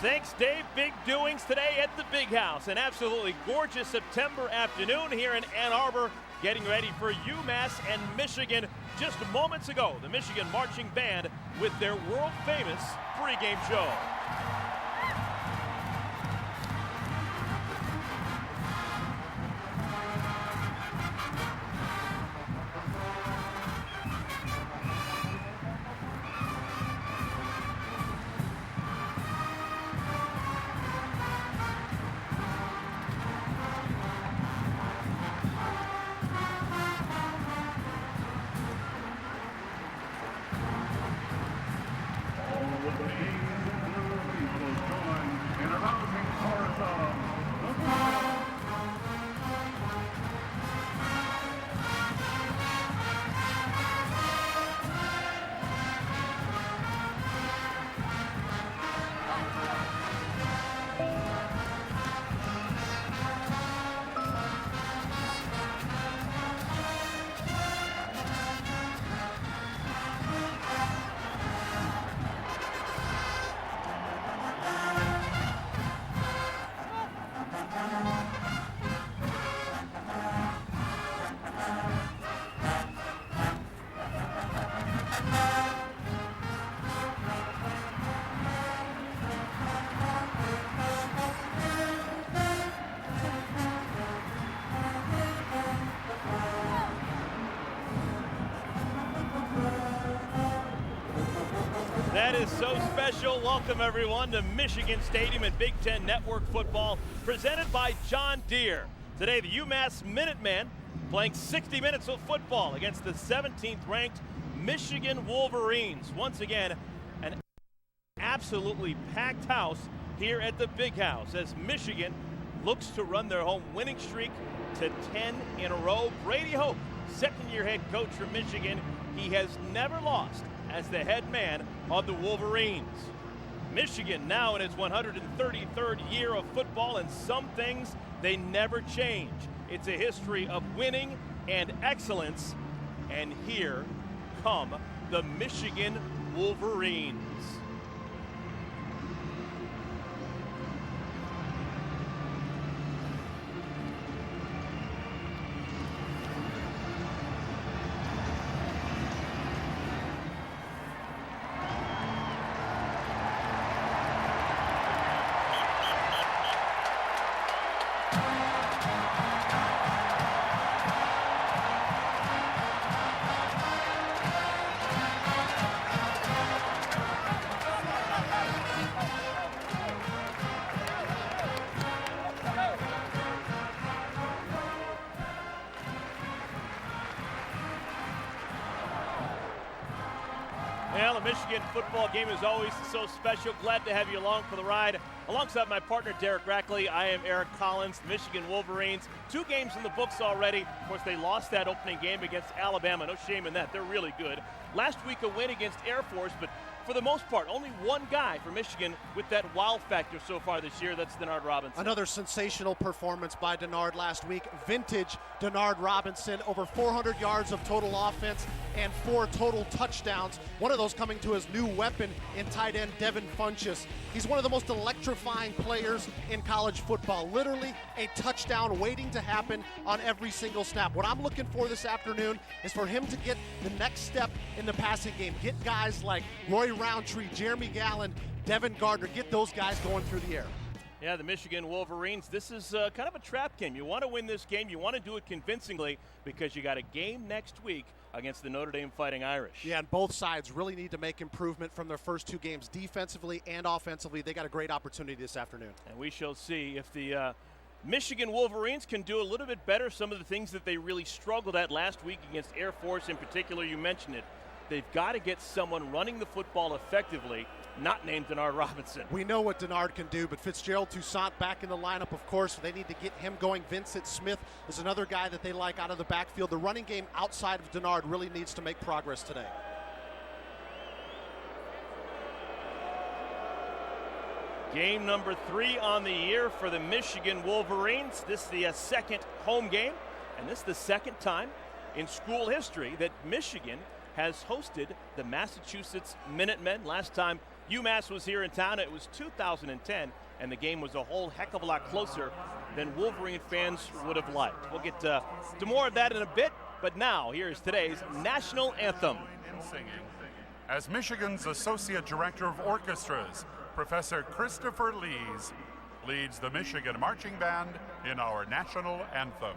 Thanks, Dave. Big doings today at the Big House. An absolutely gorgeous September afternoon here in Ann Arbor, getting ready for UMass and Michigan. Just moments ago, the Michigan Marching Band with their world-famous pregame show. That is so special. Welcome, everyone, to Michigan Stadium and Big Ten Network football, presented by John Deere. Today, the UMass Minutemen playing 60 minutes of football against the 17th-ranked Michigan Wolverines. Once again, an absolutely packed house here at the Big House as Michigan looks to run their home winning streak to 10 in a row. Brady Hoke, second-year head coach for Michigan. He has never lost as the head man of the Wolverines. Michigan now in its 133rd year of football, and some things, they never change. It's a history of winning and excellence, and here come the Michigan Wolverines. Well, the Michigan football game is always so special. Glad to have you along for the ride. Alongside my partner, Derek Rackley, I am Eric Collins. Michigan Wolverines, 2 games in the books already. Of course, they lost that opening game against Alabama. No shame in that. They're really good. Last week, a win against Air Force, but for the most part, only one guy for Michigan with that wow factor so far this year. That's Denard Robinson. Another sensational performance by Denard last week. Vintage Denard Robinson, over 400 yards of total offense and 4 total touchdowns. One of those coming to his new weapon in tight end Devin Funchess. He's one of the most electrifying players in college football. Literally a touchdown waiting to happen on every single snap. What I'm looking for this afternoon is for him to get the next step in the passing game. Get guys like Roy Roundtree, Jeremy Gallen, Devin Gardner, get those guys going through the air. Yeah, the Michigan Wolverines, this is kind of a trap game. You want to win this game. You want to do it convincingly because you got a game next week against the Notre Dame Fighting Irish. Yeah, and both sides really need to make improvement from their first 2 games, defensively and offensively. They got a great opportunity this afternoon. And we shall see if the Michigan Wolverines can do a little bit better. Some of the things that they really struggled at last week against Air Force in particular, you mentioned it. They've got to get someone running the football effectively, not named Denard Robinson. We know what Denard can do, but Fitzgerald Toussaint back in the lineup, of course. They need to get him going. Vincent Smith is another guy that they like out of the backfield. The running game outside of Denard really needs to make progress today. Game number 3 on the year for the Michigan Wolverines. This is the second home game, and this is the second time in school history that Michigan has hosted the Massachusetts Minutemen. Last time UMass was here in town. It was 2010, and the game was a whole heck of a lot closer than Wolverine fans would have liked. We'll get to more of that in a bit, but now here is today's national anthem. As Michigan's Associate Director of Orchestras, Professor Christopher Lees leads the Michigan Marching Band in our national anthem.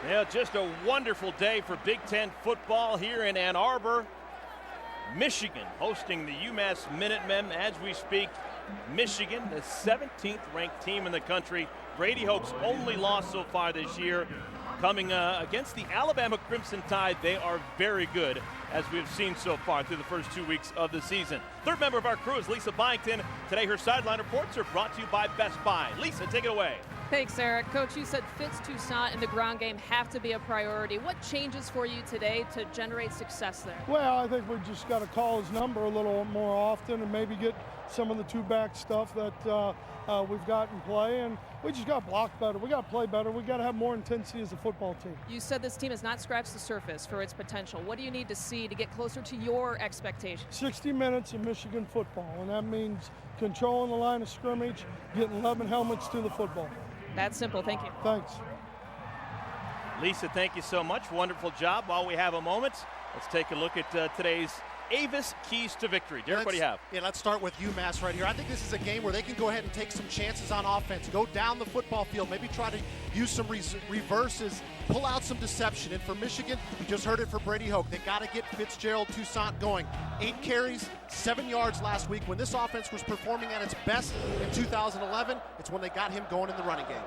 Yeah, just a wonderful day for Big Ten football here in Ann Arbor. Michigan hosting the UMass Minutemen as we speak. Michigan, the 17th ranked team in the country. Brady Hoke's only loss so far this year. Coming against the Alabama Crimson Tide, they are very good, as we've seen so far through the first 2 weeks of the season. Third member of our crew is Lisa Byington. Today, her sideline reports are brought to you by Best Buy. Lisa, take it away. Thanks, Eric. Coach, you said Fitz Toussaint in the ground game have to be a priority. What changes for you today to generate success there? Well, I think we just got to call his number a little more often and maybe get some of the two-back stuff that we've got in play. And we just got to block better. We got to play better. We got to have more intensity as a football team. You said this team has not scratched the surface for its potential. What do you need to see to get closer to your expectations? 60 minutes of Michigan football, and that means controlling the line of scrimmage, getting 11 helmets to the football. That's simple. Thank you. Thanks. Lisa, thank you so much. Wonderful job. While we have a moment, let's take a look at today's Avis keys to victory. Derek, what do you have? Yeah, let's start with UMass right here. I think this is a game where they can go ahead and take some chances on offense, go down the football field, maybe try to use some reverses, pull out some deception. And for Michigan, you just heard it for Brady Hoke. They got to get Fitzgerald Toussaint going. 8 carries, 7 yards last week. When this offense was performing at its best in 2011, it's when they got him going in the running game.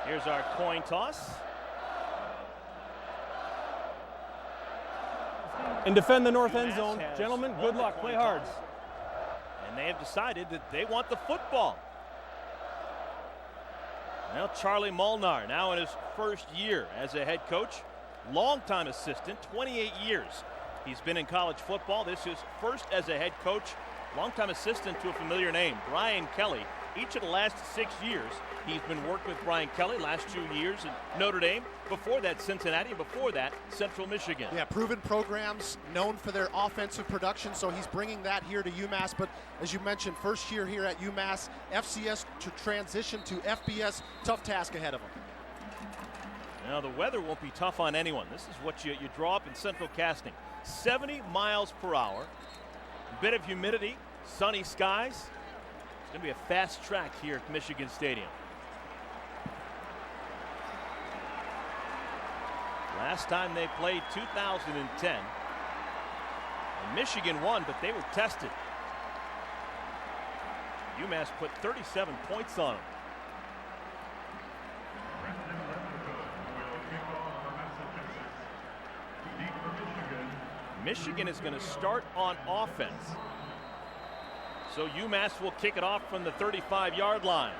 Here's our coin toss. And defend the north end zone. Gentlemen, good luck. Play hard. And they have decided that they want the football. Now Charlie Molnar, now in his first year as a head coach, longtime assistant, 28 years. He's been in college football. This is first as a head coach, longtime assistant to a familiar name, Brian Kelly. Each of the last 6 years, he's been working with Brian Kelly. Last 2 years in Notre Dame. Before that, Cincinnati. And before that, Central Michigan. Yeah, proven programs, known for their offensive production, so he's bringing that here to UMass. But as you mentioned, first year here at UMass, FCS to transition to FBS, tough task ahead of him. Now, the weather won't be tough on anyone. This is what you draw up in central casting. 70 miles per hour, a bit of humidity, sunny skies. It's going to be a fast track here at Michigan Stadium. Last time they played, 2010. And Michigan won, but they were tested. UMass put 37 points on them. Michigan is going to start on offense. So UMass will kick it off from the 35-yard line.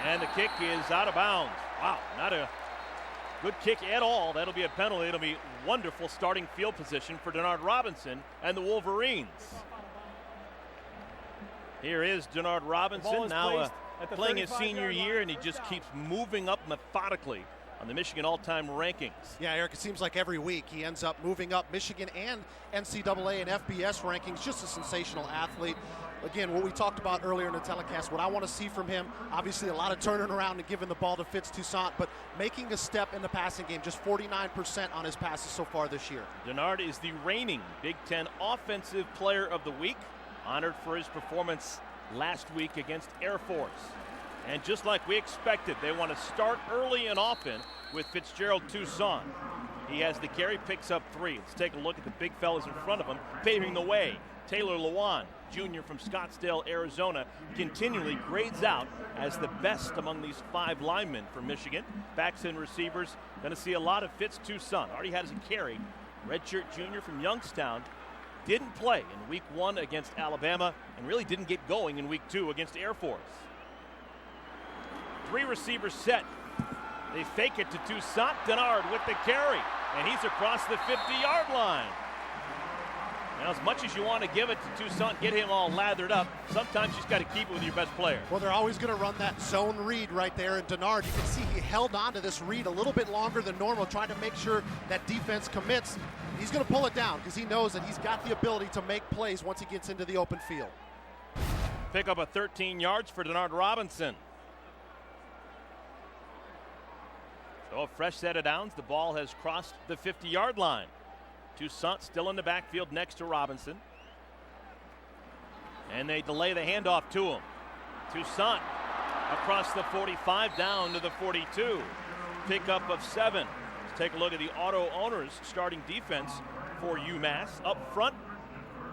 And the kick is out of bounds. Wow, not a good kick at all. That'll be a penalty. It'll be wonderful starting field position for Denard Robinson and the Wolverines. Here is Denard Robinson, now playing his senior year, and he just keeps moving up methodically on the Michigan all-time rankings. Yeah, Eric, it seems like every week he ends up moving up Michigan and NCAA and FBS rankings. Just a sensational athlete. Again, what we talked about earlier in the telecast, what I want to see from him, obviously a lot of turning around and giving the ball to Fitz Toussaint, but making a step in the passing game, just 49% on his passes so far this year. Denard is the reigning Big Ten Offensive Player of the Week, honored for his performance last week against Air Force. And just like we expected, they want to start early and often with Fitzgerald Toussaint. He has the carry, picks up 3. Let's take a look at the big fellas in front of him, paving the way. Taylor Lewan, junior from Scottsdale, Arizona, continually grades out as the best among these 5 linemen for Michigan. Backs and receivers, going to see a lot of Fitz Toussaint. Already has a carry. Redshirt junior from Youngstown. Didn't play in week 1 against Alabama and really didn't get going in week 2 against Air Force. 3 receivers set. They fake it to Toussaint. Denard with the carry, and he's across the 50-yard line. Now, as much as you want to give it to Toussaint, get him all lathered up, sometimes you just got to keep it with your best player. Well, they're always going to run that zone read right there, and Denard, you can see he held on to this read a little bit longer than normal, trying to make sure that defense commits. He's going to pull it down because he knows that he's got the ability to make plays once he gets into the open field. Pick up a 13 yards for Denard Robinson. So a fresh set of downs. The ball has crossed the 50-yard line. Toussaint still in the backfield next to Robinson. And they delay the handoff to him. Toussaint across the 45 down to the 42. Pickup of 7. Let's take a look at the Auto Owners starting defense for UMass. Up front,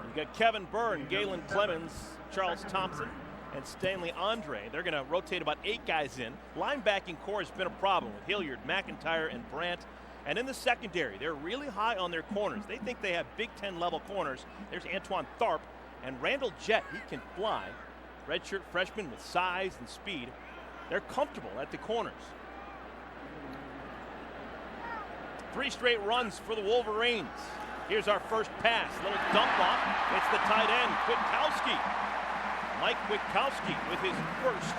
you got Kevin Byrne, Galen Clemens, Charles Thompson, and Stanley Andre. They're going to rotate about 8 guys in. Linebacking core has been a problem with Hilliard, McIntyre, and Brandt. And in the secondary, they're really high on their corners. They think they have Big Ten level corners. There's Antoine Tharp and Randall Jett. He can fly. Redshirt freshman with size and speed. They're comfortable at the corners. 3 straight runs for the Wolverines. Here's our first pass. Little dump off. It's the tight end, Kwiatkowski. Mike Kwiatkowski with his first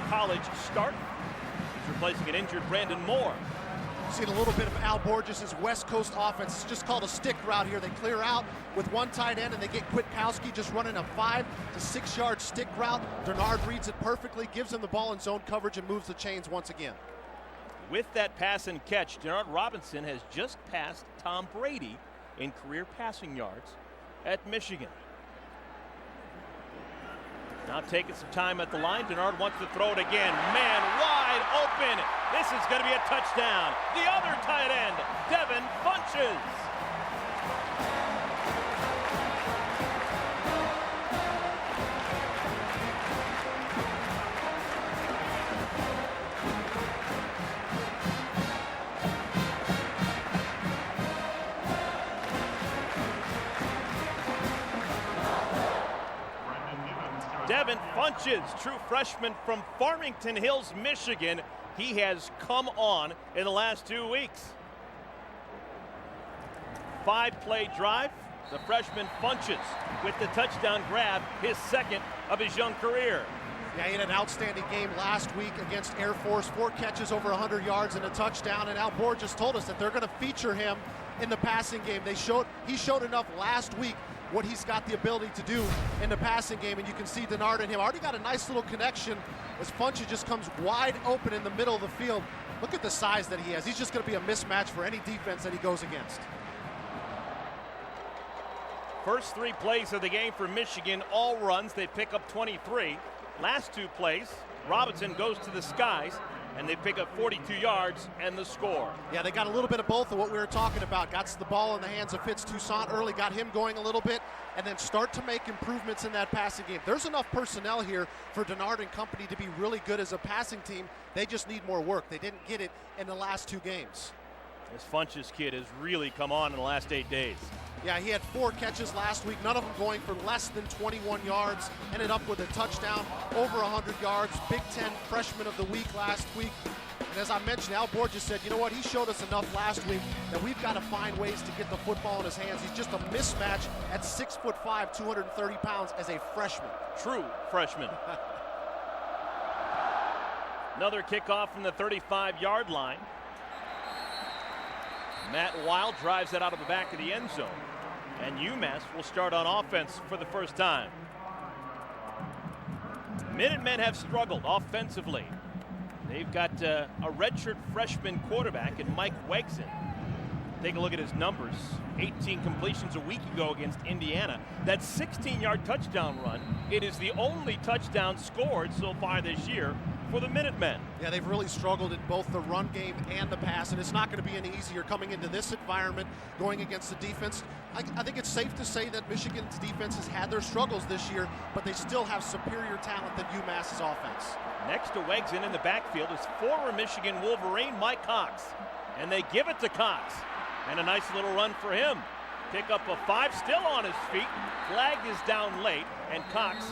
college start. He's replacing an injured Brandon Moore. Seen a little bit of Al Borges' West Coast offense. It's just called a stick route here. They clear out with 1 tight end, and they get Kwiatkowski just running a 5 to 6 yard stick route. Denard reads it perfectly, gives him the ball in zone coverage, and moves the chains once again. With that pass and catch, Denard Robinson has just passed Tom Brady in career passing yards at Michigan. Now taking some time at the line. Denard wants to throw it again. Man, wide open. This is going to be a touchdown. The other tight end, Devin Funches. Devin Funches, true freshman from Farmington Hills, Michigan. He has come on in the last 2 weeks. 5-play drive. The freshman Funches with the touchdown grab, his second of his young career. Yeah, he had an outstanding game last week against Air Force. 4 catches over 100 yards and a touchdown. And Al Borges told us that they're going to feature him in the passing game. He showed enough last week what he's got the ability to do in the passing game, and you can see Denard and him already got a nice little connection as Funches just comes wide open in the middle of the field. Look at the size that he has. He's just going to be a mismatch for any defense that he goes against. First 3 plays of the game for Michigan, all runs. They pick up 23. Last 2 plays, Robinson goes to the skies, and they pick up 42 yards and the score. Yeah, they got a little bit of both of what we were talking about. Got the ball in the hands of Fitz Toussaint early, got him going a little bit, and then start to make improvements in that passing game. There's enough personnel here for Denard and company to be really good as a passing team. They just need more work. They didn't get it in the last 2 games. This Funches kid has really come on in the last 8 days. Yeah, he had 4 catches last week, none of them going for less than 21 yards. Ended up with a touchdown, over 100 yards. Big Ten Freshman of the Week last week. And as I mentioned, Al Borges said, you know what, he showed us enough last week that we've got to find ways to get the football in his hands. He's just a mismatch at 6'5", 230 pounds as a freshman. True freshman. Another kickoff from the 35-yard line. Matt Wild drives it out of the back of the end zone. And UMass will start on offense for the first time. Minutemen have struggled offensively. They've got a redshirt freshman quarterback in Mike Wegson. Take a look at his numbers. 18 completions a week ago against Indiana. That 16-yard touchdown run, it is the only touchdown scored so far this year for the Minutemen. Yeah, they've really struggled in both the run game and the pass, and it's not going to be any easier coming into this environment, going against the defense. I think it's safe to say that Michigan's defense has had their struggles this year, but they still have superior talent than UMass's offense. Next to Wegson in the backfield is former Michigan Wolverine Mike Cox, and they give it to Cox. And a nice little run for him. Pick up a 5, still on his feet. Flag is down late, and Cox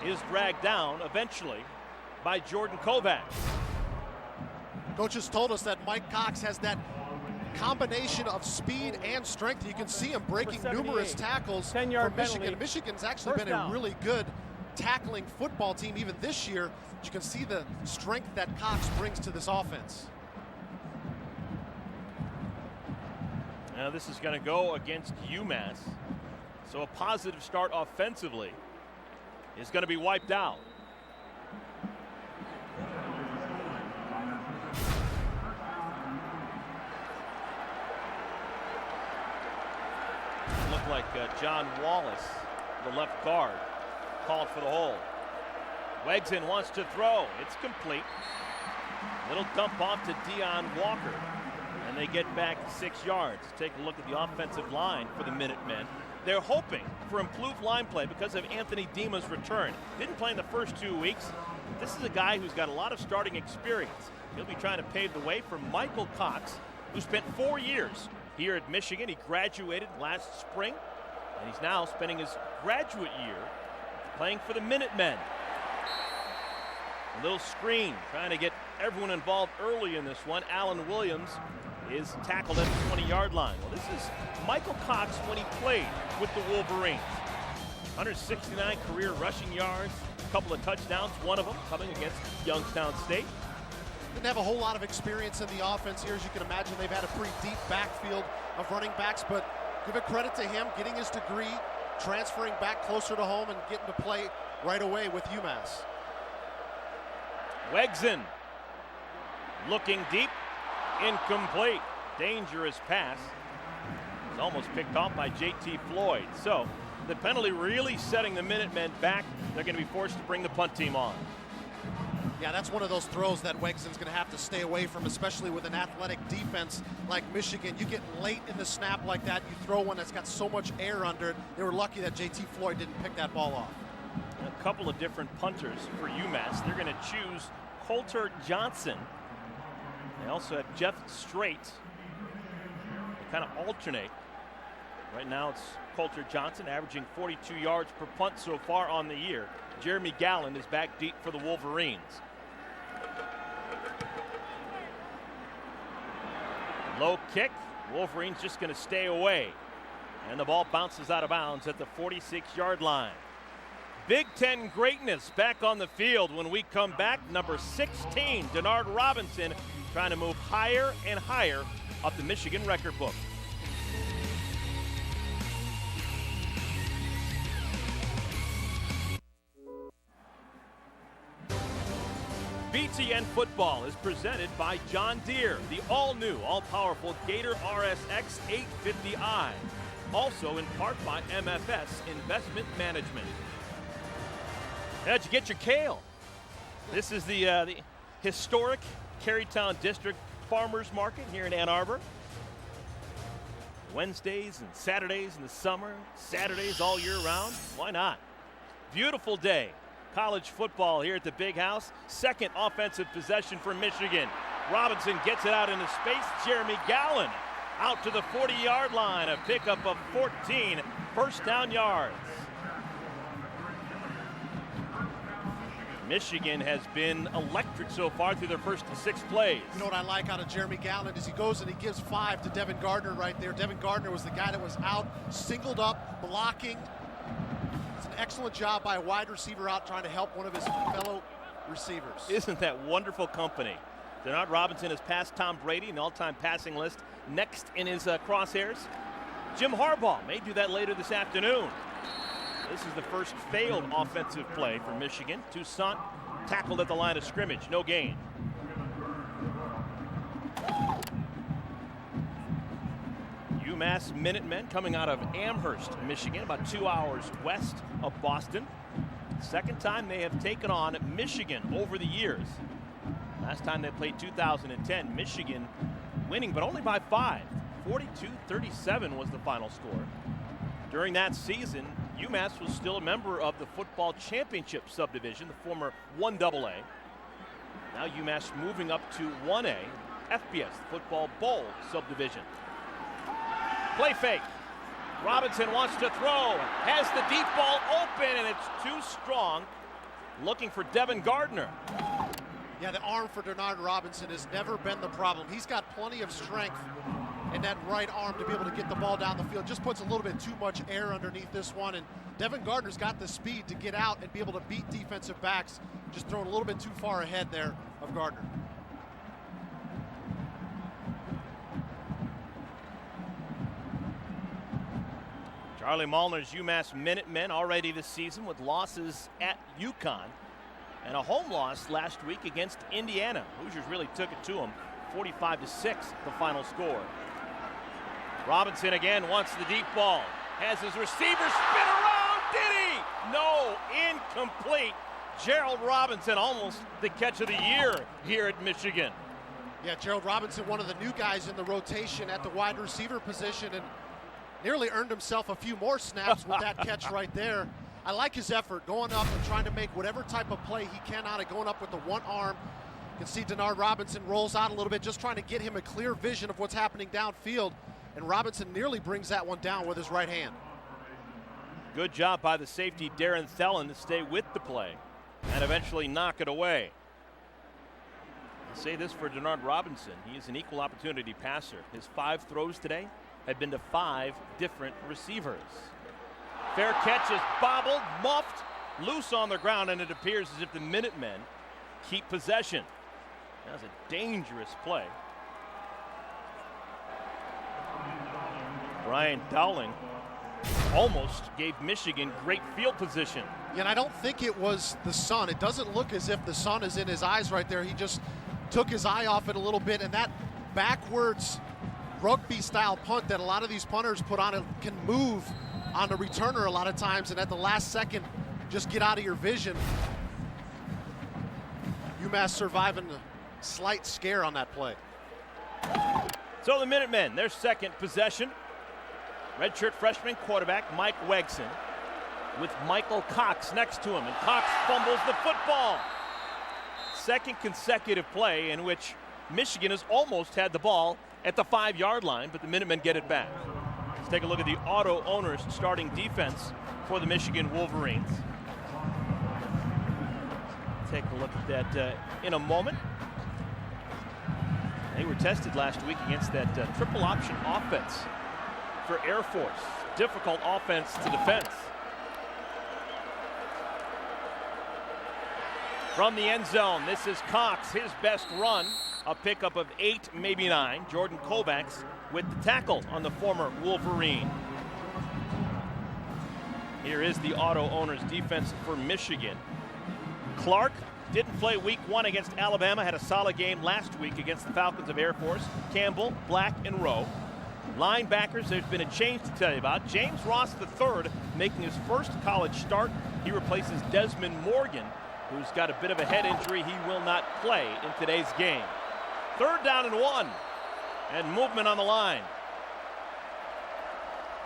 is dragged down eventually by Jordan Kovacs. Coaches told us that Mike Cox has that combination of speed and strength. You can see him breaking numerous tackles for 10-yard Michigan. penalty. Michigan's actually First been down. a really good tackling football team even this year. You can see the strength that Cox brings to this offense. Now this is going to go against UMass. So a positive start offensively is going to be wiped out. Looked like John Wallace, the left guard, called for the hold. Wegson wants to throw. It's complete. Little dump off to Deion Walker. And they get back 6 yards. Take a look at the offensive line for the Minutemen. They're hoping for improved line play because of Anthony Dima's return. Didn't play in the first 2 weeks. This is a guy who's got a lot of starting experience. He'll be trying to pave the way for Michael Cox, who spent 4 years here at Michigan. He graduated last spring, and he's now spending his graduate year playing for the Minutemen. A little screen, trying to get everyone involved early in this one. Alan Williams is tackled at the 20-yard line. Well, this is Michael Cox when he played with the Wolverines. 169 career rushing yards, a couple of touchdowns, one of them coming against Youngstown State. Didn't have a whole lot of experience in the offense here. As you can imagine, they've had a pretty deep backfield of running backs, but give it credit to him, getting his degree, transferring back closer to home, and getting to play right away with UMass. Wegson looking deep, incomplete. Dangerous pass. It's almost picked off by J.T. Floyd. So the penalty really setting the Minutemen back. They're going to be forced to bring the punt team on. Yeah, that's one of those throws that Wegson's going to have to stay away from, especially with an athletic defense like Michigan. You get late in the snap like that, you throw one that's got so much air under it. They were lucky that J.T. Floyd didn't pick that ball off. A couple of different punters for UMass. They're going to choose Coulter Johnson. They also have Jeff Strait. They kind of alternate. Right now it's Coulter Johnson averaging 42 yards per punt so far on the year. Jeremy Gallen is back deep for the Wolverines. Low kick. Wolverines just going to stay away. And the ball bounces out of bounds at the 46-yard line. Big Ten greatness back on the field when we come back. Number 16, Denard Robinson, trying to move higher and higher up the Michigan record book. BTN Football is presented by John Deere, the all-new, all-powerful Gator RSX 850i. Also in part by MFS Investment Management. How'd you get your kale? This is the historic Carytown District Farmers Market here in Ann Arbor. Wednesdays and Saturdays in the summer, Saturdays all year round. Why not? Beautiful day. College football here at the Big House. Second offensive possession for Michigan. Robinson gets it out into space. Jeremy Gallen out to the 40-yard line, a pickup of 14 first down yards. Michigan has been electric so far through their first 6 plays. You know what I like out of Jeremy Gallant is he goes and he gives 5 to Devin Gardner right there. Devin Gardner was the guy that was out, singled up, blocking. It's an excellent job by a wide receiver out trying to help one of his fellow receivers. Isn't that wonderful company? Denard Robinson has passed Tom Brady in the all-time passing list. Next in his crosshairs, Jim Harbaugh may do that later this afternoon. This is the first failed offensive play for Michigan. Toussaint tackled at the line of scrimmage, no gain. UMass Minutemen coming out of Amherst, Michigan, about 2 hours west of Boston. Second time they have taken on Michigan over the years. Last time they played 2010, Michigan winning, but only by 5. 42-37 was the final score. During that season, UMass was still a member of the football championship subdivision, the former 1AA. Now UMass moving up to 1A, FBS, football bowl subdivision. Play fake. Robinson wants to throw, has the deep ball open, and it's too strong. Looking for Devin Gardner. Yeah, the arm for Denard Robinson has never been the problem. He's got plenty of strength in that right arm to be able to get the ball down the field. Just puts a little bit too much air underneath this one, and Devin Gardner's got the speed to get out and be able to beat defensive backs. Just throwing a little bit too far ahead there of Gardner. Charlie Malner's UMass Minutemen already this season with losses at UConn and a home loss last week against Indiana. Hoosiers really took it to them, 45-6 the final score. Robinson again wants the deep ball, has his receiver spin around, did he? No, incomplete. Gerald Robinson, almost the catch of the year here at Michigan. Yeah, Gerald Robinson, one of the new guys in the rotation at the wide receiver position, and nearly earned himself a few more snaps with that catch right there. I like his effort, going up and trying to make whatever type of play he can out of going up with the one arm. You can see Denard Robinson rolls out a little bit, just trying to get him a clear vision of what's happening downfield, and Robinson nearly brings that one down with his right hand. Good job by the safety Darren Thelen to stay with the play and eventually knock it away. I'll say this for Denard Robinson, he is an equal opportunity passer. His 5 throws today had been to 5 different receivers. Fair catch is bobbled, muffed, loose on the ground, and it appears as if the Minutemen keep possession. That was a dangerous play. Brian Dowling almost gave Michigan great field position. Yeah, and I don't think it was the sun. It doesn't look as if the sun is in his eyes right there. He just took his eye off it a little bit, and that backwards rugby-style punt that a lot of these punters put on it can move on the returner a lot of times, and at the last second, just get out of your vision. UMass surviving a slight scare on that play. So the Minutemen, their second possession. Redshirt freshman quarterback Mike Wegson with Michael Cox next to him, and Cox fumbles the football. Second consecutive play in which Michigan has almost had the ball at the 5-yard line, but the Minutemen get it back. Let's take a look at the Auto Owners starting defense for the Michigan Wolverines. Take a look at that in a moment. They were tested last week against that triple option offense for Air Force. Difficult offense to defense. From the end zone, this is Cox, his best run. A pickup of 8, maybe 9. Jordan Kovacs with the tackle on the former Wolverine. Here is the Auto Owners defense for Michigan. Clark didn't play week 1 against Alabama, had a solid game last week against the Falcons of Air Force. Campbell, Black, and Rowe. Linebackers, there's been a change to tell you about. James Ross III making his first college start. He replaces Desmond Morgan, who's got a bit of a head injury. He will not play in today's game. 3rd down and 1, and movement on the line.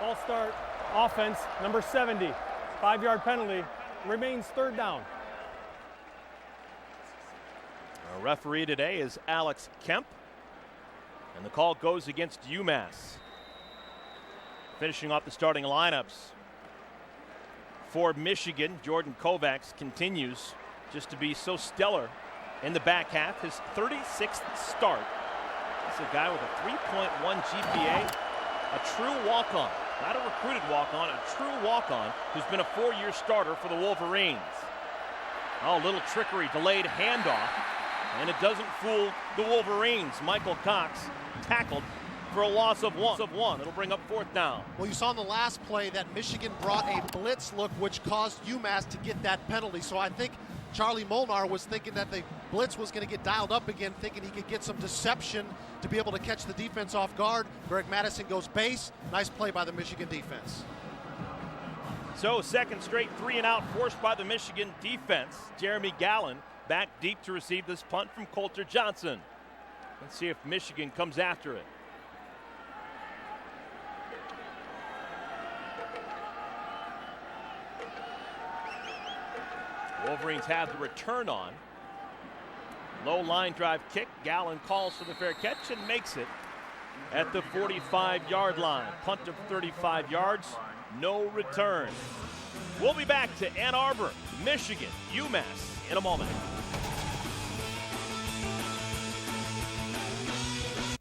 Ball start, offense, number 70. 5-yard penalty, remains 3rd down. Our referee today is Alex Kemp. And the call goes against UMass. Finishing off the starting lineups for Michigan, Jordan Kovacs continues just to be so stellar in the back half. His 36th start. He's a guy with a 3.1 GPA, a true walk-on. Not a recruited walk-on, a true walk-on who's been a 4-year starter for the Wolverines. Oh, little trickery, delayed handoff, and it doesn't fool the Wolverines. Michael Cox tackled for a loss of one. It'll bring up 4th down. Well, you saw in the last play that Michigan brought a blitz look, which caused UMass to get that penalty. So I think Charlie Molnar was thinking that the blitz was going to get dialed up again, thinking he could get some deception to be able to catch the defense off guard. Greg Madison goes base. Nice play by the Michigan defense. So second straight 3-and-out forced by the Michigan defense. Jeremy Gallen back deep to receive this punt from Coulter Johnson. Let's see if Michigan comes after it. Wolverines have the return on. Low line drive kick. Gallen calls for the fair catch and makes it at the 45-yard line. Punt of 35 yards, no return. We'll be back to Ann Arbor, Michigan, UMass in a moment.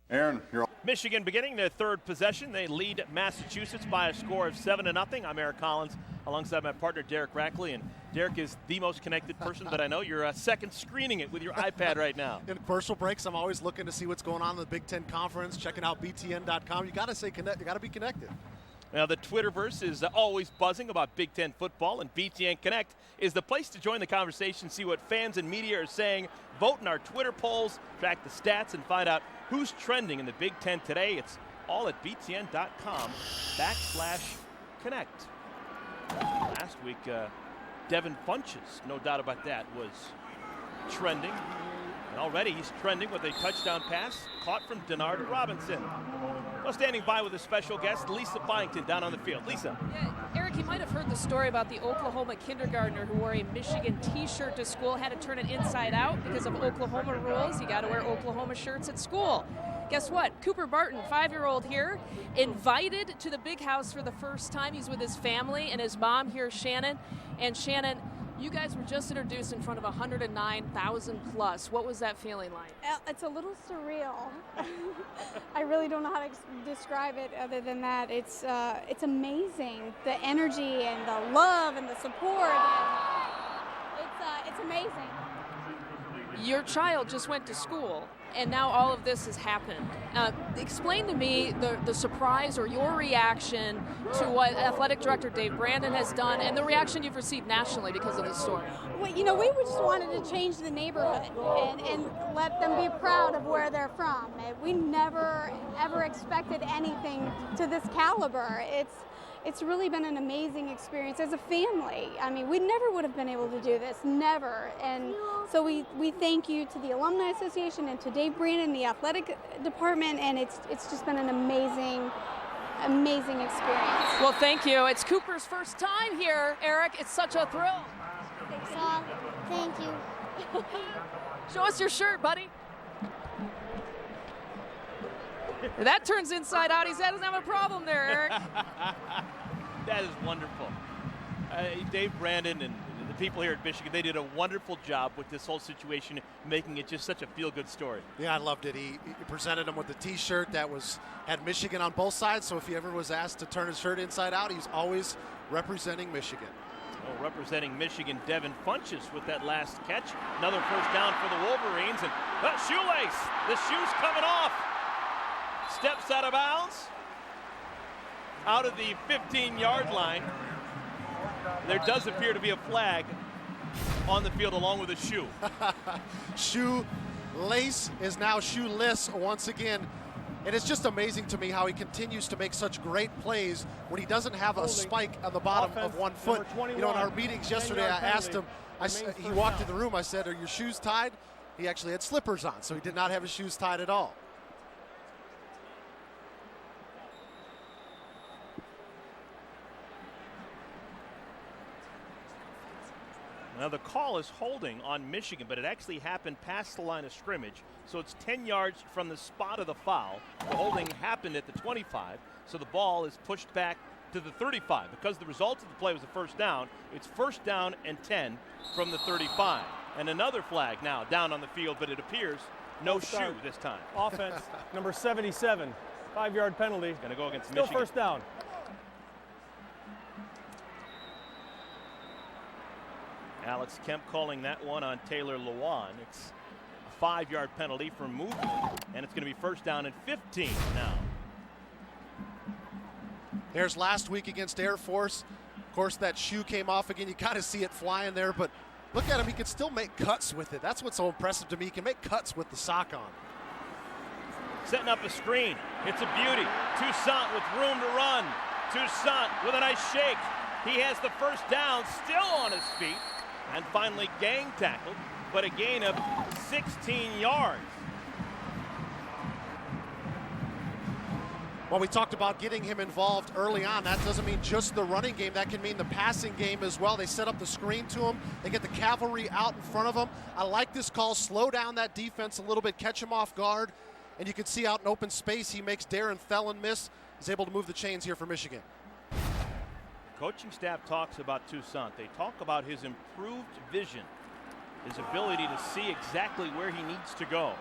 Aaron, you're on. Michigan beginning their third possession. They lead Massachusetts by a score of 7-0. I'm Eric Collins alongside my partner Derek Rackley, and Derek is the most connected person that I know. You're second screening it with your iPad right now. In commercial breaks, I'm always looking to see what's going on in the Big Ten Conference, checking out BTN.com. You got to stay connected. You got to be connected. Now, the Twitterverse is always buzzing about Big Ten football, and BTN Connect is the place to join the conversation, see what fans and media are saying, vote in our Twitter polls, track the stats, and find out who's trending in the Big Ten today. It's all at btn.com/connect. Last week, Devin Funches, no doubt about that, was trending. And already he's trending with a touchdown pass caught from Denard Robinson. Well, standing by with a special guest, Lisa Byington, down on the field. Lisa. Yeah, Eric, you might have heard the story about the Oklahoma kindergartner who wore a Michigan t-shirt to school, had to turn it inside out because of Oklahoma rules. You got to wear Oklahoma shirts at school. Guess what? Cooper Barton, 5-year-old here, invited to the big house for the first time. He's with his family and his mom here, Shannon. And Shannon, you guys were just introduced in front of 109,000 plus. What was that feeling like? It's a little surreal. I really don't know how to describe it other than that. It's amazing. The energy and the love and the support. And it's amazing. Your child just went to school, and now all of this has happened. Explain to me the surprise or your reaction to what Athletic Director Dave Brandon has done and the reaction you've received nationally because of this story. Well, we just wanted to change the neighborhood and let them be proud of where they're from. We never, ever expected anything to this caliber. It's really been an amazing experience as a family. I mean, we never would have been able to do this, never. And so we thank you to the Alumni Association and to Dave Brandon, the athletic department, and it's just been an amazing experience. Well, thank you. It's Cooper's first time here, Eric. It's such a thrill. Thank you. Show us your shirt, buddy. That turns inside out. He doesn't have a problem there, Eric. That is wonderful. Dave Brandon and the people here at Michigan, they did a wonderful job with this whole situation, making it just such a feel-good story. Yeah, I loved it. He presented him with a T-shirt that had Michigan on both sides, so if he ever was asked to turn his shirt inside out, he's always representing Michigan. Well, representing Michigan, Devin Funches with that last catch. Another first down for the Wolverines, and shoelace. The shoe's coming off. Steps out of bounds, out of the 15-yard line. There does appear to be a flag on the field along with a shoe. Shoelace is now shoeless once again. And it's just amazing to me how he continues to make such great plays when he doesn't have a spike on the bottom of one foot. In our meetings yesterday, I asked him, he walked in the room, I said, "Are your shoes tied?" He actually had slippers on, so he did not have his shoes tied at all. Now the call is holding on Michigan, but it actually happened past the line of scrimmage, so it's 10 yards from the spot of the foul. The holding happened at the 25, so the ball is pushed back to the 35. Because the result of the play was a first down, it's first down and 10 from the 35. And another flag now down on the field, but it appears no shoe this time. Offense, number 77, 5-yard penalty. Going to go against Still Michigan. first down. Alex Kemp calling that one on Taylor Lewan. It's a 5-yard penalty for movement, and it's going to be first down and 15 now. There's last week against Air Force. Of course, that shoe came off again. You kind of see it flying there, but look at him. He can still make cuts with it. That's what's so impressive to me. He can make cuts with the sock on. Setting up a screen. It's a beauty. Toussaint with room to run. Toussaint with a nice shake. He has the first down, still on his feet, and finally gang tackled, but a gain of 16 yards. Well, we talked about getting him involved early on. That doesn't mean just the running game. That can mean the passing game as well. They set up the screen to him. They get the cavalry out in front of him. I like this call. Slow down that defense a little bit, catch him off guard. And you can see out in open space, he makes Darren Thelen miss. He's able to move the chains here for Michigan. Coaching staff talks about Toussaint. They talk about his improved vision, his ability to see exactly where he needs to go.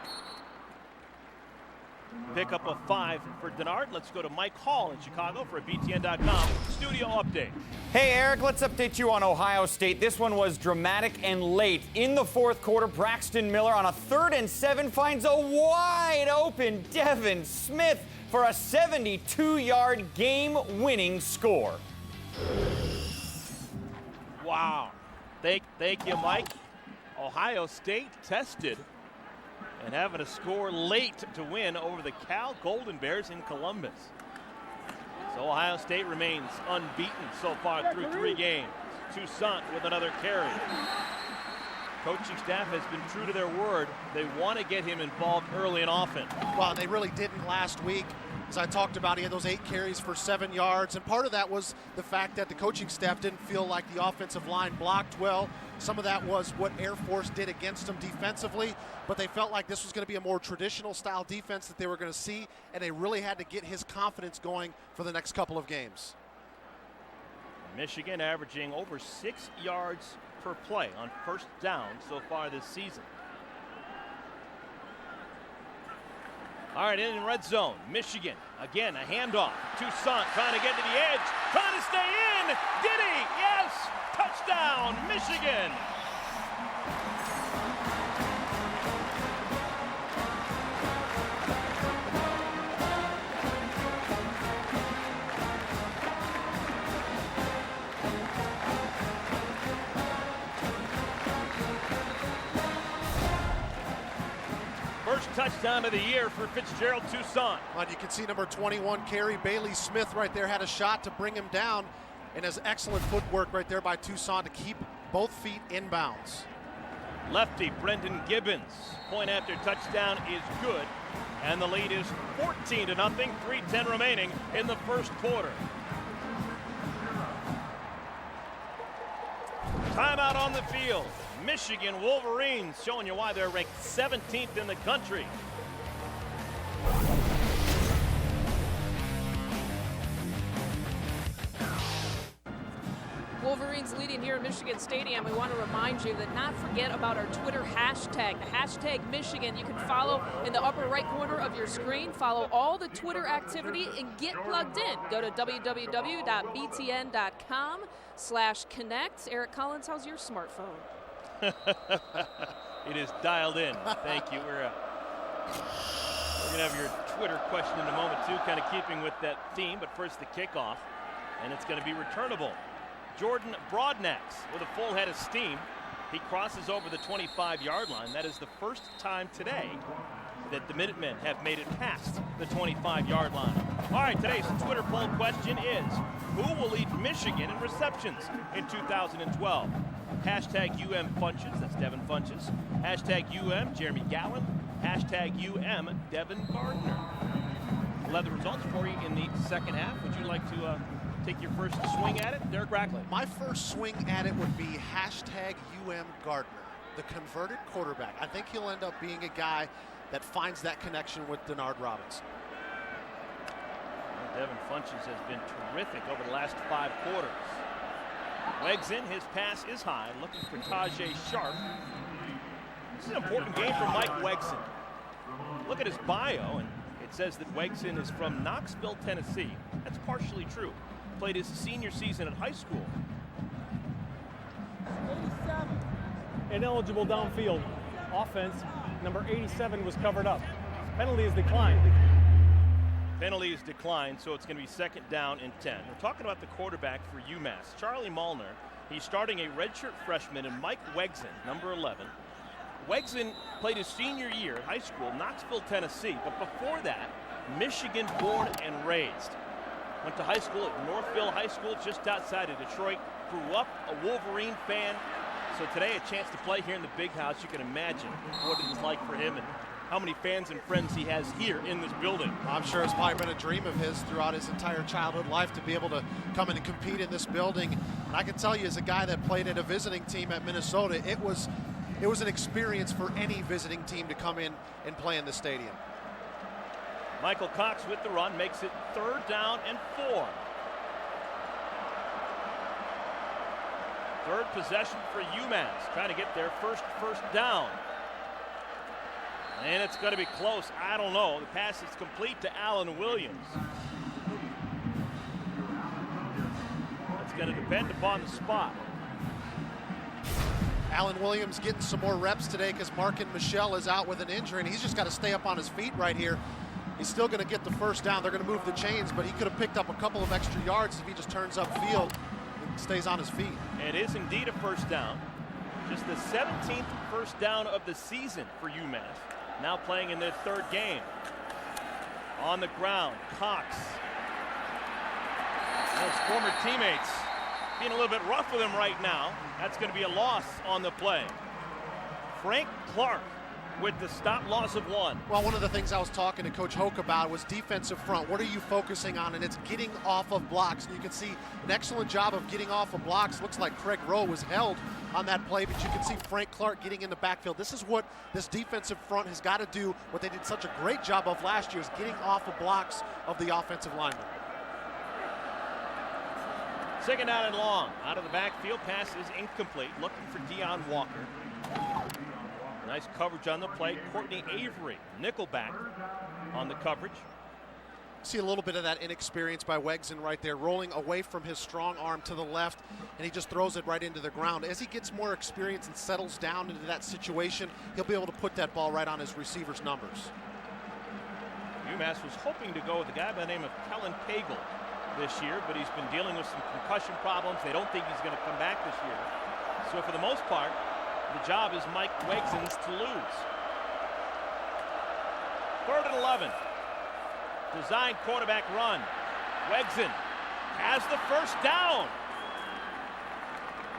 Pick up a 5 for Denard. Let's go to Mike Hall in Chicago for a BTN.com studio update. Hey, Eric, let's update you on Ohio State. This one was dramatic and late. In the fourth quarter, Braxton Miller on a 3rd and 7 finds a wide open Devin Smith for a 72-yard game-winning score. Wow. Thank you, Mike. Ohio State tested and having to score late to win over the Cal Golden Bears in Columbus. So Ohio State remains unbeaten so far through 3 games. Toussaint with another carry. Coaching staff has been true to their word. They want to get him involved early and often. Well, they really didn't last week. As I talked about, he had those 8 carries for 7 yards, and part of that was the fact that the coaching staff didn't feel like the offensive line blocked well. Some of that was what Air Force did against them defensively, but they felt like this was going to be a more traditional style defense that they were going to see, and they really had to get his confidence going for the next couple of games. Michigan averaging over 6 yards per play on first down so far this season. All right, in red zone, Michigan, again, a handoff. Toussaint trying to get to the edge, trying to stay in. Did he? Yes! Touchdown, Michigan! First touchdown of the year for Fitzgerald Toussaint. And you can see number 21, Kerry Bailey Smith right there had a shot to bring him down, and his excellent footwork right there by Toussaint to keep both feet inbounds. Lefty Brendan Gibbons, point after touchdown is good, and the lead is 14-0, 3:10 remaining in the first quarter. Timeout on the field. Michigan Wolverines showing you why they're ranked 17th in the country. Wolverines leading here at Michigan Stadium. We want to remind you that not forget about our Twitter hashtag, the hashtag Michigan. You can follow in the upper right corner of your screen. Follow all the Twitter activity and get plugged in. Go to www.btn.com/connect. Eric Collins, how's your smartphone? It is dialed in. Thank you. We're going to have your Twitter question in a moment, too, kind of keeping with that theme. But first, the kickoff, and it's going to be returnable. Jordan Broadnax with a full head of steam. He crosses over the 25-yard line. That is the first time today that the Minutemen have made it past the 25-yard line. All right, today's Twitter poll question is, who will lead Michigan in receptions in 2012? Hashtag UM Funches, that's Devin Funches. Hashtag UM Jeremy Gallen. Hashtag UM Devin Gardner. We'll have the results for you in the second half. Would you like to take your first swing at it, Derek Rackley? My first swing at it would be #UM Gardner, the converted quarterback. I think he'll end up being a guy that finds that connection with Denard Robinson. Well, Devin Funches has been terrific over the last 5 quarters. Legs in, his pass is high, looking for Tajay Sharp. This is an important game for Mike Wegson. Look at his bio, and it says that Wegson is from Knoxville, Tennessee. That's partially true. Played his senior season at high school. Ineligible downfield. Offense, number 87 was covered up. Penalty is declined. Penalty is declined, so it's going to be 2nd down and 10. We're talking about the quarterback for UMass, Charlie Malner. He's starting a redshirt freshman, and Mike Wegson, number 11. Wegson played his senior year at high school, Knoxville, Tennessee, but before that, Michigan born and raised. Went to high school at Northville High School just outside of Detroit. Grew up a Wolverine fan. So today a chance to play here in the Big House. You can imagine what it is like for him and how many fans and friends he has here in this building. I'm sure it's probably been a dream of his throughout his entire childhood life to be able to come in and compete in this building. And I can tell you, as a guy that played at a visiting team at Minnesota, it was an experience for any visiting team to come in and play in the stadium. Michael Cox with the run makes it 3rd down and 4. 3rd possession for UMass, trying to get their first down. And it's going to be close. I don't know. The pass is complete to Alan Williams. It's going to depend upon the spot. Alan Williams getting some more reps today because Markin Michelle is out with an injury, and he's just got to stay up on his feet right here. He's still going to get the 1st down. They're going to move the chains, but he could have picked up a couple of extra yards if he just turns upfield and stays on his feet. It is indeed a 1st down. Just the 17th 1st down of the season for UMass. Now playing in their 3rd game. On the ground, Cox. Those former teammates being a little bit rough with him right now. That's going to be a loss on the play. Frank Clark with the stop, loss of 1. Well, one of the things I was talking to Coach Hoke about was defensive front. What are you focusing on? And it's getting off of blocks. And you can see an excellent job of getting off of blocks. Looks like Craig Rowe was held on that play, but you can see Frank Clark getting in the backfield. This is what this defensive front has got to do, what they did such a great job of last year, is getting off of blocks of the offensive linemen. 2nd down and long. Out of the backfield, pass is incomplete. Looking for Deion Walker. Nice coverage on the play. Courtney Avery, nickelback on the coverage. See a little bit of that inexperience by Wegson right there, rolling away from his strong arm to the left, and he just throws it right into the ground. As he gets more experience and settles down into that situation, he'll be able to put that ball right on his receiver's numbers. UMass was hoping to go with a guy by the name of Kellen Pagel this year, but he's been dealing with some concussion problems. They don't think he's going to come back this year. So for the most part, the job is Mike Wegson's to lose. 3rd and 11. Design quarterback run. Wegson has the 1st down.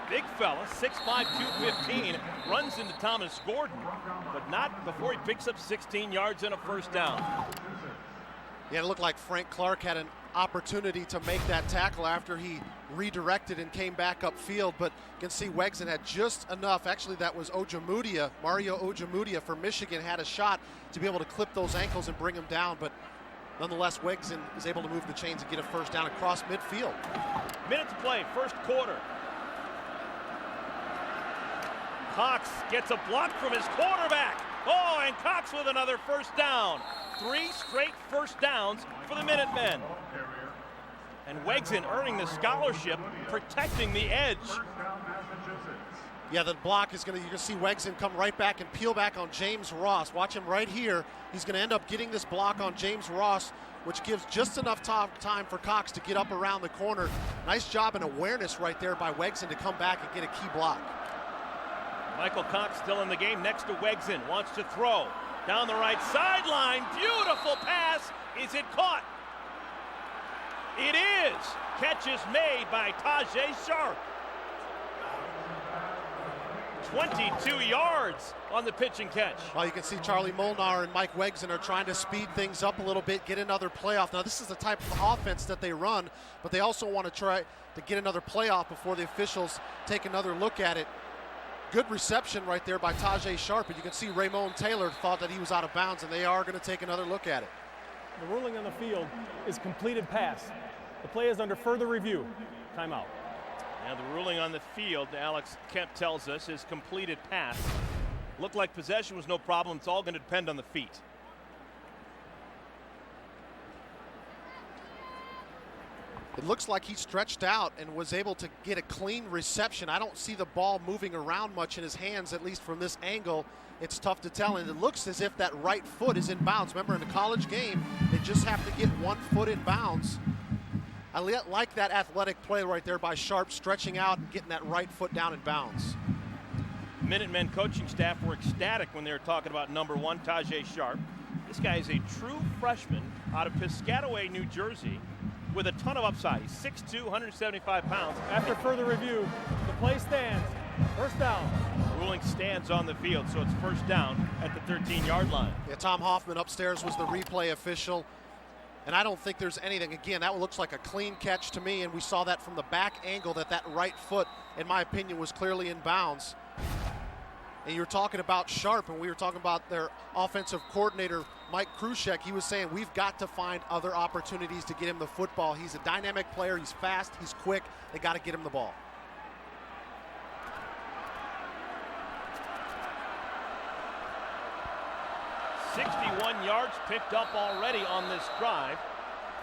Big fella, 6'5", 215, runs into Thomas Gordon, but not before he picks up 16 yards and a 1st down. Yeah, it looked like Frank Clark had an opportunity to make that tackle after he redirected and came back upfield, but you can see Wegson had just enough. Actually, that was Ojemudia, Mario Ojemudia for Michigan, had a shot to be able to clip those ankles and bring him down, but nonetheless, Wegson is able to move the chains and get a 1st down across midfield. Minute to play, 1st quarter. Cox gets a block from his quarterback. Oh, and Cox with another 1st down. 3 straight 1st downs for the Minutemen. And Wegson earning the scholarship, protecting the edge. Yeah, the block is going to, you're going to see Wegson come right back and peel back on James Ross. Watch him right here. He's going to end up getting this block on James Ross, which gives just enough time for Cox to get up around the corner. Nice job and awareness right there by Wegson to come back and get a key block. Michael Cox still in the game next to Wegson. Wants to throw. Down the right sideline. Beautiful pass. Is it caught? It is. Catch is made by Tajay Sharp. 22 yards on the pitch and catch. Well, you can see Charlie Molnar and Mike Wegson are trying to speed things up a little bit, get another playoff. Now, this is the type of offense that they run, but they also want to try to get another playoff before the officials take another look at it. Good reception right there by Tajay Sharp, and you can see Raymond Taylor thought that he was out of bounds, and they are going to take another look at it. The ruling on the field is completed pass. The play is under further review. Timeout. Now the ruling on the field, Alex Kemp tells us, is completed pass. Looked like possession was no problem. It's all going to depend on the feet. It looks like he stretched out and was able to get a clean reception. I don't see the ball moving around much in his hands, at least from this angle. It's tough to tell, and it looks as if that right foot is in bounds. Remember, in a college game, they just have to get 1 foot in bounds. I like that athletic play right there by Sharp, stretching out and getting that right foot down in bounds. Minutemen coaching staff were ecstatic when they were talking about number 1, Tajay Sharp. This guy is a true freshman out of Piscataway, New Jersey, with a ton of upside. He's 6'2", 175 pounds. After further review, the play stands. First down. Ruling stands on the field, so it's first down at the 13-yard line. Yeah, Tom Hoffman upstairs was the replay official, and I don't think there's anything. Again, that looks like a clean catch to me, and we saw that from the back angle that right foot, in my opinion, was clearly in bounds. And you were talking about Sharp, and we were talking about their offensive coordinator, Mike Krushek. He was saying we've got to find other opportunities to get him the football. He's a dynamic player. He's fast. He's quick. They got to get him the ball. "61 yards picked up already on this drive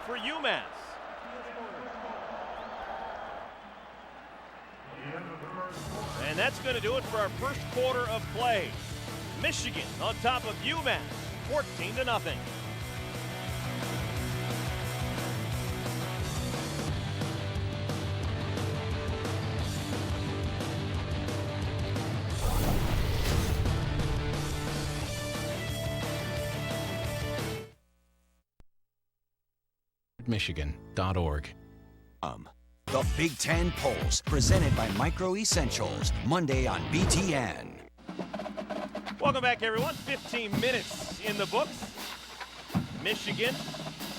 for UMass. And that's going to do it for our first quarter of play. Michigan on top of UMass, 14-0. Michigan.org. The Big Ten Pulse, presented by Micro Essentials, Monday on BTN. Welcome back, everyone. 15 minutes in the books. Michigan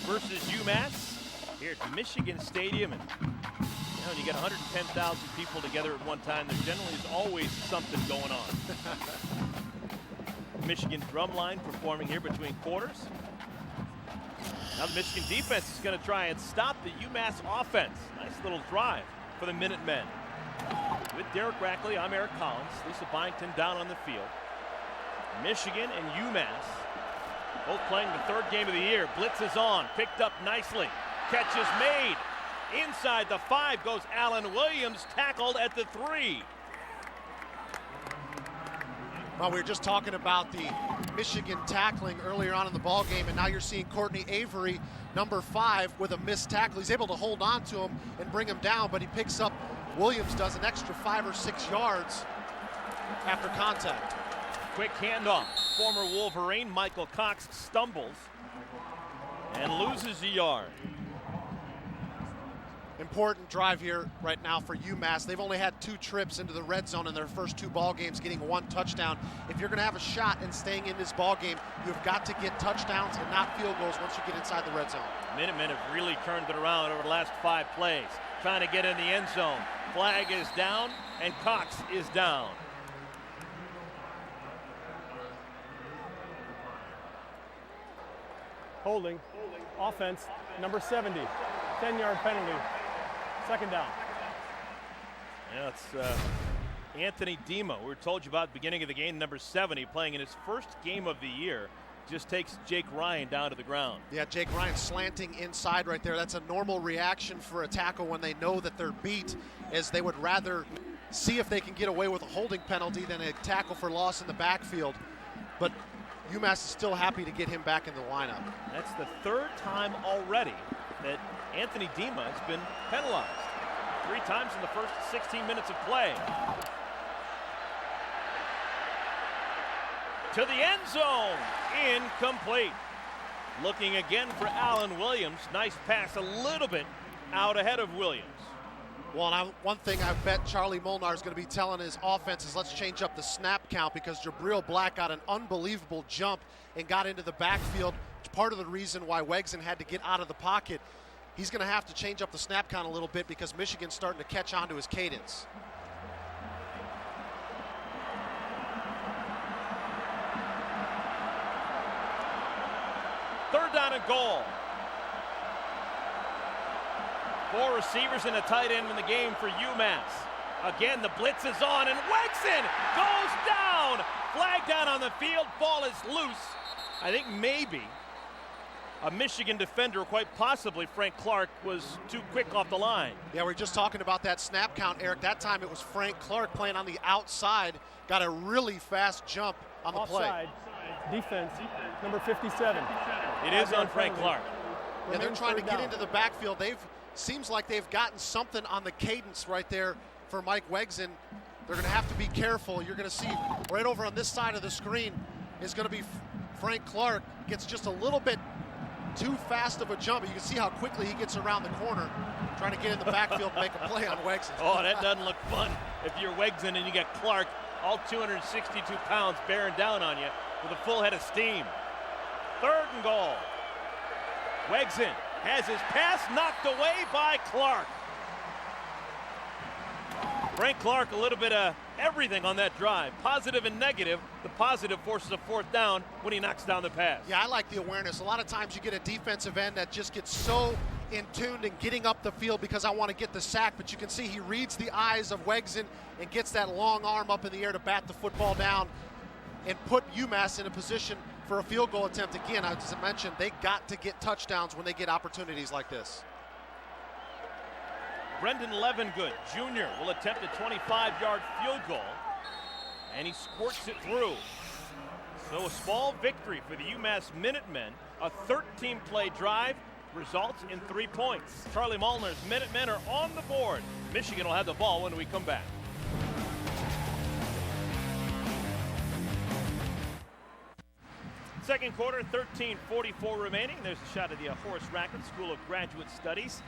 versus UMass here at Michigan Stadium. And when you get 110,000 people together at one time, there generally is always something going on. Michigan drumline performing here between quarters. Now the Michigan defense is going to try and stop the UMass offense. Nice little drive for the Minutemen. With Derek Rackley, I'm Eric Collins. Lisa Byington down on the field. Michigan and UMass both playing the third game of the year. Blitz is on, picked up nicely. Catch is made. Inside the 5 goes Alan Williams, tackled at the 3. Well, we were just talking about the Michigan tackling earlier on in the ball game, and now you're seeing Courtney Avery, number 5, with a missed tackle. He's able to hold on to him and bring him down, but he picks up, Williams does an extra 5 or 6 yards after contact. Quick handoff. Former Wolverine Michael Cox stumbles and loses a yard. Important drive here right now for UMass. They've only had 2 trips into the red zone in their first 2 ball games, getting 1 touchdown. If you're going to have a shot in staying in this ball game, you've got to get touchdowns and not field goals once you get inside the red zone. Minutemen have really turned it around over the last 5 plays, trying to get in the end zone. Flag is down, and Cox is down. Holding. Offense, number 70. 10-yard penalty. Second down. Yeah, it's Anthony Dima. We told you about at the beginning of the game, number 70, playing in his first game of the year. Just takes Jake Ryan down to the ground. Yeah, Jake Ryan slanting inside right there. That's a normal reaction for a tackle when they know that they're beat, as they would rather see if they can get away with a holding penalty than a tackle for loss in the backfield. But UMass is still happy to get him back in the lineup. That's the 3rd time already that Anthony Dima has been penalized. 3 times in the first 16 minutes of play. To the end zone, incomplete. Looking again for Alan Williams. Nice pass, a little bit out ahead of Williams. Well, one thing I bet Charlie Molnar is going to be telling his offense is let's change up the snap count, because Jabril Black got an unbelievable jump and got into the backfield. It's part of the reason why Wegson had to get out of the pocket. He's going to have to change up the snap count a little bit because Michigan's starting to catch on to his cadence. Third down and goal. 4 receivers and a tight end in the game for UMass. Again, the blitz is on, and Wegson goes down. Flag down on the field. Ball is loose. I think maybe a Michigan defender, quite possibly Frank Clark, was too quick off the line. Yeah, we were just talking about that snap count, Eric. That time it was Frank Clark playing on the outside. Got a really fast jump on the Offside. play. Defense, number 57. It is on Frank Clark. Yeah, they're trying to get into the backfield. Seems like they've gotten something on the cadence right there for Mike Wegson. They're going to have to be careful. You're going to see right over on this side of the screen is going to be Frank Clark. Gets just a little bit too fast of a jump. You can see how quickly he gets around the corner, trying to get in the backfield and make a play on Wegson. Oh, that doesn't look fun if you're Wegson and you got Clark, all 262 pounds, bearing down on you with a full head of steam. Third and goal. Wegson has his pass knocked away by Clark. Frank Clark, a little bit of everything on that drive, positive and negative. The positive forces a fourth down when he knocks down the pass. Yeah, I like the awareness. A lot of times you get a defensive end that just gets so in tune and getting up the field because I want to get the sack, but you can see he reads the eyes of Wegson and gets that long arm up in the air to bat the football down and put UMass in a position for a field goal attempt. Again, as I mentioned, they got to get touchdowns when they get opportunities like this. Brendan Levengood, Jr. will attempt a 25-yard field goal, and he squirts it through. So a small victory for the UMass Minutemen. A 13-play drive results in 3 points. Charlie Molnar's Minutemen are on the board. Michigan will have the ball when we come back. Second quarter, 13:44 remaining. There's a shot of the Horace Rackett School of Graduate Studies.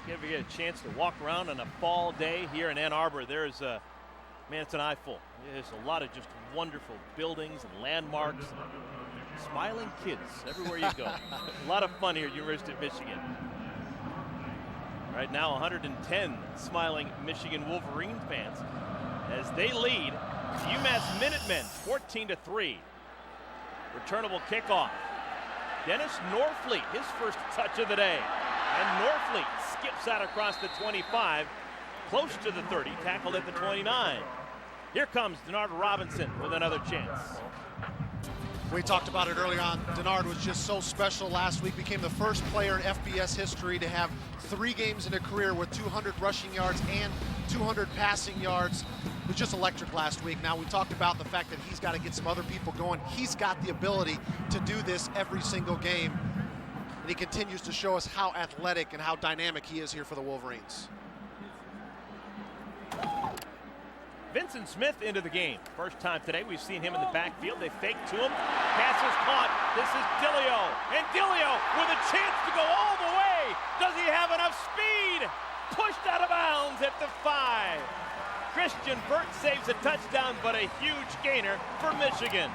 If you get a chance to walk around on a fall day here in Ann Arbor, there's a, man, it's an eye full. There's a lot of just wonderful buildings and landmarks, and smiling kids everywhere you go. A lot of fun here at University of Michigan. Right now, 110 smiling Michigan Wolverine fans as they lead UMass Minutemen 14-3. Returnable kickoff. Dennis Norfleet, his first touch of the day. And Norfleet skips out across the 25, close to the 30, tackled at the 29. Here comes Denard Robinson with another chance. We talked about it earlier on. Denard was just so special last week. Became the first player in FBS history to have 3 games in a career with 200 rushing yards and 200 passing yards. It was just electric last week. Now we talked about the fact that he's got to get some other people going. He's got the ability to do this every single game. And he continues to show us how athletic and how dynamic he is here for the Wolverines. Vincent Smith into the game. First time today we've seen him in the backfield. They fake to him. Pass is caught. This is Dillio. And Dillio with a chance to go all the way. Does he have enough speed? Pushed out of bounds at the 5. Christian Burt saves a touchdown, but a huge gainer for Michigan.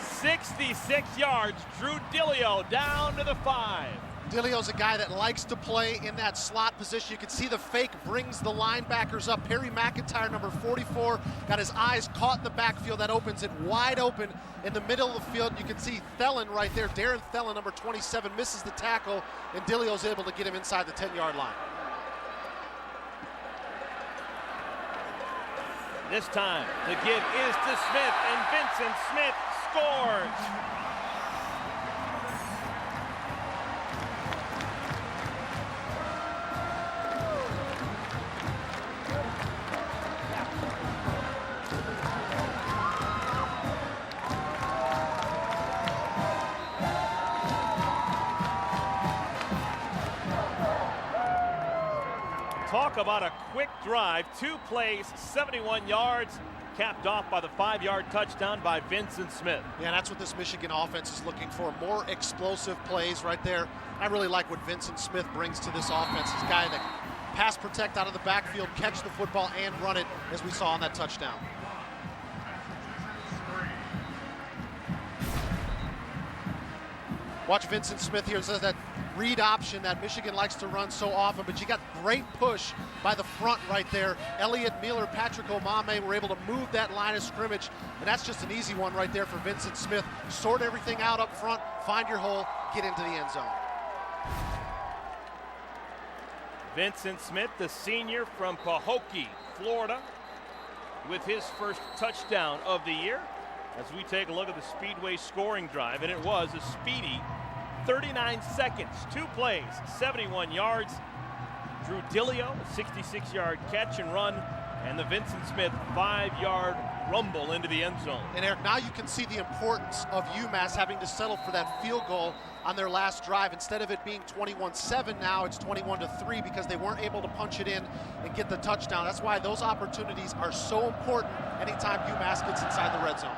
"66 yards, Drew Dillio down to the 5. Dillio's a guy that likes to play in that slot position. You can see the fake brings the linebackers up. Perry McIntyre, number 44, got his eyes caught in the backfield. That opens it wide open in the middle of the field. You can see Thelen right there. Darren Thelen, number 27, misses the tackle, and Dillio's able to get him inside the 10-yard line. This time, the give is to Smith, and Vincent Smith scores. Talk about a quick drive, 2 plays, 71 yards. capped off by the 5-yard touchdown by Vincent Smith. Yeah, that's what this Michigan offense is looking for. More explosive plays right there. I really like what Vincent Smith brings to this offense. He's a guy that pass protect out of the backfield, catch the football, and run it, as we saw on that touchdown. Watch Vincent Smith here. It says that read option that Michigan likes to run so often, but you got great push by the front right there. Elliott Miller, Patrick Omame were able to move that line of scrimmage, and that's just an easy one right there for Vincent Smith. Sort everything out up front, find your hole, get into the end zone. Vincent Smith, the senior from Pahokee, Florida, with his first touchdown of the year. As we take a look at the Speedway scoring drive, and it was a speedy 39 seconds, 2 plays, 71 yards. Drew Dillio, a 66-yard catch and run, and the Vincent Smith 5-yard rumble into the end zone. And Eric, now you can see the importance of UMass having to settle for that field goal on their last drive. Instead of it being 21-7 now, it's 21-3 because they weren't able to punch it in and get the touchdown. That's why those opportunities are so important anytime UMass gets inside the red zone.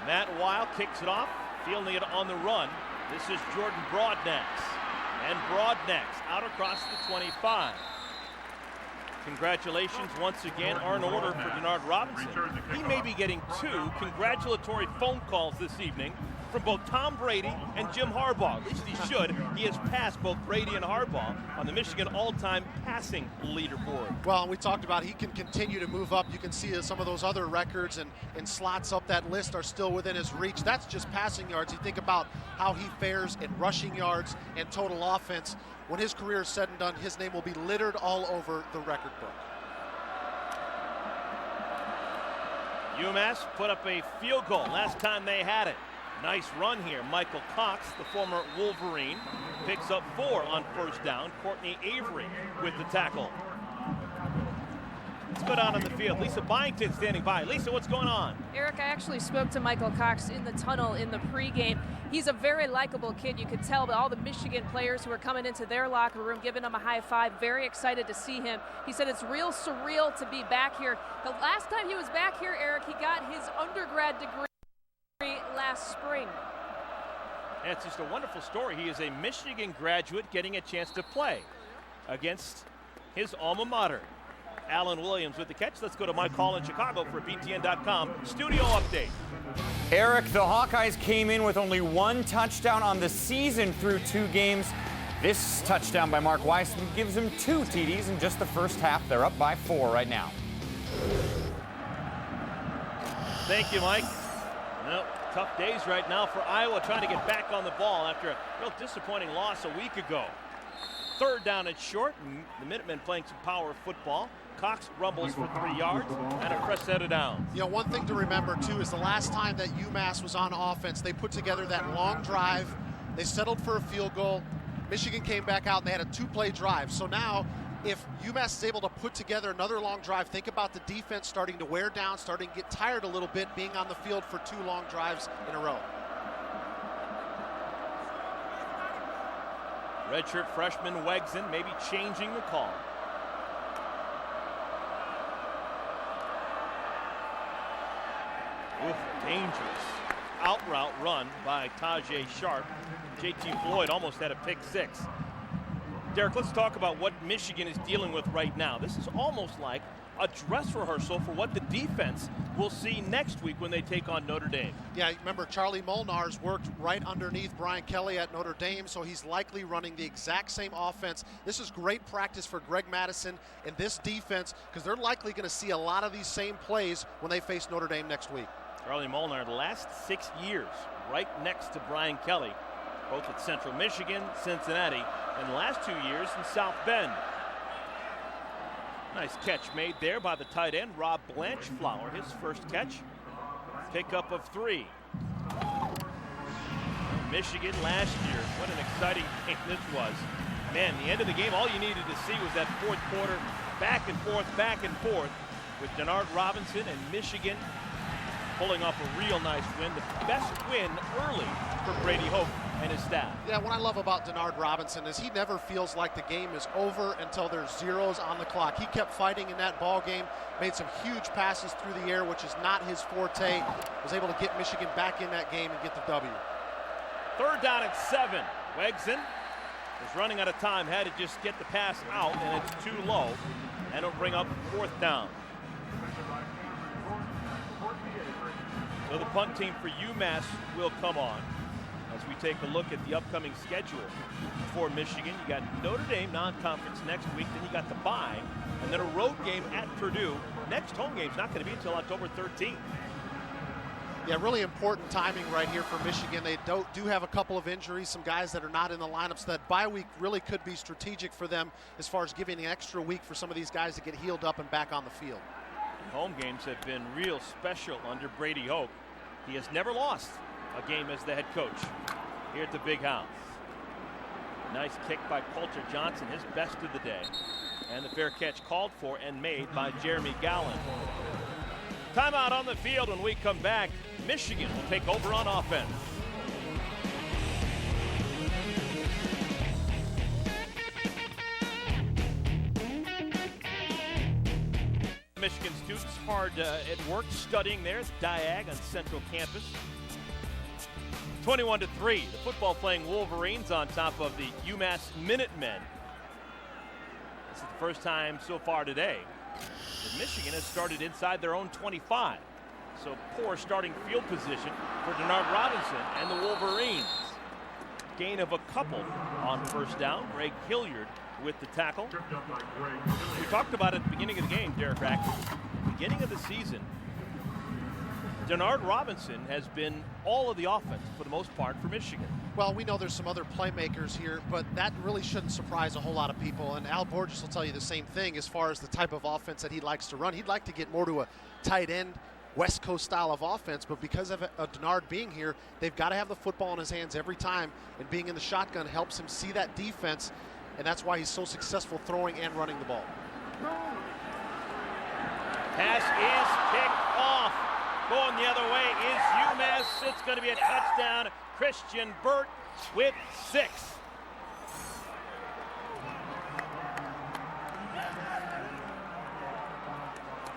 Matt Weil kicks it off, fielding it on the run. This is Jordan Broadnax. And Broadnax out across the 25. Congratulations once again are in order for Denard Robinson. He may be getting 2 congratulatory phone calls this evening from both Tom Brady and Jim Harbaugh. At least he should. He has passed both Brady and Harbaugh on the Michigan all-time passing leaderboard. Well, we talked about he can continue to move up. You can see some of those other records and slots up that list are still within his reach. That's just passing yards. You think about how he fares in rushing yards and total offense. When his career is said and done, his name will be littered all over the record book. UMass put up a field goal last time they had it. Nice run here. Michael Cox, the former Wolverine, picks up 4 on first down. Courtney Avery with the tackle. Let's go down on the field. Lisa Byington standing by. Lisa, what's going on? Eric, I actually spoke to Michael Cox in the tunnel in the pregame. He's a very likable kid. You could tell that all the Michigan players who are coming into their locker room giving him a high five, very excited to see him. He said it's real surreal to be back here. The last time he was back here, Eric, he got his undergrad degree last spring. And it's just a wonderful story. He is a Michigan graduate getting a chance to play against his alma mater. Alan Williams with the catch. Let's go to Mike Hall in Chicago for a BTN.com studio update. Eric, the Hawkeyes came in with only 1 touchdown on the season through 2 games. This touchdown by Mark Weissman gives them 2 TDs in just the first half. They're up by 4 right now. Thank you, Mike. Well, tough days right now for Iowa trying to get back on the ball after a real disappointing loss a week ago. 3rd down and short, and the Minutemen playing some power football. Cox rumbles for 3 yards and a fresh set of downs. You know, one thing to remember, too, is the last time that UMass was on offense, they put together that long drive. They settled for a field goal. Michigan came back out, and they had a 2-play drive. So now, if UMass is able to put together another long drive, think about the defense starting to wear down, starting to get tired a little bit, being on the field for 2 long drives in a row. Redshirt freshman Wegson maybe changing the call. Oof, dangerous out route run by Tajay Sharp. JT Floyd almost had a pick 6. Derek, let's talk about what Michigan is dealing with right now. This is almost like a dress rehearsal for what the defense will see next week when they take on Notre Dame. Yeah, remember Charlie Molnar's worked right underneath Brian Kelly at Notre Dame, so he's likely running the exact same offense. This is great practice for Greg Madison and this defense because they're likely going to see a lot of these same plays when they face Notre Dame next week. Charlie Molnar, the last 6 years, right next to Brian Kelly, both at Central Michigan, Cincinnati, and the last 2 years in South Bend. Nice catch made there by the tight end, Rob Blanchflower, his first catch. Pickup of 3. Michigan last year, what an exciting game this was. Man, the end of the game, all you needed to see was that 4th quarter, back and forth, with Denard Robinson and Michigan pulling off a real nice win, the best win early for Brady Hoke. and his staff. Yeah, what I love about Denard Robinson is he never feels like the game is over until there's zeros on the clock. He kept fighting in that ball game, made some huge passes through the air, which is not his forte. Was able to get Michigan back in that game and get the W. 3rd down and 7. Wegson is running out of time, had to just get the pass out, and it's too low, and it'll bring up 4th down. So the punt team for UMass will come on as we take a look at the upcoming schedule for Michigan. You got Notre Dame non-conference next week, then you got the bye, and then a road game at Purdue. Next home game's not going to be until October 13th. Yeah, really important timing right here for Michigan. They do have a couple of injuries, some guys that are not in the lineup, so that bye week really could be strategic for them as far as giving an extra week for some of these guys to get healed up and back on the field. Home games have been real special under Brady Hoke. He has never lost a game as the head coach here at the Big House. Nice kick by Coulter Johnson, his best of the day. And the fair catch called for and made by Jeremy Gallen. Timeout on the field. When we come back, Michigan will take over on offense. Michigan students hard at work studying there at Diag on Central Campus. 21-3, the football playing Wolverines on top of the UMass Minutemen. This is the first time so far today that Michigan has started inside their own 25. So poor starting field position for Denard Robinson and the Wolverines. Gain of a couple on 1st down. Greg Hilliard with the tackle. We talked about it at the beginning of the game, Derek Rack. Beginning of the season, Denard Robinson has been all of the offense for the most part for Michigan. Well, we know there's some other playmakers here, but that really shouldn't surprise a whole lot of people. And Al Borges will tell you the same thing as far as the type of offense that he likes to run. He'd like to get more to a tight end, West Coast style of offense, but because of Denard being here, they've got to have the football in his hands every time, and being in the shotgun helps him see that defense, and that's why he's so successful throwing and running the ball. Pass is picked off. Going the other way is UMass. It's going to be a touchdown. Christian Burt with 6.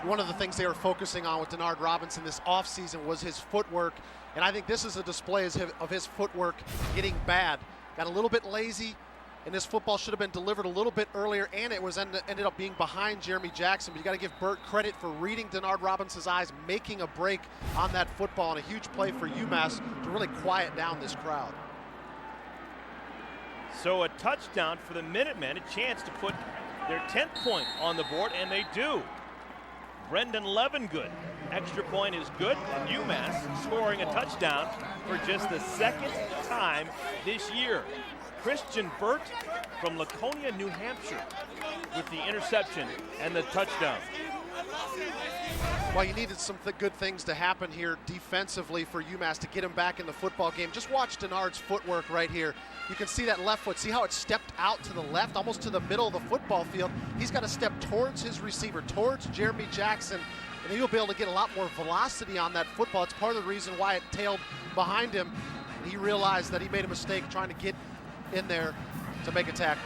One of the things they were focusing on with Denard Robinson this offseason was his footwork, and I think this is a display of his footwork getting bad. Got a little bit lazy, and this football should have been delivered a little bit earlier, and it was ended up being behind Jeremy Jackson. But you got to give Burt credit for reading Denard Robinson's eyes, making a break on that football, and a huge play for UMass to really quiet down this crowd. So a touchdown for the Minutemen, a chance to put their 10th point on the board, and they do. Brendan Levengood, extra point is good, and UMass scoring a touchdown for just the 2nd time this year. Christian Burt from Laconia, New Hampshire with the interception and the touchdown. Well, you needed some good things to happen here defensively for UMass to get him back in the football game. Just watch Denard's footwork right here. You can see that left foot. See how it stepped out to the left, almost to the middle of the football field. He's got to step towards his receiver, towards Jeremy Jackson, and he'll be able to get a lot more velocity on that football. It's part of the reason why it tailed behind him. He realized that he made a mistake trying to get in there to make a tackle.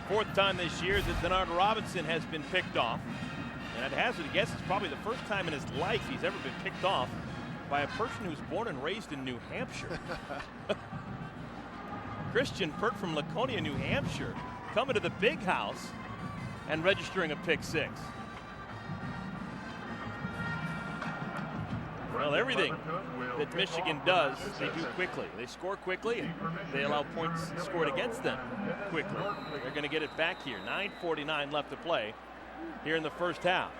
4th time this year that Denard Robinson has been picked off. And I'd hazard a guess it's probably the first time in his life he's ever been picked off by a person who's born and raised in New Hampshire. Christian Burt from Laconia, New Hampshire, coming to the Big House and registering a pick 6. Well, everything that Michigan does, they do quickly. They score quickly, and they allow points scored against them quickly. They're going to get it back here. 9:49 left to play here in the first half.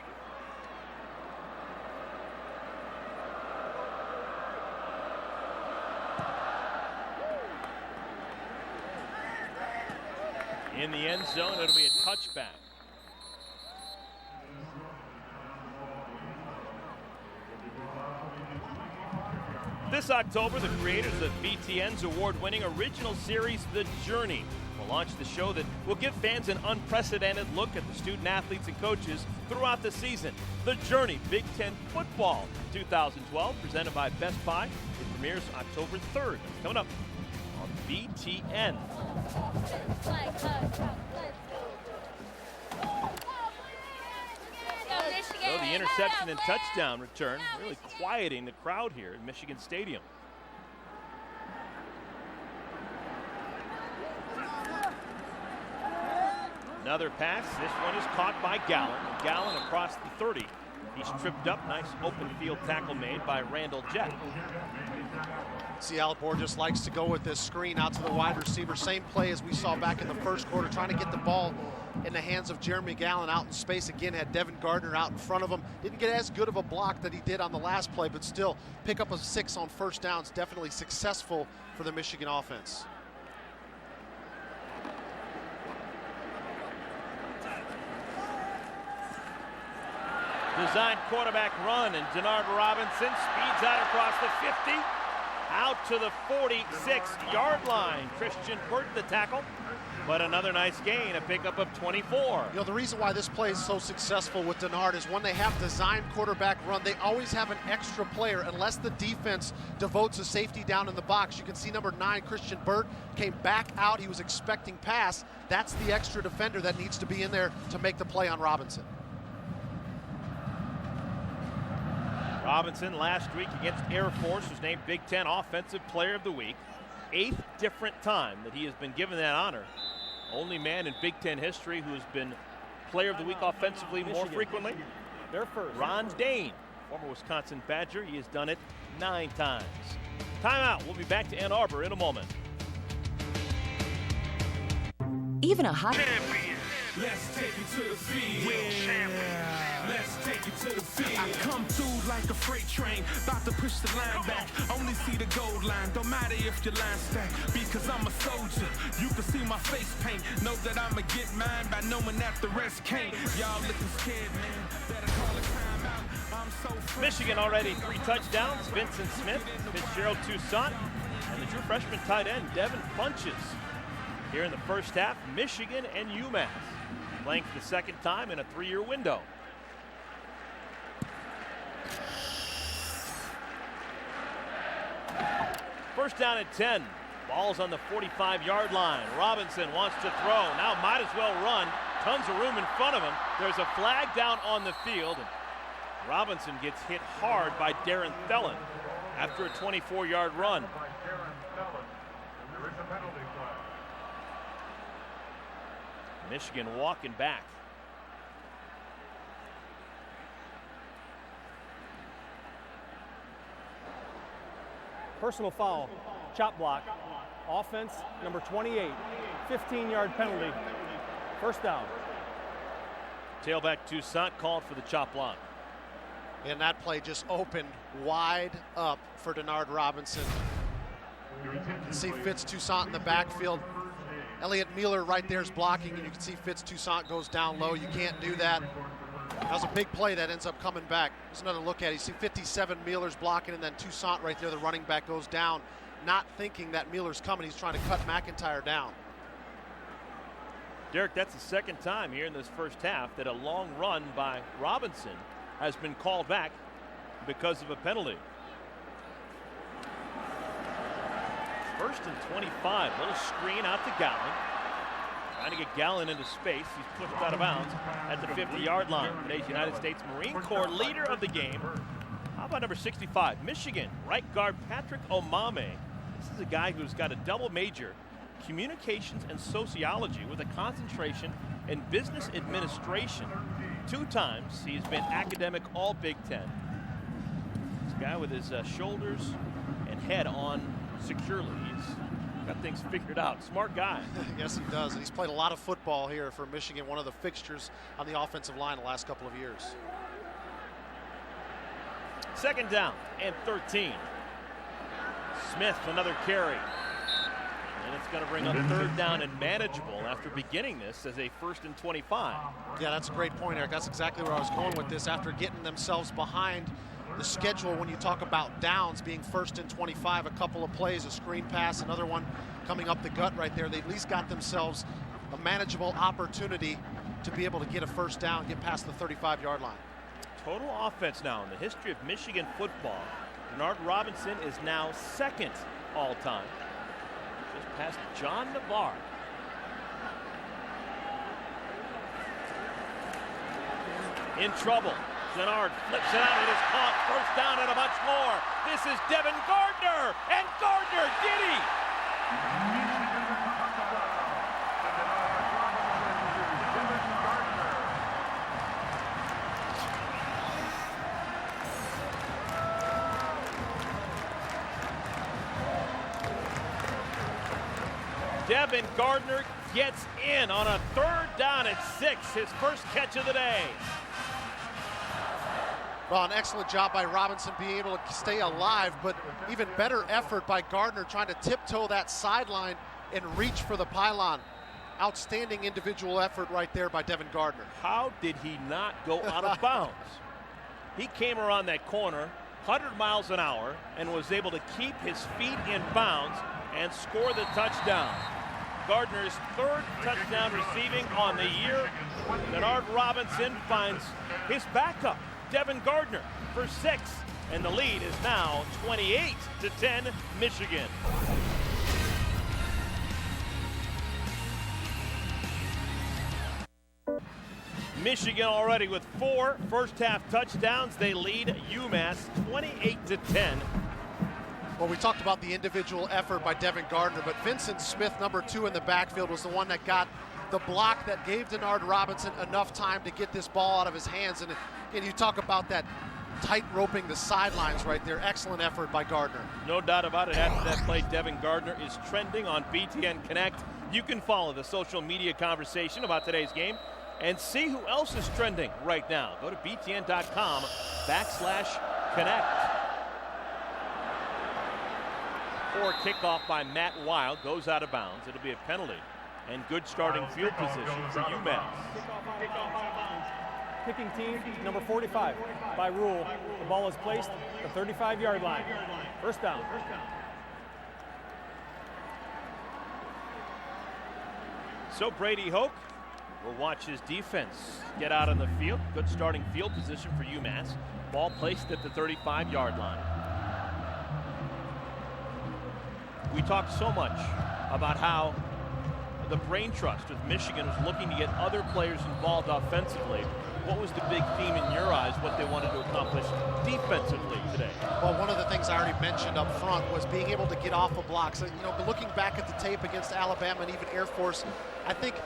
In the end zone, it'll be a touchback. This October, the creators of BTN's award-winning original series, The Journey, will launch the show that will give fans an unprecedented look at the student athletes and coaches throughout the season. The Journey, Big Ten Football 2012, presented by Best Buy. It premieres October 3rd. That's coming up on BTN. So the interception and touchdown return really quieting the crowd here at Michigan Stadium. Another pass. This one is caught by Gallen. Gallen across the 30. He's tripped up. Nice open field tackle made by Randall Jett. See, Alipore just likes to go with this screen out to the wide receiver. Same play as we saw back in the first quarter, trying to get the ball in the hands of Jeremy Gallen out in space. Again, had Devin Gardner out in front of him. Didn't get as good of a block that he did on the last play, but still pick up a 6 on first downs. Definitely successful for the Michigan offense. Design quarterback run, and Denard Robinson speeds out across the 50, out to the 46-yard line. Christian Burt the tackle, but another nice gain, a pickup of 24. You know, the reason why this play is so successful with Denard is when they have design quarterback run, they always have an extra player unless the defense devotes a safety down in the box. You can see number 9, Christian Burt, came back out. He was expecting pass. That's the extra defender that needs to be in there to make the play on Robinson. Robinson last week against Air Force was named Big Ten Offensive Player of the Week. 8th different time that he has been given that honor. Only man in Big Ten history who has been Player of the Week offensively more frequently. They're first. Ron Dane, former Wisconsin Badger. He has done it 9 times. Timeout. We'll be back to Ann Arbor in a moment. Even a hot... Let's take it to the field. Let's take it to the field. I come through like a freight train, about to push the line back. Only see the goal line, don't matter if your line stack. Because I'm a soldier, you can see my face paint. Know that I'ma get mine by knowing that the rest can't. Y'all looking scared, man. Better call a timeout. I'm so Michigan already 3 touchdowns. Vincent Smith, Fitzgerald Toussaint, and the true freshman tight end Devin Funches. Here in the first half, Michigan and UMass playing for the second time in a 3-year window. First down at 10. Ball's on the 45-yard line. Robinson wants to throw. Now might as well run. Tons of room in front of him. There's a flag down on the field. And Robinson gets hit hard by Darren Thelen after a 24-yard run. Michigan walking back. Personal foul, chop block, offense number 28, 15-yard penalty, first down. Tailback Toussaint called for the chop block. And that play just opened wide up for Denard Robinson. You can see Fitz Toussaint in the backfield. Elliot Mueller right there is blocking, and you can see Fitz Toussaint goes down low. You can't do that. That was a big play that ends up coming back. There's another look at it. You see 57, Mueller's blocking, and then Toussaint right there, the running back, goes down, not thinking that Mueller's coming. He's trying to cut McIntyre down. Derek, that's the second time here in this first half that a long run by Robinson has been called back because of a penalty. First and 25, little screen out to Gallen. Trying to get Gallen into space. He's pushed out of bounds at the 50-yard line. Today's United States Marine Corps leader of the game. How about number 65, Michigan, right guard Patrick Omame. This is a guy who's got a double major, communications and sociology, with a concentration in business administration. 2 times he's been academic all Big Ten. This guy with his shoulders and head on securely. He's got things figured out. Smart guy. Yes, he does. And he's played a lot of football here for Michigan, one of the fixtures on the offensive line the last couple of years. Second down and 13. Smith, another carry. And it's going to bring up third down and manageable after beginning this as a 1st and 25. Yeah, that's a great point, Eric. That's exactly where I was going with this. After getting themselves behind the schedule, when you talk about downs being 1st and 25, a couple of plays, a screen pass, another one coming up the gut right there, they at least got themselves a manageable opportunity to be able to get a first down, get past the 35-yard line. Total offense now in the history of Michigan football. Denard Robinson is now second all-time, just past John Navarre. In trouble. Denard flips it out. It is caught. First down and a bunch more. This is Devin Gardner. And Gardner, giddy. Devin Gardner gets in on a third down at 6, his first catch of the day. Well, an excellent job by Robinson being able to stay alive, but even better effort by Gardner trying to tiptoe that sideline and reach for the pylon. Outstanding individual effort right there by Devin Gardner. How did he not go out of bounds? He came around that corner 100 miles an hour and was able to keep his feet in bounds and score the touchdown. Gardner's third touchdown receiving on the year. Denard Robinson finds his backup, Devin Gardner, for 6, and the lead is now 28-10 Michigan. Michigan already with 4 first-half touchdowns. They lead UMass 28-10. Well, we talked about the individual effort by Devin Gardner, but Vincent Smith, number 2 in the backfield, was the one that got the block that gave Denard Robinson enough time to get this ball out of his hands. And again, you talk about that tight roping the sidelines right there. Excellent effort by Gardner. No doubt about it. After that play, Devin Gardner is trending on BTN Connect. You can follow the social media conversation about today's game and see who else is trending right now. Go to btn.com/connect. Poor kickoff by Matt Weil goes out of bounds. It'll be a penalty and good starting field position for UMass. Kicking team, number 45. By rule, the ball is placed at the 35-yard line. First down. So Brady Hoke will watch his defense get out on the field. Good starting field position for UMass. Ball placed at the 35-yard line. We talked so much about how the brain trust with Michigan was looking to get other players involved offensively. What was the big theme in your eyes, what they wanted to accomplish defensively today? Well, one of the things I already mentioned up front was being able to get off of blocks. You know, looking back at the tape against Alabama and even Air Force, I think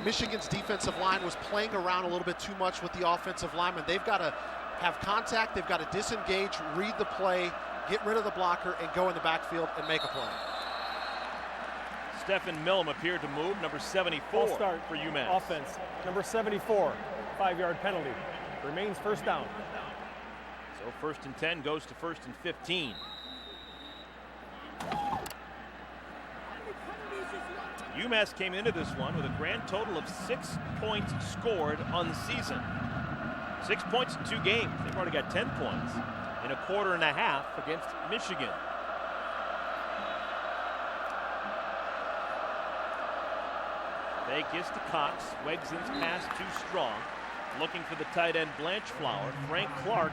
Michigan's defensive line was playing around a little bit too much with the offensive linemen. They've got to have contact, they've got to disengage, read the play, get rid of the blocker, and go in the backfield and make a play. Stephen Millam appeared to move, number 74 start for UMass. Offense, number 74, 5-yard penalty. Remains first down. So 1st and 10 goes to 1st and 15. UMass came into this one with a grand total of 6 points scored on the season. 6 points in 2 games. They've already got 10 points in a quarter and a half against Michigan. Fake is to Cox. Wegzin's pass too strong. Looking for the tight end Blanchflower. Frank Clark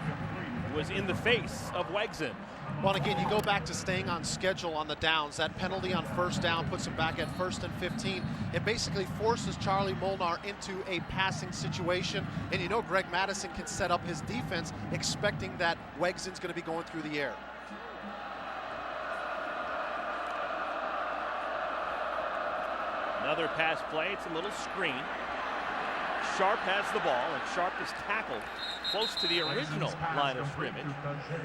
was in the face of Wegzin. Well, again, you go back to staying on schedule on the downs. That penalty on first down puts him back at 1st and 15. It basically forces Charlie Molnar into a passing situation. And you know Greg Madison can set up his defense expecting that Wegzin's going to be going through the air. Another pass play. It's a little screen. Sharp has the ball, and Sharp is tackled close to the original line of scrimmage.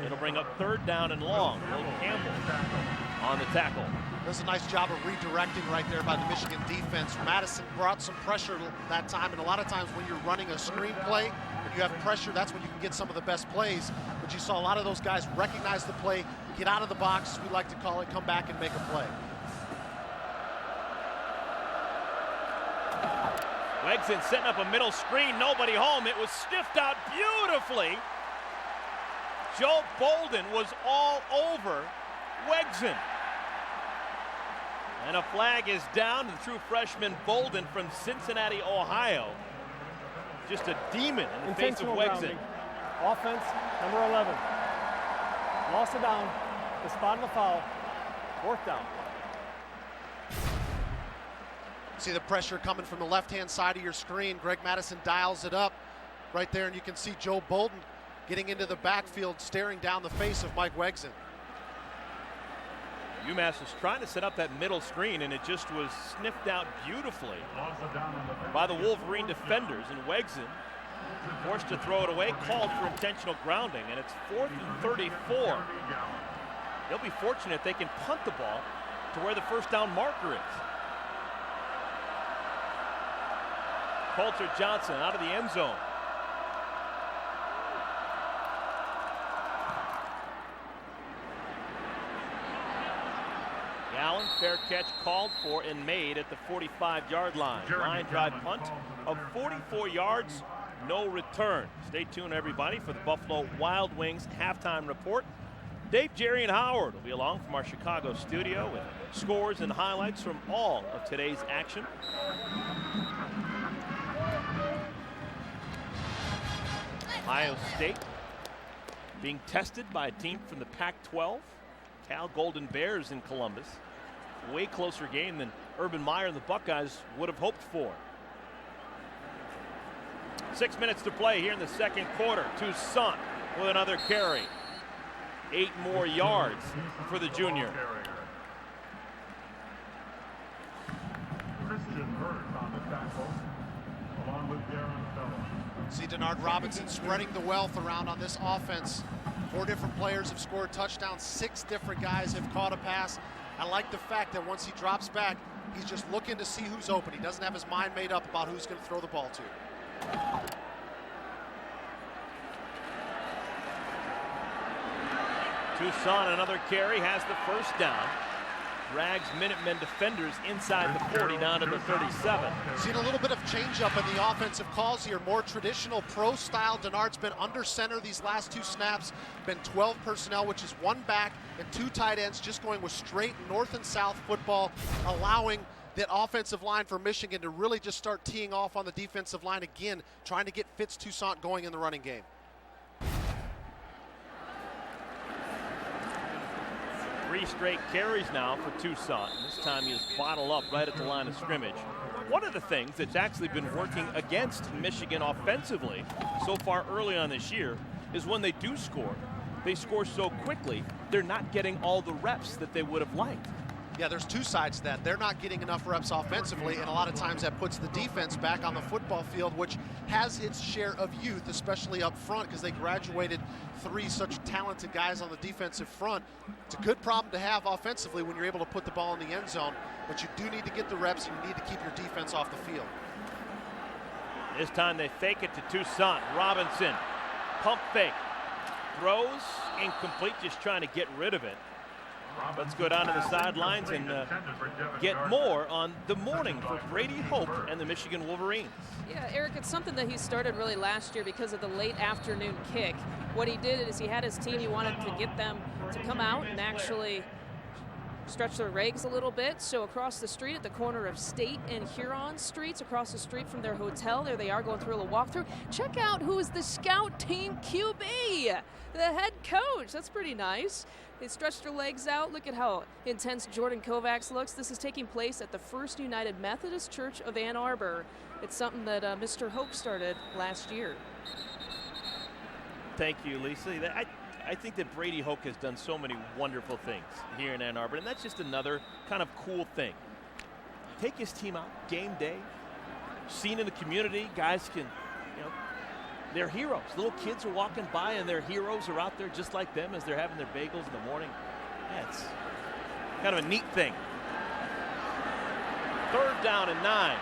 It'll bring up 3rd down and long. Will Campbell on the tackle. Does a nice job of redirecting right there by the Michigan defense. Madison brought some pressure that time, and a lot of times when you're running a screen play, when you have pressure, that's when you can get some of the best plays. But you saw a lot of those guys recognize the play, get out of the box, as we like to call it, come back and make a play. Wegzin setting up a middle screen, nobody home. It was sniffed out beautifully. Joe Bolden was all over Wegzin. And a flag is down to the true freshman Bolden from Cincinnati, Ohio. Just a demon in the face of Wegzin. Offense, number 11. Lost it down. The spot of the foul. 4th down. See the pressure coming from the left-hand side of your screen. Greg Madison dials it up right there, and you can see Joe Bolden getting into the backfield, staring down the face of Mike Wegson. UMass was trying to set up that middle screen, and it just was sniffed out beautifully by the Wolverine defenders. And Wegson forced to throw it away, called for intentional grounding, and it's 4th and 34. They'll be fortunate they can punt the ball to where the first down marker is. Coulter Johnson out of the end zone. Allen, fair catch called for and made at the 45-yard line. Line drive punt of 44 yards, no return. Stay tuned, everybody, for the Buffalo Wild Wings halftime report. Dave, Jerry, and Howard will be along from our Chicago studio with scores and highlights from all of today's action. Ohio State being tested by a team from the Pac-12. Cal Golden Bears in Columbus. Way closer game than Urban Meyer and the Buckeyes would have hoped for. 6 minutes to play here in the second quarter. Toussaint with another carry. 8 more yards for the junior. See Denard Robinson spreading the wealth around on this offense. 4 different players have scored touchdowns. 6 different guys have caught a pass. I like the fact that once he drops back, he's just looking to see who's open. He doesn't have his mind made up about who's going to throw the ball to. Toussaint, another carry, has the first down. Drags Minutemen defenders inside the 40 down to the 37. Seen a little bit of change up in the offensive calls here. More traditional pro style. Denard's been under center these last 2 snaps. Been 12 personnel, which is 1 back and 2 tight ends, just going with straight north and south football, allowing that offensive line for Michigan to really just start teeing off on the defensive line again, trying to get Fitz Toussaint going in the running game. 3 straight carries now for Toussaint. This time he is bottled up right at the line of scrimmage. One of the things that's actually been working against Michigan offensively so far early on this year is when they do score, they score so quickly, they're not getting all the reps that they would have liked. Yeah, there's 2 sides to that. They're not getting enough reps offensively, and a lot of times that puts the defense back on the football field, which has its share of youth, especially up front, because they graduated 3 such talented guys on the defensive front. It's a good problem to have offensively when you're able to put the ball in the end zone, but you do need to get the reps, and you need to keep your defense off the field. This time they fake it to Toussaint. Robinson, pump fake, throws, incomplete, just trying to get rid of it. Let's go down to the sidelines and get more on the morning for Brady Hope and the Michigan Wolverines. Yeah, Eric, it's something that he started really last year because of the late afternoon kick. What he did is he had his team, he wanted to get them to come out and actually stretch their legs a little bit. So across the street at the corner of State and Huron Streets, across the street from their hotel, there they are going through a little walkthrough. Check out who is the scout team QB, the head coach. That's pretty nice. They stretched their legs out. Look at how intense Jordan Kovacs looks. This is taking place at the First United Methodist Church of Ann Arbor. It's something that Mr. Hope started last year. Thank you, Lisa. I think that Brady Hoke has done so many wonderful things here in Ann Arbor, and that's just another kind of cool thing. Take his team out, game day, seen in the community, guys can, they're heroes. Little kids are walking by and their heroes are out there just like them as they're having their bagels in the morning. Yeah, it's kind of a neat thing. 3rd down and 9.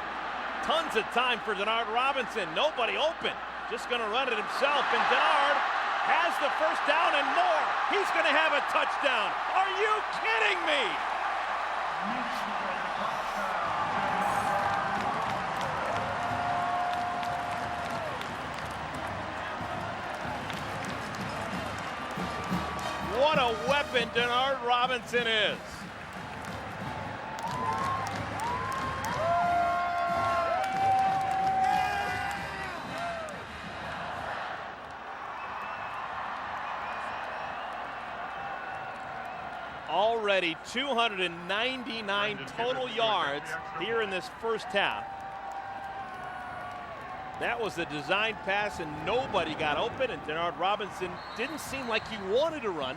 Tons of time for Denard Robinson. Nobody open. Just going to run it himself, and Denard has the first down and more. He's going to have a touchdown. Are you kidding me? What a weapon Denard Robinson is. Already 299 total yards here in this first half. That was the design pass, and nobody got open, and Denard Robinson didn't seem like he wanted to run,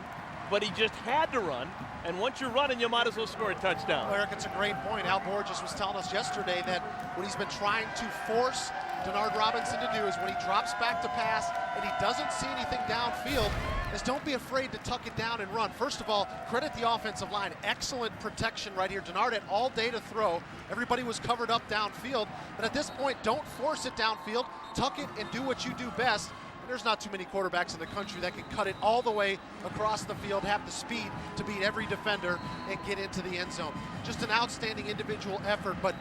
but he just had to run. And once you're running, you might as well score a touchdown. Well, Eric, it's a great point. Al Borges was telling us yesterday that what he's been trying to force Denard Robinson to do is when he drops back to pass and he doesn't see anything downfield, is don't be afraid to tuck it down and run. First of all, credit the offensive line. Excellent protection right here. Denard had all day to throw. Everybody was covered up downfield. But at this point, don't force it downfield. Tuck it and do what you do best. There's not too many quarterbacks in the country that can cut it all the way across the field, have the speed to beat every defender and get into the end zone. Just an outstanding individual effort, but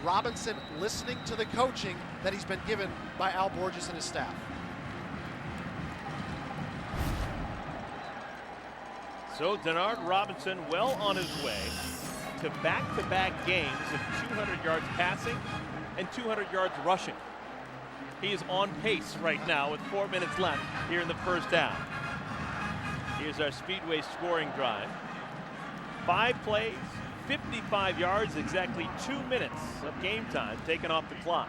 Robinson listening to the coaching that he's been given by Al Borges and his staff. So Denard Robinson well on his way to back-to-back games of 200 yards passing and 200 yards rushing. He is on pace right now with 4 minutes left here in the first half. Here's our Speedway scoring drive. 5 plays, 55 yards, exactly 2 minutes of game time taken off the clock.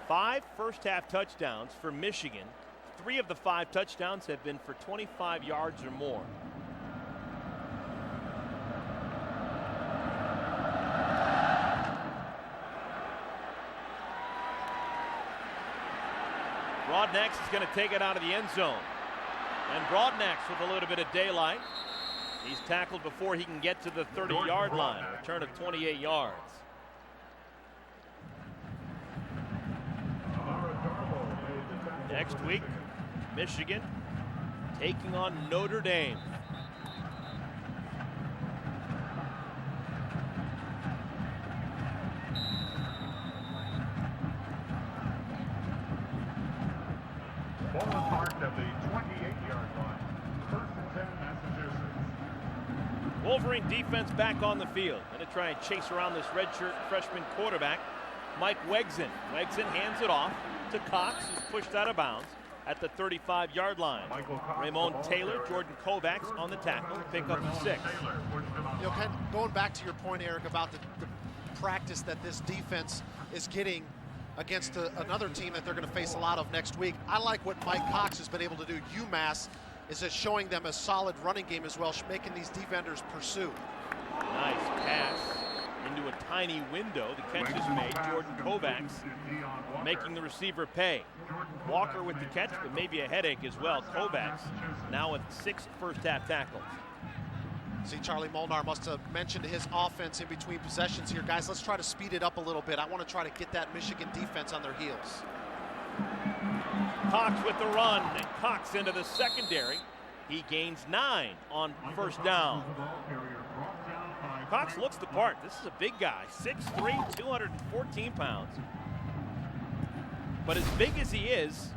Five first-half touchdowns for Michigan. 3 of the 5 touchdowns have been for 25 yards or more. Broadnax is going to take it out of the end zone. And Broadnax with a little bit of daylight. He's tackled before he can get to the 30-yard line. A return of 28 yards. Next week, Michigan taking on Notre Dame. Ball is marked at the 28-yard line. 1st and 10, Massachusetts. Wolverine defense back on the field. Going to try and chase around this redshirt freshman quarterback, Mike Wegson. Wegson hands it off to Cox, who's pushed out of bounds at the 35-yard line. Ramon Taylor, Jordan Kovacs on the tackle, pick up 6. You know, kind of going back to your point, Eric, about the practice that this defense is getting against another team that they're going to face a lot of next week. I like what Mike Cox has been able to do. UMass is just showing them a solid running game as well, making these defenders pursue. Nice pass into a tiny window. The catch is made. Jordan Kovacs making the receiver pay. Walker with the catch, but maybe a headache as well. Kovacs now with 6 first-half tackles. See, Charlie Molnar must have mentioned his offense in between possessions here. Guys, let's try to speed it up a little bit. I want to try to get that Michigan defense on their heels. Cox with the run, and Cox into the secondary. He gains 9 on first down. Cox looks the part. This is a big guy, 6'3", 214 pounds. But as big as he is,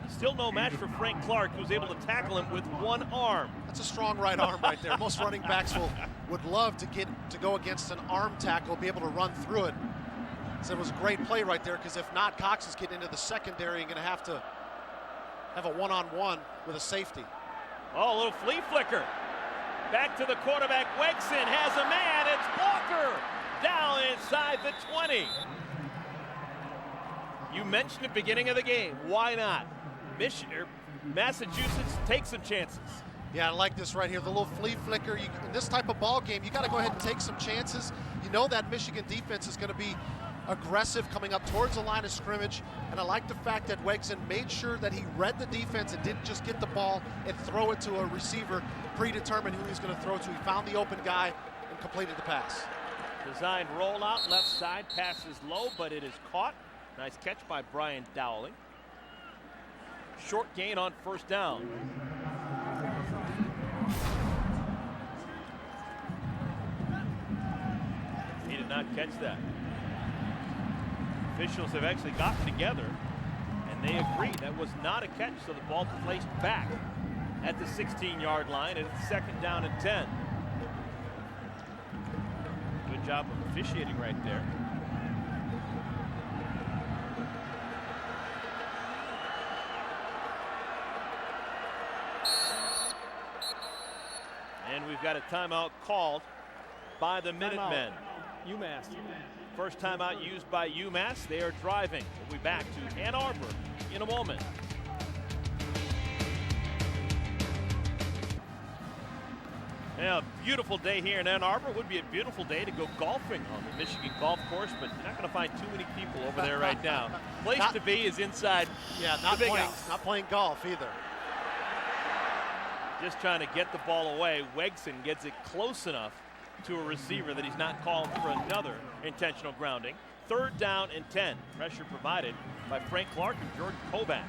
still no match for Frank Clark, who's able to tackle him with one arm. That's a strong right arm right there. Most running backs would love to go against an arm tackle, be able to run through it. So it was a great play right there, because if not, Cox is getting into the secondary and going to have a one-on-one with a safety. Oh, a little flea flicker. Back to the quarterback. Wegson has a man. It's Walker down inside the 20. You mentioned at the beginning of the game. Why not? Massachusetts take some chances. Yeah, I like this right here. The little flea flicker. In this type of ball game, you got to go ahead and take some chances. You know that Michigan defense is going to be aggressive coming up towards the line of scrimmage, and I like the fact that Wegson made sure that he read the defense and didn't just get the ball and throw it to a receiver, predetermined who he's going to throw to. He found the open guy and completed the pass. Designed rollout, left side, pass is low, but it is caught. Nice catch by Brian Dowling. Short gain on first down. He did not catch that. Officials have actually gotten together and they agree that was not a catch, so the ball placed back at the 16-yard line, and it's 2nd down and 10. Good job of officiating right there. we've got a timeout called by the Minutemen. UMass. First timeout used by UMass. They are driving. We'll be back to Ann Arbor in a moment. Yeah, a beautiful day here in Ann Arbor. Would be a beautiful day to go golfing on the Michigan golf course, but you're not going to find too many people over there right now. Place to be is inside. Yeah, not playing golf either. Just trying to get the ball away. Wegson gets it close enough to a receiver that he's not called for another intentional grounding. 3rd down and 10. Pressure provided by Frank Clark and Jordan Kovacs.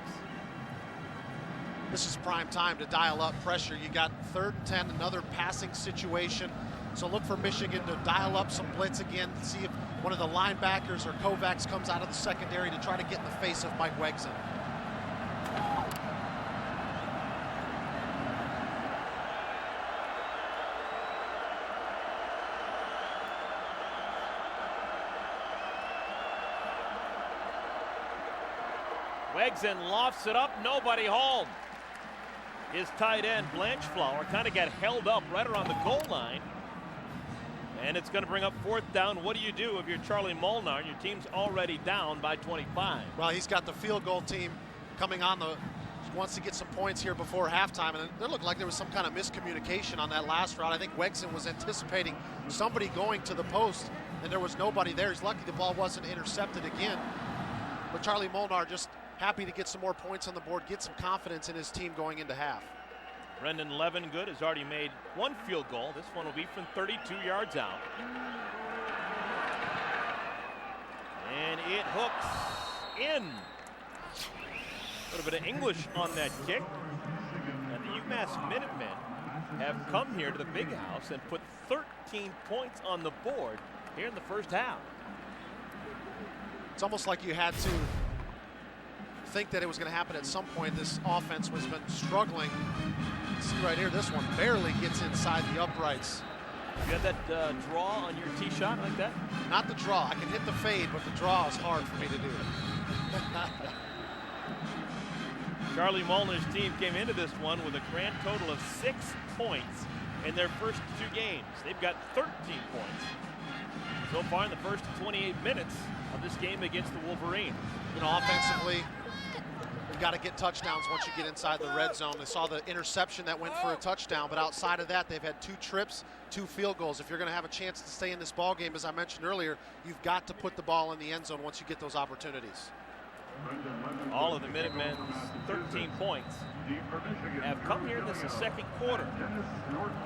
This is prime time to dial up pressure. You got 3rd and 10, another passing situation. So look for Michigan to dial up some blitz again, see if one of the linebackers or Kovacs comes out of the secondary to try to get in the face of Mike Wegson. Wegson lofts it up, nobody home. His tight end, Blanchflower, kind of got held up right around the goal line. And it's going to bring up 4th down. What do you do if you're Charlie Molnar and your team's already down by 25? Well, he's got the field goal team coming on wants to get some points here before halftime. And it looked like there was some kind of miscommunication on that last route. I think Wegson was anticipating somebody going to the post, and there was nobody there. He's lucky the ball wasn't intercepted again. But Charlie Molnar just happy to get some more points on the board, get some confidence in his team going into half. Brendan Levengood has already made 1 field goal. This one will be from 32 yards out. And it hooks in. A little bit of English on that kick. And the UMass Minutemen have come here to the Big House and put 13 points on the board here in the first half. It's almost like you had to think that it was going to happen at some point. This offense has been struggling. See right here, this one barely gets inside the uprights. You had that draw on your tee shot like that? Not the draw. I can hit the fade, but the draw is hard for me to do. Charlie Molnar's team came into this one with a grand total of 6 points in their first 2 games. They've got 13 points so far in the first 28 minutes of this game against the Wolverines. You know, offensively, you've got to get touchdowns once you get inside the red zone. They saw the interception that went for a touchdown, but outside of that, they've had 2 trips, 2 field goals. If you're going to have a chance to stay in this ball game, as I mentioned earlier, you've got to put the ball in the end zone once you get those opportunities. All of the Minutemen's 13 points have come here in this second quarter.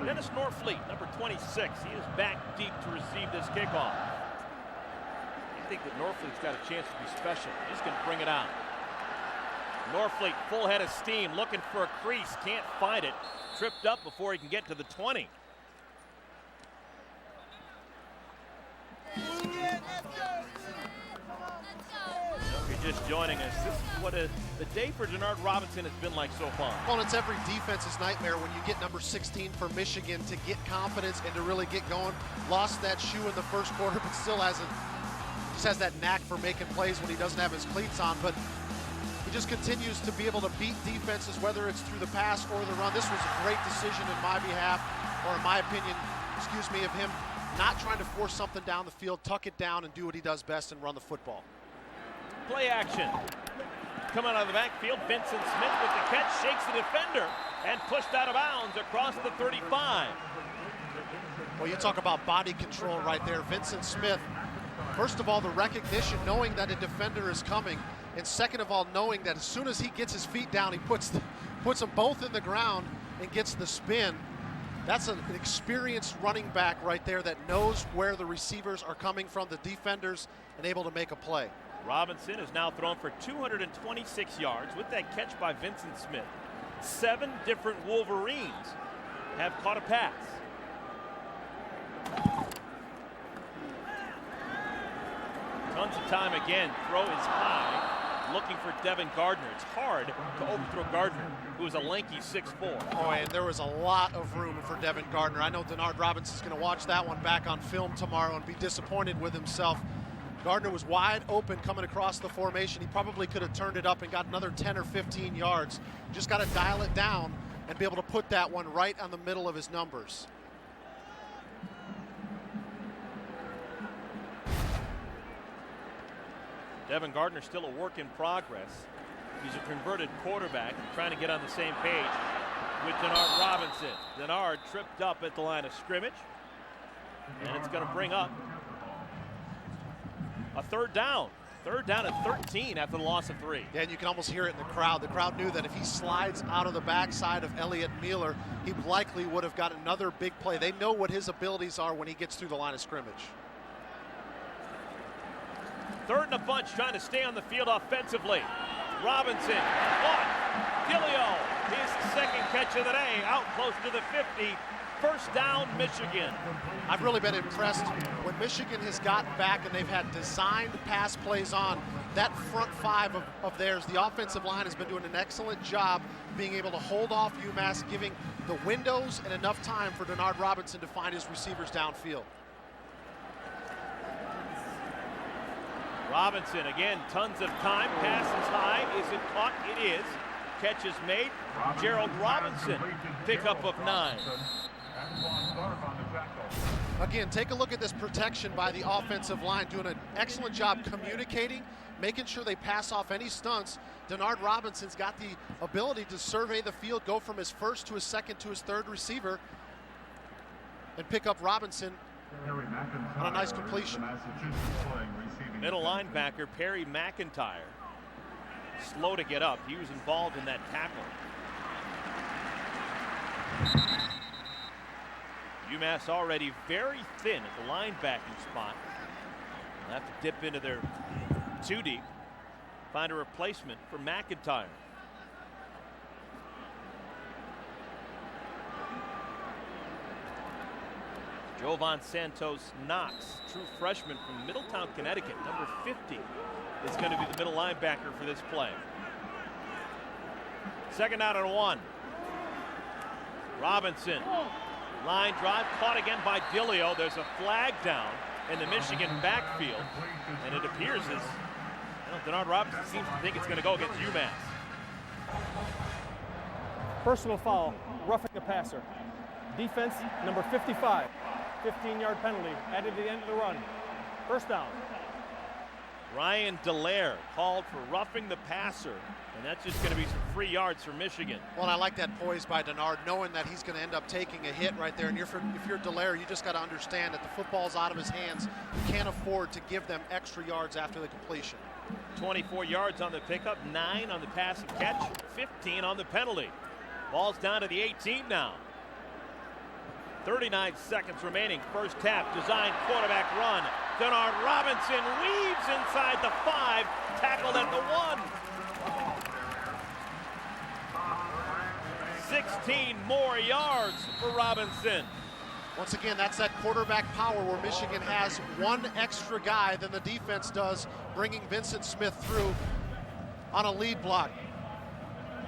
Dennis Norfleet, number 26, he is back deep to receive this kickoff. I think that Norfleet's got a chance to be special. He's going to bring it out. Norfleet, full head of steam, looking for a crease, can't find it. Tripped up before he can get to the 20. If you're just joining us, this is what the day for Denard Robinson has been like so far. Well, it's every defense's nightmare when you get number 16 for Michigan to get confidence and to really get going. Lost that shoe in the first quarter, but still has that knack for making plays when he doesn't have his cleats on. But he just continues to be able to beat defenses, whether it's through the pass or the run. This was a great decision in my behalf, or in my opinion, of him not trying to force something down the field, tuck it down and do what he does best and run the football. Play action. Coming out of the backfield, Vincent Smith with the catch, shakes the defender, and pushed out of bounds across the 35. Well, you talk about body control right there. Vincent Smith, first of all, the recognition, knowing that a defender is coming, and second of all, knowing that as soon as he gets his feet down, he puts them both in the ground and gets the spin. That's an experienced running back right there that knows where the receivers are coming from, the defenders, and able to make a play. Robinson has now thrown for 226 yards with that catch by Vincent Smith. 7 different Wolverines have caught a pass. Tons of time again. Throw is high. Looking for Devin Gardner. It's hard to overthrow Gardner, who is a lanky 6'4". Oh, and there was a lot of room for Devin Gardner. I know Denard Robinson's going to watch that one back on film tomorrow and be disappointed with himself. Gardner was wide open coming across the formation. He probably could have turned it up and got another 10 or 15 yards. Just got to dial it down and be able to put that one right on the middle of his numbers. Devin Gardner still a work in progress. He's a converted quarterback trying to get on the same page with Denard Robinson. Denard tripped up at the line of scrimmage, and it's going to bring up a third down. Third down at 13 after the loss of 3. Yeah, and you can almost hear it in the crowd. The crowd knew that if he slides out of the backside of Elliott Mueller, he likely would have got another big play. They know what his abilities are when he gets through the line of scrimmage. Third and a bunch, trying to stay on the field offensively. Robinson caught. Gilio, his second catch of the day, out close to the 50. First down, Michigan. I've really been impressed when Michigan has gotten back and they've had designed pass plays on that front five of theirs. The offensive line has been doing an excellent job being able to hold off UMass, giving the windows and enough time for Denard Robinson to find his receivers downfield. Robinson, again, tons of time. Passes high. Is it caught? It is. Catch is made. Gerald Robinson, pickup of 9. Again, take a look at this protection by the offensive line, doing an excellent job communicating, making sure they pass off any stunts. Denard Robinson's got the ability to survey the field, go from his first to his second to his third receiver, and pick up Robinson on a nice completion. Middle linebacker Perry McIntyre, slow to get up. He was involved in that tackle. UMass already very thin at the linebacking spot. They'll have to dip into their 2 deep, find a replacement for McIntyre. Jovan Santos Knox, true freshman from Middletown, Connecticut, number 50, is going to be the middle linebacker for this play. Second down and 1. Robinson, line drive, caught again by Gilio. There's a flag down in the Michigan backfield, and it appears as Denard Robinson seems to think it's going to go against UMass. Personal foul, roughing the passer. Defense, number 55. 15-yard penalty added to the end of the run. First down. Ryan Dallaire called for roughing the passer, and that's just going to be some free yards for Michigan. Well, I like that poise by Denard, knowing that he's going to end up taking a hit right there. And if you're Dallaire, you just got to understand that the football's out of his hands. You can't afford to give them extra yards after the completion. 24 yards on the pickup, 9 on the pass and catch, 15 on the penalty. Ball's down to the 18 now. 39 seconds remaining. First half, designed quarterback run. Denard Robinson weaves inside the 5, tackled at the 1. 16 more yards for Robinson. Once again, that's that quarterback power where Michigan has one extra guy than the defense does, bringing Vincent Smith through on a lead block.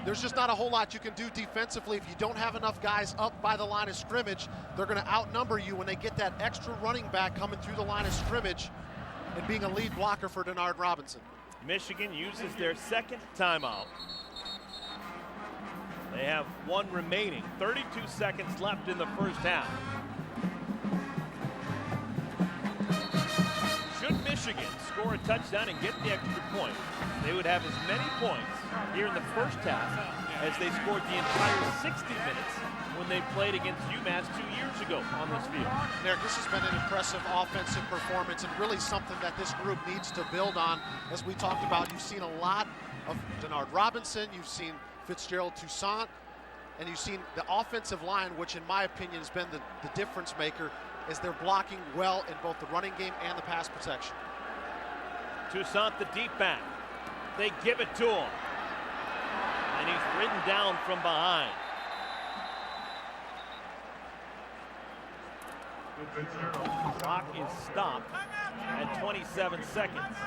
There's just not a whole lot you can do defensively. If you don't have enough guys up by the line of scrimmage, they're going to outnumber you when they get that extra running back coming through the line of scrimmage and being a lead blocker for Denard Robinson. Michigan uses their second timeout. They have 1 remaining. 32 seconds left in the first half. Should Michigan score a touchdown and get the extra point, they would have as many points here in the first half as they scored the entire 60 minutes when they played against UMass 2 years ago on this field. Eric, this has been an impressive offensive performance and really something that this group needs to build on. As we talked about, you've seen a lot of Denard Robinson, you've seen Fitzgerald Toussaint, and you've seen the offensive line, which in my opinion has been the difference maker, as they're blocking well in both the running game and the pass protection. Toussaint, the deep back. They give it to him. And he's ridden down from behind. Clock is stopped at 27 seconds.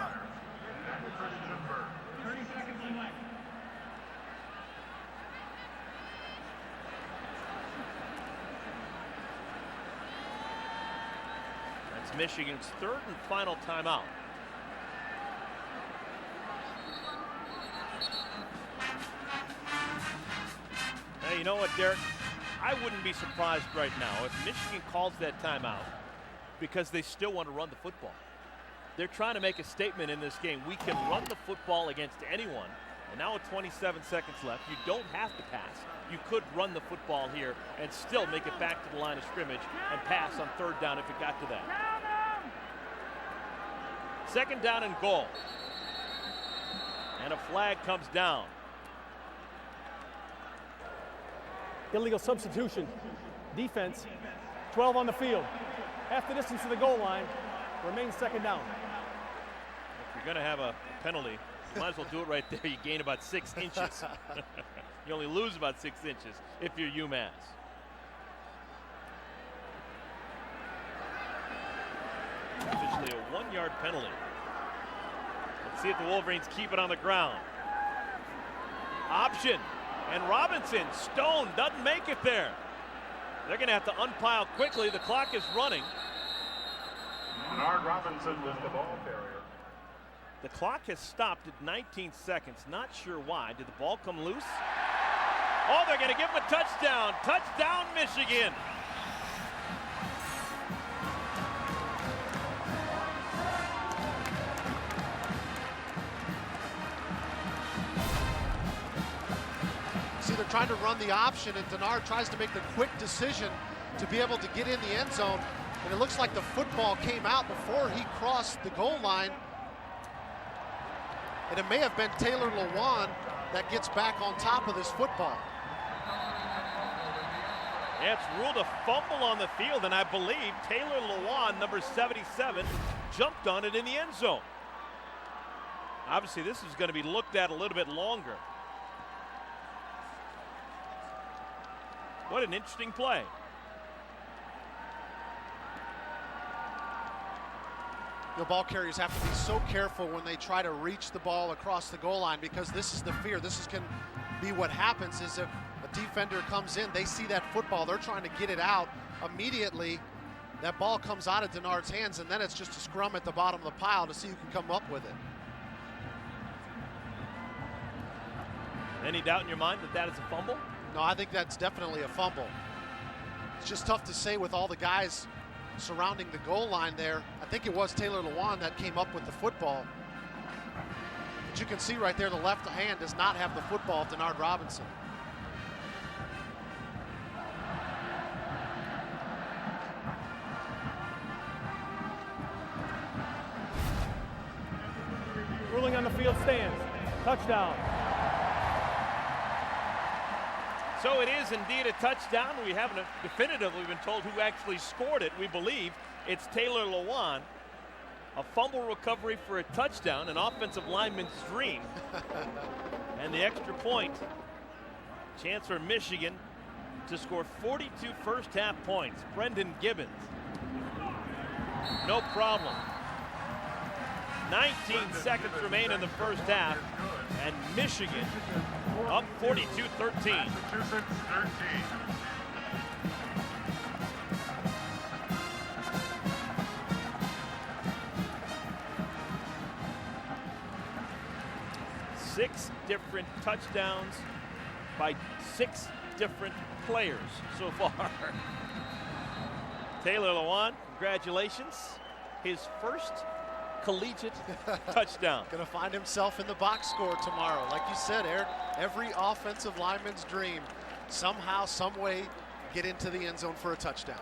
That's Michigan's third and final timeout. Hey, you know what, Derek? I wouldn't be surprised right now if Michigan calls that timeout because they still want to run the football. They're trying to make a statement in this game. We can run the football against anyone. And now with 27 seconds left, you don't have to pass. You could run the football here and still make it back to the line of scrimmage and pass on third down if it got to that. Second down and goal. And a flag comes down. Illegal substitution. Defense, 12 on the field. Half the distance to the goal line. Remains second down. If you're going to have a penalty, you might as well do it right there. You gain about 6 inches. You only lose about 6 inches if you're UMass. Officially a 1-yard penalty. Let's see if the Wolverines keep it on the ground. Option. And Robinson, Stone doesn't make it there. They're going to have to unpile quickly. The clock is running. Denard Robinson was the ball carrier. The clock has stopped at 19 seconds. Not sure why. Did the ball come loose? Oh, they're going to give him a touchdown. Touchdown, Michigan. See, they're trying to run the option, and Denard tries to make the quick decision to be able to get in the end zone. And it looks like the football came out before he crossed the goal line. And it may have been Taylor Lewan that gets back on top of this football. Yeah, it's ruled a fumble on the field, and I believe Taylor Lewan, number 77, jumped on it in the end zone. Obviously, this is going to be looked at a little bit longer. What an interesting play. The ball carriers have to be so careful when they try to reach the ball across the goal line, because this is the fear. This can be what happens is if a defender comes in, they see that football, they're trying to get it out immediately. That ball comes out of Denard's hands, and then it's just a scrum at the bottom of the pile to see who can come up with it. Any doubt in your mind that that is a fumble? No, I think that's definitely a fumble. It's just tough to say with all the guys surrounding the goal line there. I think it was Taylor Lewan that came up with the football. But you can see right there, the left hand does not have the football of Denard Robinson. Ruling on the field stands. Touchdown. So it is indeed a touchdown. We haven't definitively been told who actually scored it. We believe it's Taylor Lewan. A fumble recovery for a touchdown, an offensive lineman's dream. And the extra point. Chance for Michigan to score 42 first half points. Brendan Gibbons. No problem. 19 seconds remain in the first half. And Michigan up 42-13. Massachusetts 13. Six different touchdowns by 6 different players so far. Taylor Lewan, congratulations. His first collegiate touchdown. Going to find himself in the box score tomorrow. Like you said, Eric, every offensive lineman's dream, somehow, some way, get into the end zone for a touchdown.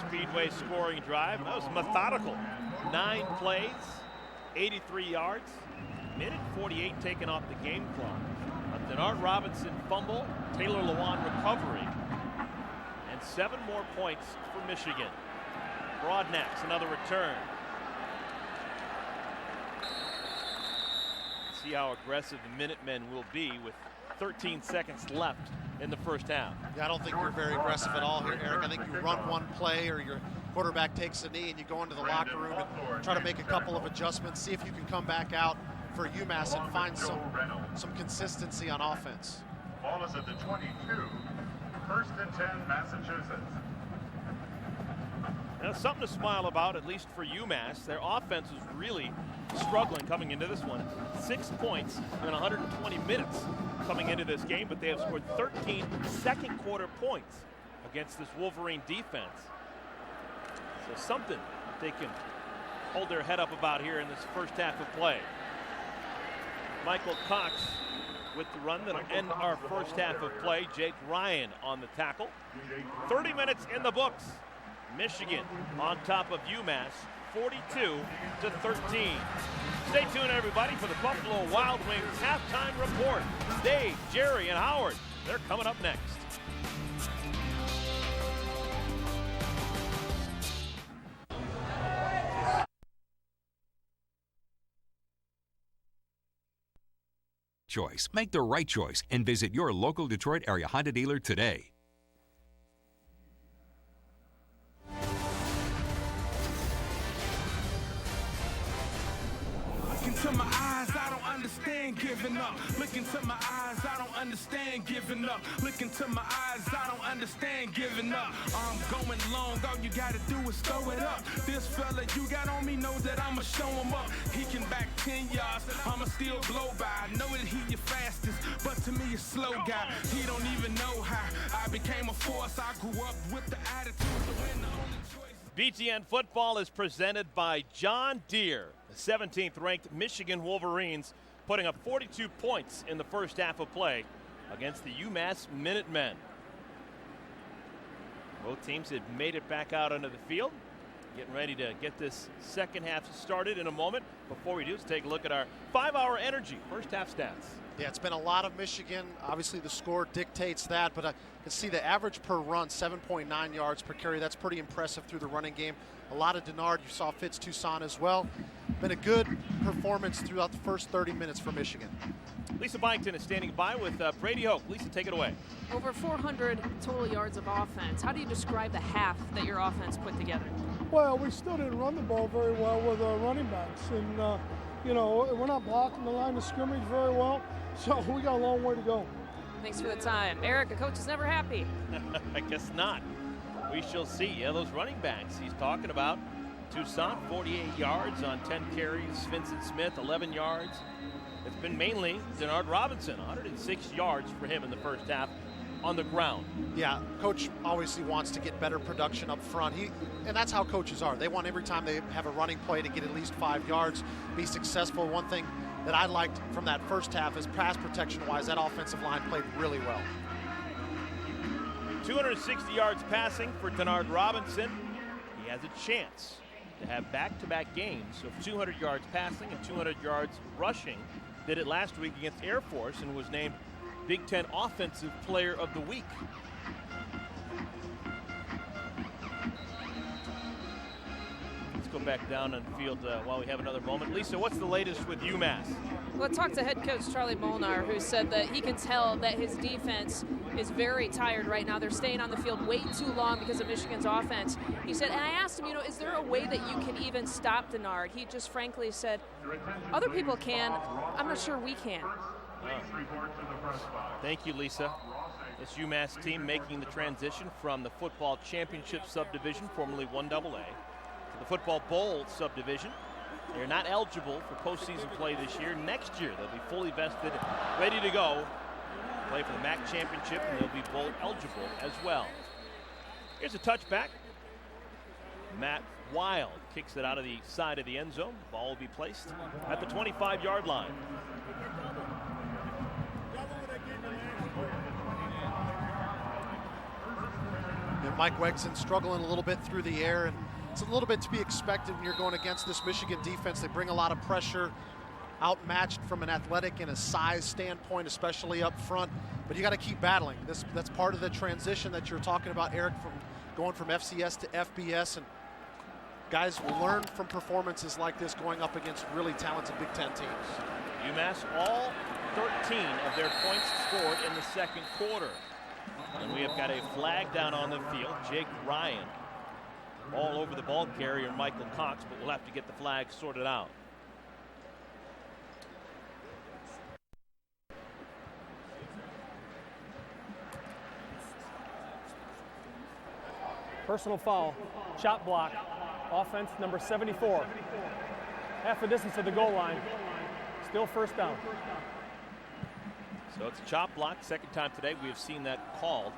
Speedway scoring drive. That was methodical. 9 plays. 83 yards, minute 48 taken off the game clock. A Denard Robinson fumble, Taylor Lewan recovery, and 7 more points for Michigan. Broadnax, another return. See how aggressive the Minutemen will be with 13 seconds left in the first half. Yeah, I don't think you're very aggressive at all here, Eric. I think you run one play or your quarterback takes a knee and you go into the locker room and try to make a couple of adjustments, see if you can come back out for UMass and find some consistency on offense. Ball is at the 22. First and 10, Massachusetts. Now, something to smile about, at least for UMass. Their offense was really struggling coming into this one. 6 points in 120 minutes coming into this game, but they have scored 13 second quarter points against this Wolverine defense. So something they can hold their head up about here in this first half of play. Michael Cox with the run that'll end our first half of play. Jake Ryan on the tackle. 30 minutes in the books. Michigan on top of UMass, 42-13. Stay tuned, everybody, for the Buffalo Wild Wings halftime report. Dave, Jerry, and Howard, they're coming up next. Choice. Make the right choice and visit your local Detroit area Honda dealer today. Look into my eyes, I don't understand giving up. Look into my eyes, I don't understand giving up. Look into my eyes, I don't understand giving up. I'm going long, all you gotta do is throw it up. This fella you got on me knows that I'ma show him up. He can back 10 yards, I'ma still blow by. I know that he your fastest, but to me a slow guy. He don't even know how I became a force. I grew up with the attitude to win the only choice. BTN football is presented by John Deere. The 17th ranked Michigan Wolverines putting up 42 points in the first half of play against the UMass Minutemen. Both teams had made it back out onto the field. Getting ready to get this second half started in a moment. Before we do, let's take a look at our 5-hour energy first half stats. Yeah, it's been a lot of Michigan. Obviously, the score dictates that, but I can see the average per run, 7.9 yards per carry. That's pretty impressive through the running game. A lot of Denard. You saw Fitz Toussaint as well. Been a good performance throughout the first 30 minutes for Michigan. Lisa Byington is standing by with Brady Hoke. Lisa, take it away. Over 400 total yards of offense. How do you describe the half that your offense put together? Well, we still didn't run the ball very well with our running backs, and you know, we're not blocking the line of scrimmage very well, so we got a long way to go. Thanks for the time. Eric, a coach is never happy. I guess not. We shall see. Yeah, those running backs he's talking about. Toussaint, 48 yards on 10 carries. Vincent Smith, 11 yards. It's been mainly Denard Robinson, 106 yards for him in the first half on the ground. Yeah, coach obviously wants to get better production up front. And that's how coaches are. They want every time they have a running play to get at least 5 yards, be successful. One thing that I liked from that first half is pass protection-wise, that offensive line played really well. 260 yards passing for Denard Robinson. He has a chance to have back-to-back games of 200 yards passing and 200 yards rushing. Did it last week against Air Force and was named Big Ten Offensive Player of the Week. Let's go back down on the field while we have another moment. Lisa, what's the latest with UMass? Well, talk to head coach Charlie Molnar, who said that he can tell that his defense is very tired right now. They're staying on the field way too long because of Michigan's offense. He said, and I asked him, you know, is there a way that you can even stop Denard? He just frankly said, other people can. I'm not sure we can. Thank you, Lisa. This UMass team making the transition from the football championship subdivision, formerly 1AA, to the football bowl subdivision. They're not eligible for postseason play this year. Next year, they'll be fully vested, ready to go, play for the MAC championship, and they'll be bowl eligible as well. Here's a touchback. Matt Wild kicks it out of the side of the end zone. The ball will be placed at the 25-yard line. And Mike Wegson struggling a little bit through the air, and it's a little bit to be expected when you're going against this Michigan defense. They bring a lot of pressure, outmatched from an athletic and a size standpoint, especially up front. But you got to keep battling. That's part of the transition that you're talking about, Eric, from going from FCS to FBS. And guys will learn from performances like this going up against really talented Big Ten teams. UMass, all 13 of their points scored in the second quarter. And we have got a flag down on the field. Jake Ryan all over the ball carrier, Michael Cox, but we'll have to get the flag sorted out. Personal foul chop block, offense number 74. Half the distance to the goal line, still first down. So it's a chop block. Second time today we have seen that called.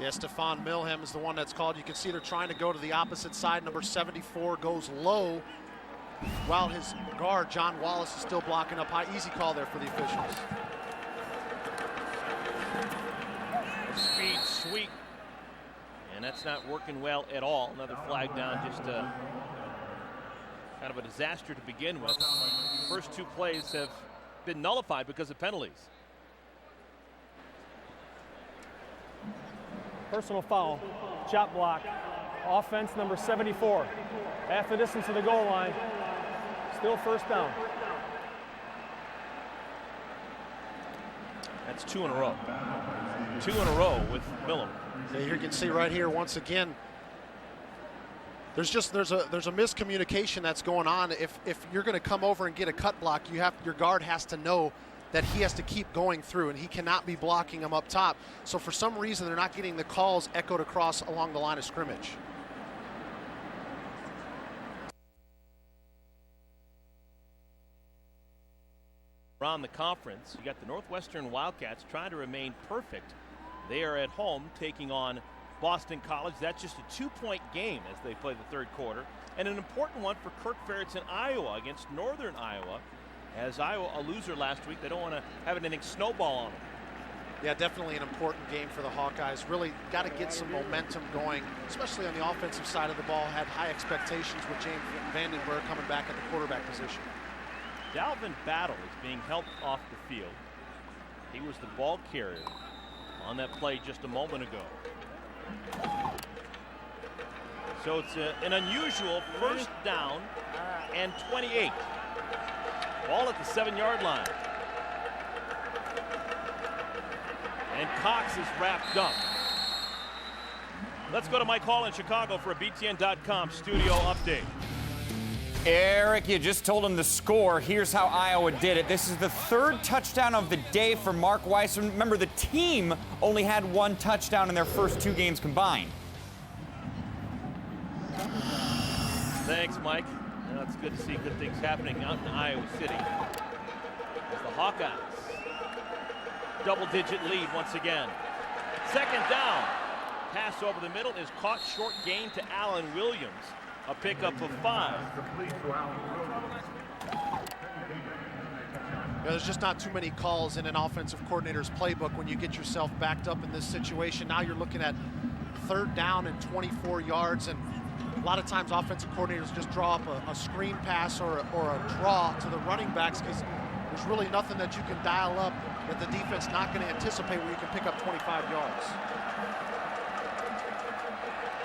Yeah, Stefan Milham is the one that's called. You can see they're trying to go to the opposite side. Number 74 goes low while his guard, John Wallace, is still blocking up high. Easy call there for the officials. Speed sweep. And that's not working well at all. Another flag down, just kind of a disaster to begin with. First two plays have been nullified because of penalties. Personal foul, chop block, offense number 74. Half the distance to the goal line, still first down. That's two in a row. Two in a row with Milham. Yeah, you can see right here once again. There's a miscommunication that's going on. If you're going to come over and get a cut block, your guard has to know that he has to keep going through, and he cannot be blocking him up top. So for some reason, they're not getting the calls echoed across along the line of scrimmage. Around the conference, you got the Northwestern Wildcats trying to remain perfect. They are at home taking on Boston College. That's just a 2-point game as they play the third quarter, and an important one for Kirk Ferretz in Iowa against Northern Iowa. As Iowa a loser last week, they don't want to have anything snowball on them. Yeah, definitely an important game for the Hawkeyes. Really got to get some momentum going, especially on the offensive side of the ball. Had high expectations with James Vandenberg coming back at the quarterback position. Dalvin Battle is being helped off the field. He was the ball carrier on that play just a moment ago. So it's an unusual first down and 28. Ball at the 7-yard line. And Cox is wrapped up. Let's go to Mike Hall in Chicago for a BTN.com studio update. Eric, you just told him the score. Here's how Iowa did it. This is the third touchdown of the day for Mark Weissman. Remember, the team only had one touchdown in their first two games combined. Thanks, Mike. It's good to see good things happening out in Iowa City. As the Hawkeyes double-digit lead once again. Second down. Pass over the middle is caught short gain to Allen Williams. A pickup of 5. Yeah, there's just not too many calls in an offensive coordinator's playbook when you get yourself backed up in this situation. Now you're looking at third down and 24 yards, and a lot of times offensive coordinators just draw up a screen pass or a draw to the running backs because there's really nothing that you can dial up that the defense not going to anticipate where you can pick up 25 yards.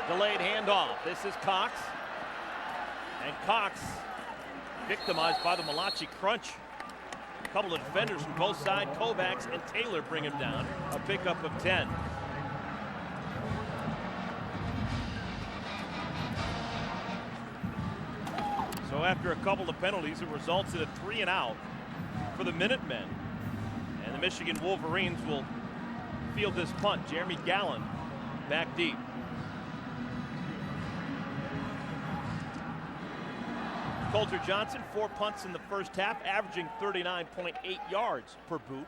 Delayed handoff. This is Cox. And Cox victimized by the Malachi crunch. A couple of defenders from both sides, Kovacs and Taylor, bring him down. A pickup of 10. So after a couple of penalties, it results in a 3-and-out for the Minutemen. And the Michigan Wolverines will field this punt. Jeremy Gallen back deep. Coulter Johnson, 4 punts in the first half, averaging 39.8 yards per boot.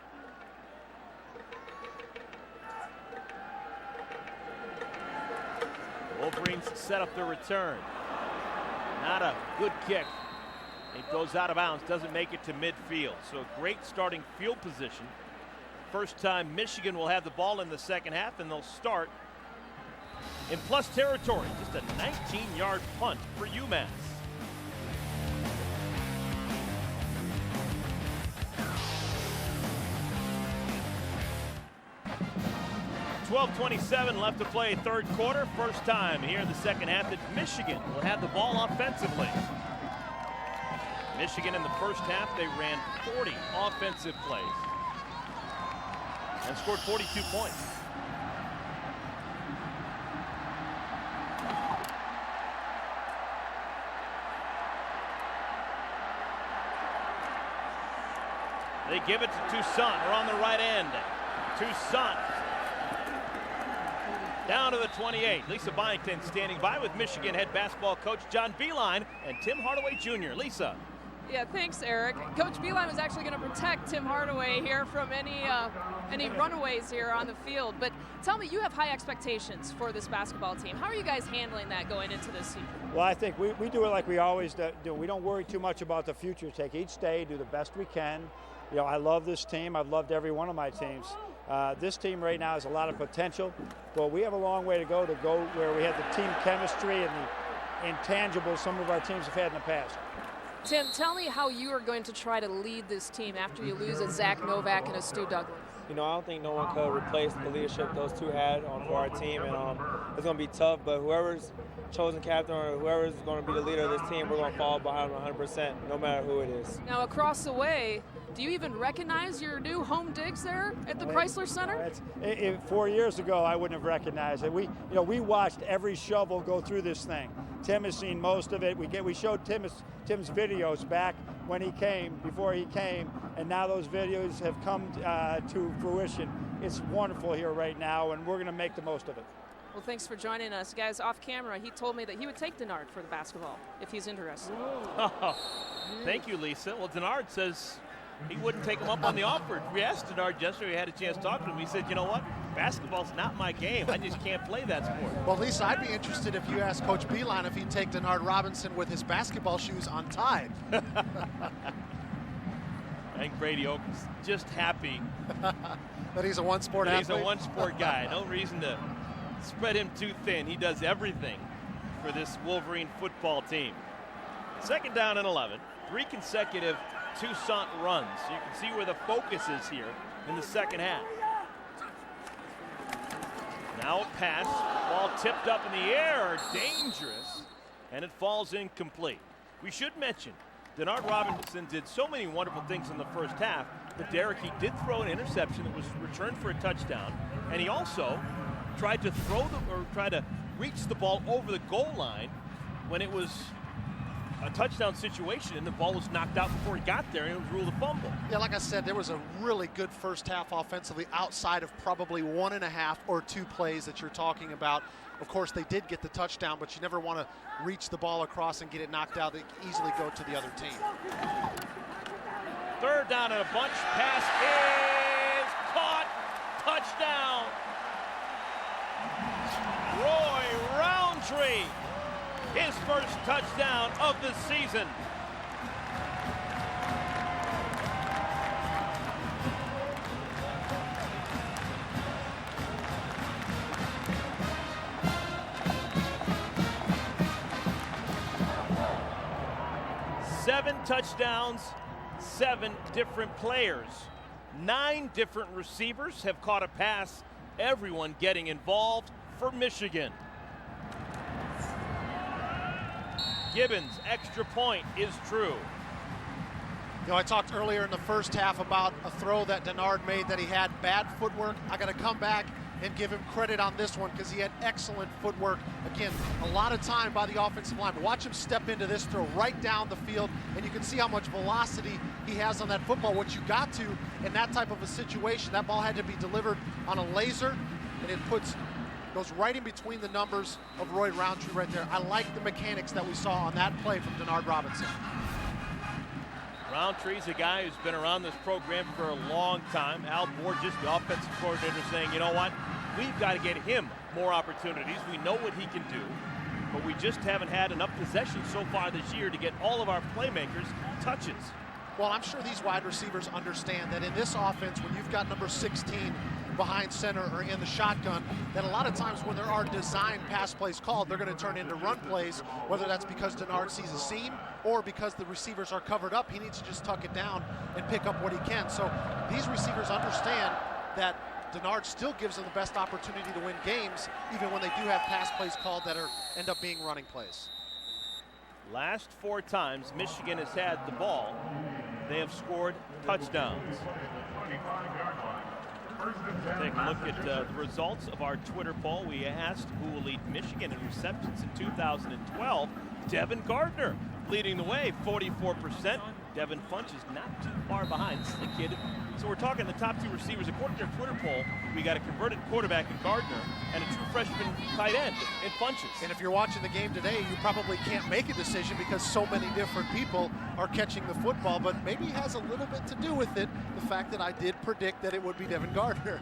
Wolverines set up their return. Not a good kick. It goes out of bounds, doesn't make it to midfield. So a great starting field position. First time Michigan will have the ball in the second half, and they'll start in plus territory. Just a 19-yard punt for UMass. 12:27 left to play, third quarter. First time here in the second half that Michigan will have the ball offensively. Michigan in the first half, they ran 40 offensive plays and scored 42 points. They give it to Toussaint. We're on the right end. Toussaint Down to the 28. Lisa Byington standing by with Michigan head basketball coach John Beilein and Tim Hardaway Jr. Lisa. Yeah, thanks, Eric. Coach Beilein was actually going to protect Tim Hardaway here from any runaways here on the field. But tell me, you have high expectations for this basketball team. How are you guys handling that going into this season? Well, I think we do it like we always do. We don't worry too much about the future. Take each day, do the best we can. You know, I love this team. I've loved every one of my teams. This team right now has a lot of potential, but we have a long way to go where we have the team chemistry and the intangibles some of our teams have had in the past. Tim, tell me how you are going to try to lead this team after you lose a Zach Novak and a Stu Douglas. You know, I don't think no one could replace the leadership those two had for our team, and it's going to be tough, but whoever's chosen captain or whoever's going to be the leader of this team, we're going to follow behind them 100%, no matter who it is. Now, across the way, do you even recognize your new home digs there at the Chrysler Center? 4 years ago, I wouldn't have recognized it. We watched every shovel go through this thing. Tim has seen most of it. We showed Tim's videos back when he came, before he came, and now those videos have come to fruition. It's wonderful here right now, and we're going to make the most of it. Well, thanks for joining us. Guys, off camera, he told me that he would take Denard for the basketball if he's interested. Oh, thank you, Lisa. Well, Denard says he wouldn't take him up on the offer. We asked Denard yesterday, we had a chance to talk to him. He said, you know what? Basketball's not my game. I just can't play that sport. Well, Lisa, I'd be interested if you asked Coach Beilein if he'd take Denard Robinson with his basketball shoes untied. I think Brady Oak is just happy that he's a one-sport athlete. He's a one-sport guy. No reason to spread him too thin. He does everything for this Wolverine football team. Second down and 11. 3 consecutive Toussaint runs. You can see where the focus is here in the second half. Now a pass, ball tipped up in the air, dangerous, and it falls incomplete. We should mention, Denard Robinson did so many wonderful things in the first half, but Derek, he did throw an interception that was returned for a touchdown, and he also tried to try to reach the ball over the goal line when it was a touchdown situation, and the ball was knocked out before he got there, and it was ruled a fumble. Yeah, like I said, there was a really good first half offensively outside of probably 1.5 or 2 plays that you're talking about. Of course, they did get the touchdown, but you never want to reach the ball across and get it knocked out. They easily go to the other team. Third down and a bunch. Pass is caught. Touchdown. Roy Roundtree. His first touchdown of the season. Seven touchdowns, 7 different players. 9 different receivers have caught a pass. Everyone getting involved for Michigan. Gibbons' extra point is true. You know, I talked earlier in the first half about a throw that Denard made that he had bad footwork. I got to come back and give him credit on this one because he had excellent footwork. Again, a lot of time by the offensive line. But watch him step into this throw right down the field, and you can see how much velocity he has on that football. What you got to in that type of a situation, that ball had to be delivered on a laser, and it goes right in between the numbers of Roy Roundtree right there. I like the mechanics that we saw on that play from Denard Robinson. Roundtree's a guy who's been around this program for a long time. Al Borges, the offensive coordinator, saying, you know what? We've got to get him more opportunities. We know what he can do, but we just haven't had enough possessions so far this year to get all of our playmakers touches. Well, I'm sure these wide receivers understand that in this offense, when you've got number 16 behind center or in the shotgun, that a lot of times when there are design pass plays called, they're going to turn into run plays, whether that's because Denard sees a seam or because the receivers are covered up. He needs to just tuck it down and pick up what he can. So these receivers understand that Denard still gives them the best opportunity to win games, even when they do have pass plays called that end up being running plays. Last 4 times Michigan has had the ball, they have scored touchdowns. Take a look at the results of our Twitter poll. We asked who will lead Michigan in receptions in 2012. Devin Gardner leading the way, 44%. Devin Funch is not too far behind. This is the kid. So we're talking the top 2 receivers. According to their Twitter poll, we got a converted quarterback in Gardner and a true freshman tight end in Funches. And if you're watching the game today, you probably can't make a decision because so many different people are catching the football, but maybe it has a little bit to do with it, the fact that I did predict that it would be Devin Gardner.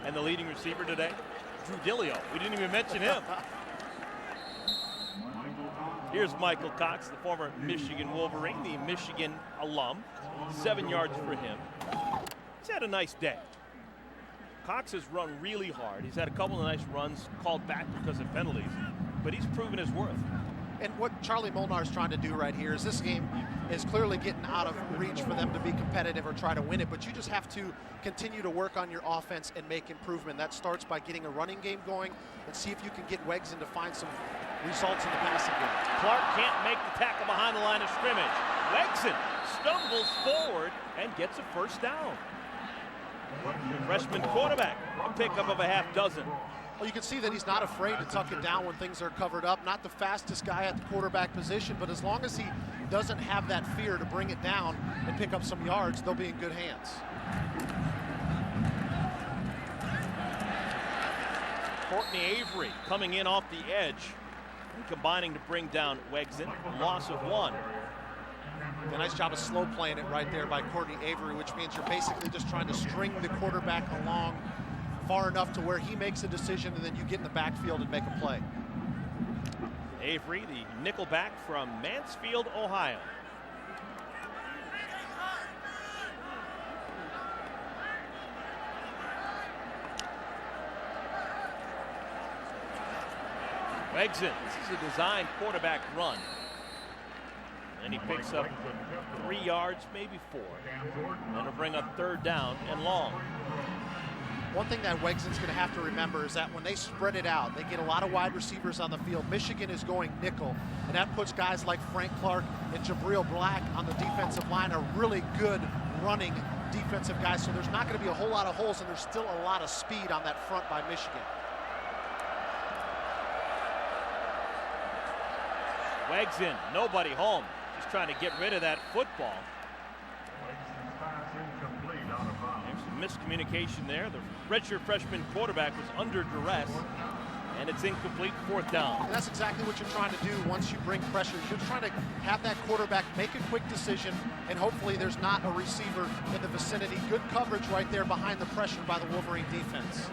And the leading receiver today, Drew Dillio. We didn't even mention him. Here's Michael Cox, the former Michigan Wolverine, the Michigan alum. 7 yards for him. He's had a nice day. Cox has run really hard. He's had a couple of nice runs called back because of penalties, but he's proven his worth. And what Charlie Molnar's trying to do right here is this game is clearly getting out of reach for them to be competitive or try to win it, but you just have to continue to work on your offense and make improvement. That starts by getting a running game going and see if you can get Wegson to find some results in the passing game. Clark can't make the tackle behind the line of scrimmage. Wegson stumbles forward and gets a first down. Freshman quarterback, a pickup of a half dozen. Well, you can see that he's not afraid to tuck it down when things are covered up. Not the fastest guy at the quarterback position, but as long as he doesn't have that fear to bring it down and pick up some yards, they'll be in good hands. Courtney Avery coming in off the edge and combining to bring down Wegson. Loss of 1. A nice job of slow playing it right there by Courtney Avery, which means you're basically just trying to string the quarterback along far enough to where he makes a decision and then you get in the backfield and make a play. Avery, the nickelback from Mansfield, Ohio. Wegson, this is a designed quarterback run. And he picks up 3 yards, maybe 4. And to bring up 3rd down and long. One thing that Wegson's going to have to remember is that when they spread it out, they get a lot of wide receivers on the field. Michigan is going nickel, and that puts guys like Frank Clark and Jabril Black on the defensive line, are really good running defensive guys. So there's not going to be a whole lot of holes, and there's still a lot of speed on that front by Michigan. Wegson, nobody home. Just trying to get rid of that football. There's some miscommunication there. The redshirt freshman quarterback was under duress, and it's incomplete, 4th down. And that's exactly what you're trying to do once you bring pressure. You're trying to have that quarterback make a quick decision, and hopefully there's not a receiver in the vicinity. Good coverage right there behind the pressure by the Wolverine defense.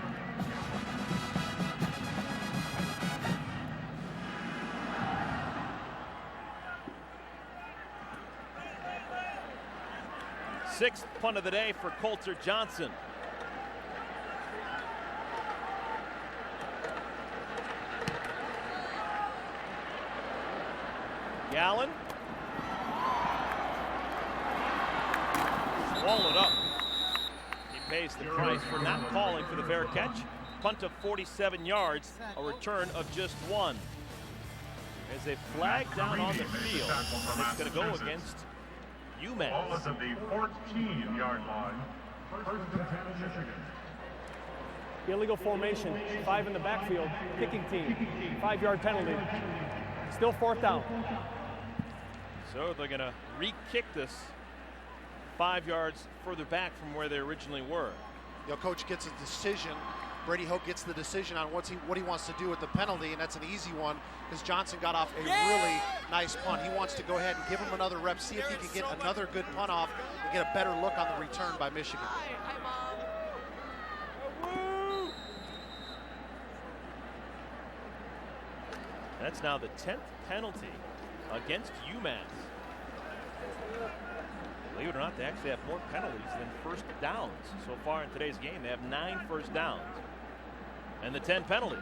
Sixth punt of the day for Coulter Johnson. Gallen. Swallowed up. He pays the price for not calling for the fair catch. Punt of 47 yards, a return of just 1. There's a flag down on the field, and it's going to go against UMass. Ball is at the 14-yard line. First and 10, Michigan. Illegal formation, 5 in the backfield, kicking team, 5-yard penalty. Still 4th down. So they're going to re-kick this 5 yards further back from where they originally were. Coach gets a decision. Brady Hoke gets the decision on what he wants to do with the penalty, and that's an easy one because Johnson got off a really nice punt. He wants to go ahead and give him another rep, see if he can get another good punt off and get a better look on the return by Michigan. That's now the 10th penalty against UMass. Believe it or not, they actually have more penalties than first downs so far in today's game. They have 9 first downs and the 10 penalties.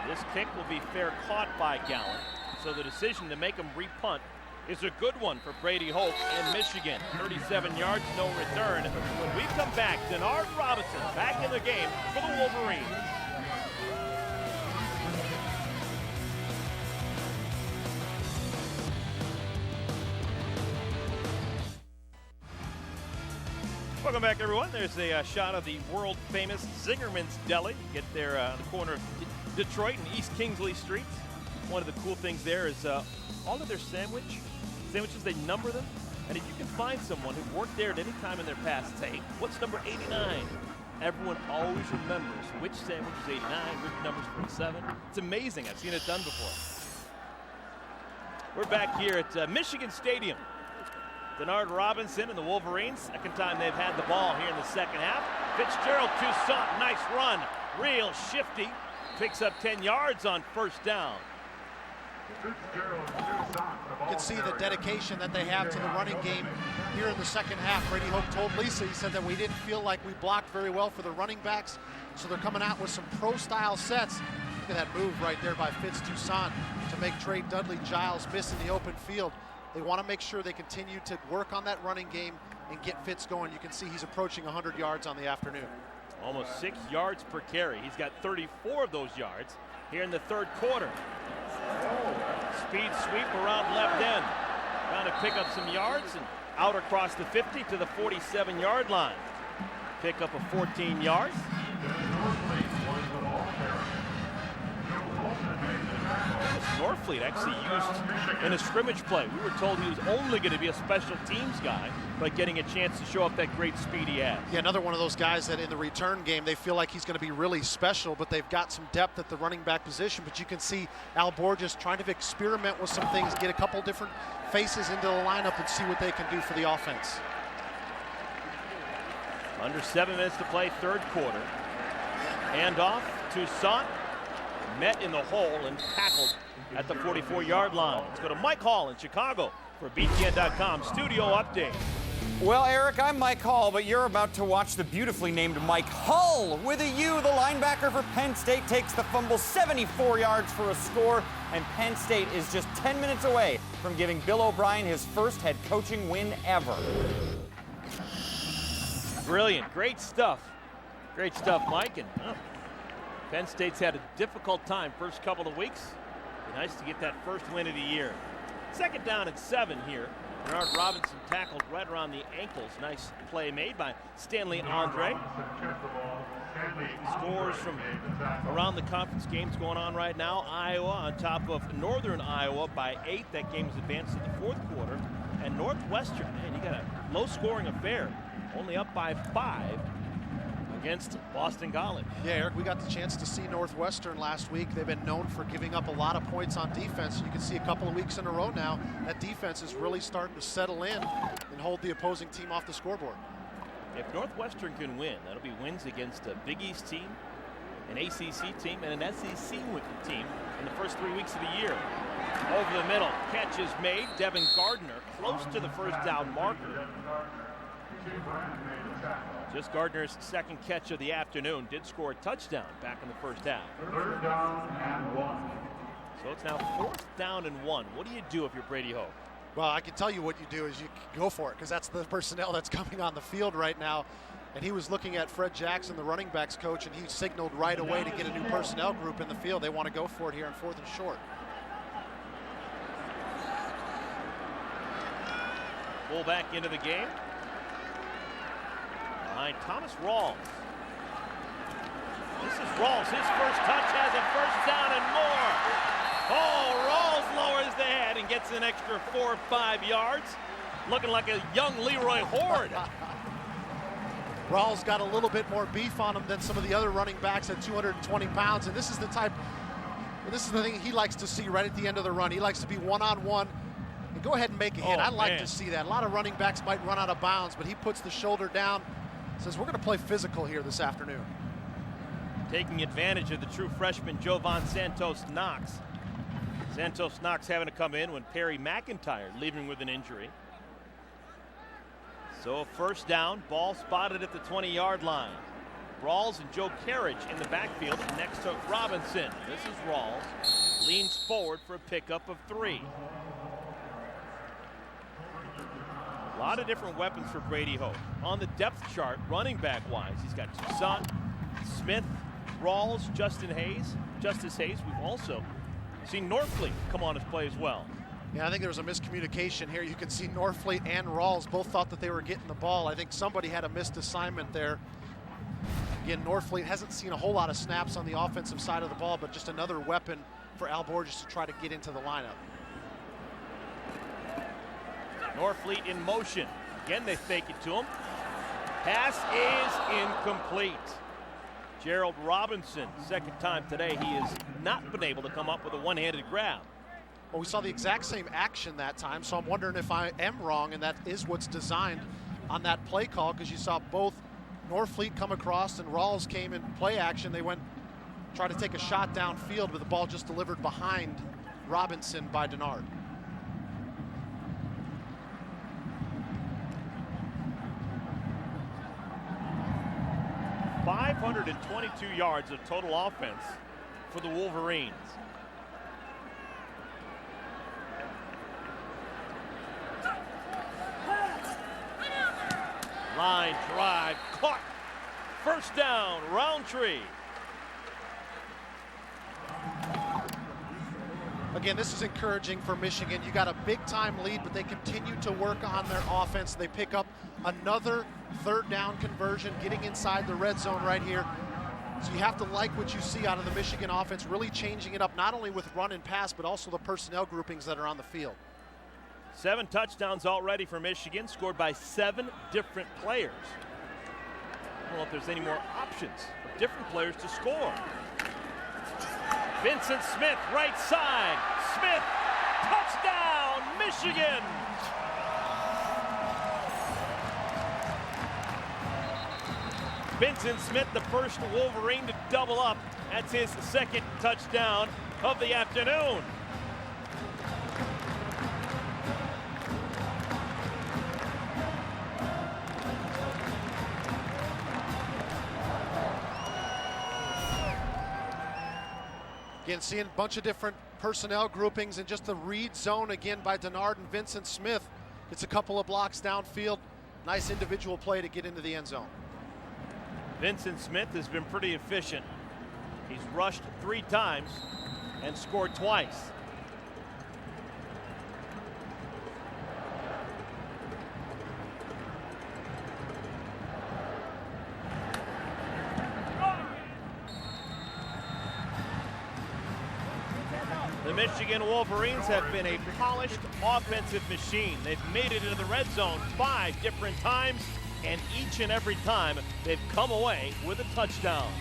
This kick will be fair caught by Gallen, so the decision to make him re-punt is a good one for Brady Hoke in Michigan. 37 yards, no return. When we come back, Denard Robinson back in the game for the Wolverines. Welcome back, everyone. There's a shot of the world-famous Zingerman's Deli. Get there on the corner of Detroit and East Kingsley streets. One of the cool things there is all of their sandwiches, they number them. And if you can find someone who worked there at any time in their past, say, what's number 89? Everyone always remembers which sandwich is 89, which number's 47. It's amazing. I've seen it done before. We're back here at Michigan Stadium. Denard Robinson and the Wolverines, second time they've had the ball here in the second half. Fitzgerald, Toussaint, nice run, real shifty. Picks up 10 yards on first down. You can see the dedication that they have to the running game here in the second half. Brady Hoke told Lisa, he said that we didn't feel like we blocked very well for the running backs, so they're coming out with some pro-style sets. Look at that move right there by Fitz Toussaint to make Trey Dudley-Giles miss in the open field. They want to make sure they continue to work on that running game and get Fitz going. You can see he's approaching 100 yards on the afternoon. Almost 6 yards per carry. He's got 34 of those yards here in the third quarter. Speed sweep around left end. Trying to pick up some yards and out across the 50 to the 47-yard line. Pick up a 14 yards. Norfleet actually used in a scrimmage play. We were told he was only going to be a special teams guy, but getting a chance to show off that great speed he has. Yeah, another one of those guys that in the return game, they feel like he's going to be really special, but they've got some depth at the running back position. But you can see Al Borges trying to experiment with some things, get a couple different faces into the lineup and see what they can do for the offense. Under 7 minutes to play, third quarter. Handoff, Toussaint met in the hole and tackled at the 44-yard line. Let's go to Mike Hall in Chicago for BTN.com studio update. Well, Eric, I'm Mike Hall, but you're about to watch the beautifully named Mike Hull with a U. The linebacker for Penn State takes the fumble 74 yards for a score, and Penn State is just 10 minutes away from giving Bill O'Brien his first head coaching win ever. Brilliant. Great stuff. Great stuff, Mike. And Penn State's had a difficult time first couple of weeks. Be nice to get that first win of the year. Second down and 7 here. Bernard Robinson tackled right around the ankles. Nice play made by Stanley Andre. Scores from around the conference games going on right now. Iowa on top of Northern Iowa by 8. That game is advanced to the fourth quarter. And Northwestern, man, you got a low-scoring affair. Only up by 5 against Boston College. Yeah, Eric, we got the chance to see Northwestern last week. They've been known for giving up a lot of points on defense. You can see a couple of weeks in a row now that defense is really starting to settle in and hold the opposing team off the scoreboard. If Northwestern can win, that'll be wins against a Big East team, an ACC team, and an SEC team in the first 3 weeks of the year. Over the middle, catch is made. Devin Gardner close to the first down marker. Just Gardner's second catch of the afternoon. Did score a touchdown back in the first half. 3rd down and 1. So it's now 4th down and 1. What do you do if you're Brady Hoke? Well, I can tell you what you do is you go for it, because that's the personnel that's coming on the field right now. And he was looking at Fred Jackson, the running backs coach, and he signaled right away to get a new personnel group in the field. They want to go for it here on 4th and short. Pull back into the game. Behind Thomas Rawls. This is Rawls. His first touch has a first down and more. Oh, Rawls lowers the head and gets an extra 4 or 5 yards. Looking like a young Leroy Horde. Rawls got a little bit more beef on him than some of the other running backs at 220 pounds. And this is the thing he likes to see right at the end of the run. He likes to be one-on-one and go ahead and make a hit. I'd like to see that. A lot of running backs might run out of bounds, but he puts the shoulder down, says we're going to play physical here this afternoon. Taking advantage of the true freshman Jovan Santos Knox. Santos Knox having to come in when Perry McIntyre leaving with an injury. So first down, ball spotted at the 20-yard line. Rawls and Joe Carriage in the backfield next to Robinson. This is Rawls. Leans forward for a pickup of 3. A lot of different weapons for Brady Hoke. On the depth chart, running back-wise, he's got Toussaint, Smith, Rawls, Justice Hayes. We've also seen Norfleet come on his play as well. Yeah, I think there was a miscommunication here. You can see Norfleet and Rawls both thought that they were getting the ball. I think somebody had a missed assignment there. Again, Norfleet hasn't seen a whole lot of snaps on the offensive side of the ball, but just another weapon for Al Borges to try to get into the lineup. Norfleet in motion. Again, they fake it to him. Pass is incomplete. Gerald Robinson, second time today, he has not been able to come up with a one-handed grab. Well, we saw the exact same action that time, so I'm wondering if I am wrong, and that is what's designed on that play call, because you saw both Norfleet come across and Rawls came in play action. They went try to take a shot downfield, but the ball just delivered behind Robinson by Denard. .522 yards of total offense for the Wolverines. Line drive, caught. First down, Roundtree. Again, this is encouraging for Michigan. You got a big-time lead, but they continue to work on their offense. They pick up another third down conversion, getting inside the red zone right here. So you have to like what you see out of the Michigan offense, really changing it up, not only with run and pass, but also the personnel groupings that are on the field. 7 touchdowns already for Michigan, scored by 7 different players. I don't know if there's any more options for different players to score. Vincent Smith, right side. Smith, touchdown, Michigan! Vincent Smith, the first Wolverine to double up. That's his second touchdown of the afternoon. Again, seeing a bunch of different personnel groupings and just the read zone again by Denard and Vincent Smith. It's a couple of blocks downfield. Nice individual play to get into the end zone. Vincent Smith has been pretty efficient. He's rushed 3 times and scored twice. The Michigan Wolverines have been a polished offensive machine. They've made it into the red zone 5 different times, and each and every time they've come away with a touchdown.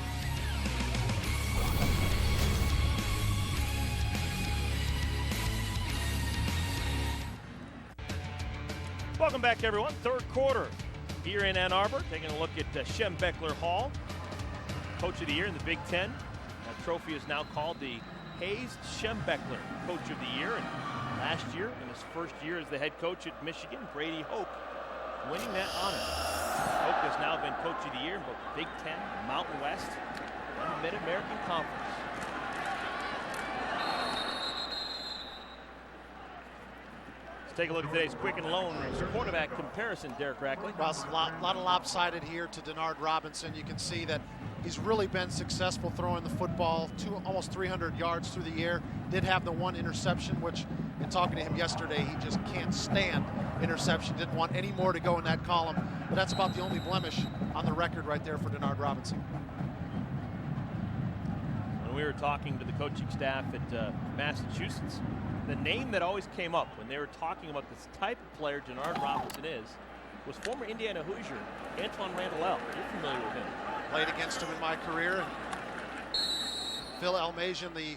Welcome back, everyone. Third quarter here in Ann Arbor. Taking a look at Schembechler Hall, Coach of the Year in the Big Ten. That trophy is now called the Hayes Schembechler Coach of the Year. And last year, in his first year as the head coach at Michigan, Brady Hoke winning that honor. Hoke has now been Coach of the Year in both Big Ten, Mountain West, and the Mid-American Conference. Let's take a look at today's quick and lone quarterback comparison, Derek Rackley. Well, it's a lot of lopsided here to Denard Robinson. You can see that he's really been successful throwing the football almost 300 yards through the air. Did have the 1 interception, which in talking to him yesterday, he just can't stand interception. Didn't want any more to go in that column. But that's about the only blemish on the record right there for Denard Robinson. When we were talking to the coaching staff at Massachusetts, the name that always came up when they were talking about this type of player Denard Robinson is was former Indiana Hoosier Antoine Randall. You're familiar with him. Played against him in my career. Phil Almazian, the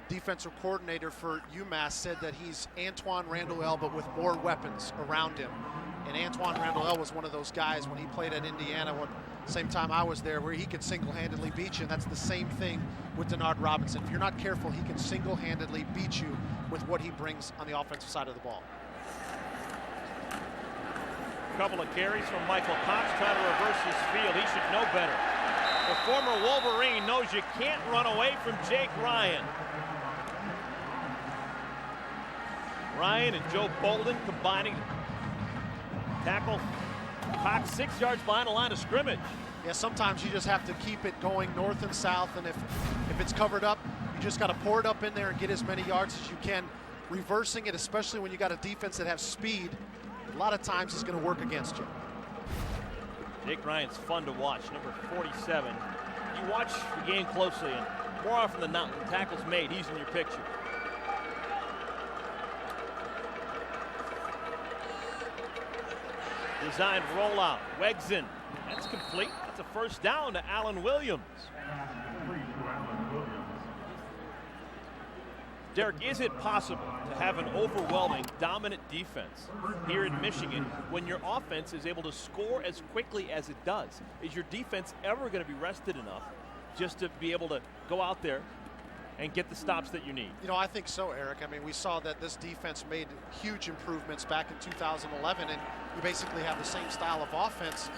defensive coordinator for UMass, said that he's Antoine Randall, but with more weapons around him. And Antoine Randall was one of those guys when he played at Indiana, same time I was there, where he could single-handedly beat you. And that's the same thing with Denard Robinson. If you're not careful, he can single-handedly beat you with what he brings on the offensive side of the ball. A couple of carries from Michael Cox trying to reverse his field. He should know better. The former Wolverine knows you can't run away from Jake Ryan. Ryan and Joe Bolden combining tackle Cox 6 yards behind the line of scrimmage. Yeah, sometimes you just have to keep it going north and south, and if it's covered up, you just got to pour it up in there and get as many yards as you can. Reversing it, especially when you got a defense that has speed, a lot of times is going to work against you. Jake Ryan's fun to watch, number 47. You watch the game closely, and more often than not, when tackle's made, he's in your picture. Design rollout. Wegson. That's complete. That's a first down to Alan Williams. Derek, is it possible to have an overwhelming, dominant defense here in Michigan when your offense is able to score as quickly as it does? Is your defense ever going to be rested enough just to be able to go out there and get the stops that you need? You know, I think so, Eric. I mean, we saw that this defense made huge improvements back in 2011, and you basically have the same style of offense,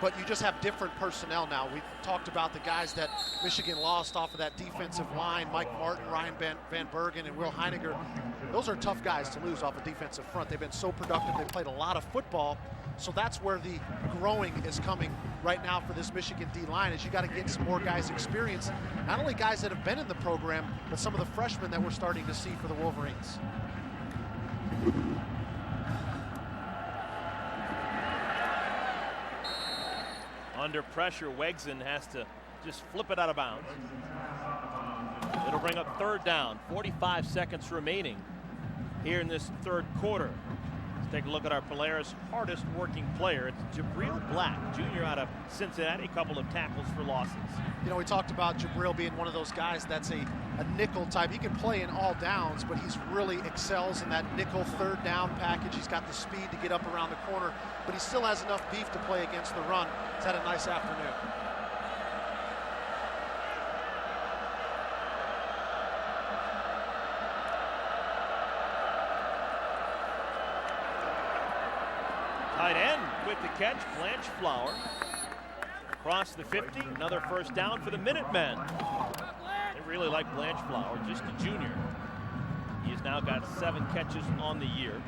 but you just have different personnel now. We talked about the guys that Michigan lost off of that defensive line, Mike Martin, Ryan Van Bergen, and Will Heiniger. Those are tough guys to lose off a defensive front. They've been so productive. They played a lot of football. So that's where the growing is coming right now for this Michigan D-line, is you got to get some more guys experience. Not only guys that have been in the program, but some of the freshmen that we're starting to see for the Wolverines. Under pressure, Wegson has to just flip it out of bounds. It'll bring up third down, 45 seconds remaining here in this third quarter. Let's take a look at our Polaris hardest working player. It's Jabril Black, junior out of Cincinnati, a couple of tackles for losses. You know, we talked about Jabril being one of those guys that's a nickel type. He can play in all downs, but he's really excels in that nickel third down package. He's got the speed to get up around the corner, but he still has enough beef to play against the run. He's had a nice afternoon. Tight end with the catch, Blanche Flower. Across the 50, another first down for the Minutemen. They really like Blanche Flower, just a junior. He's now got 7 catches on the year.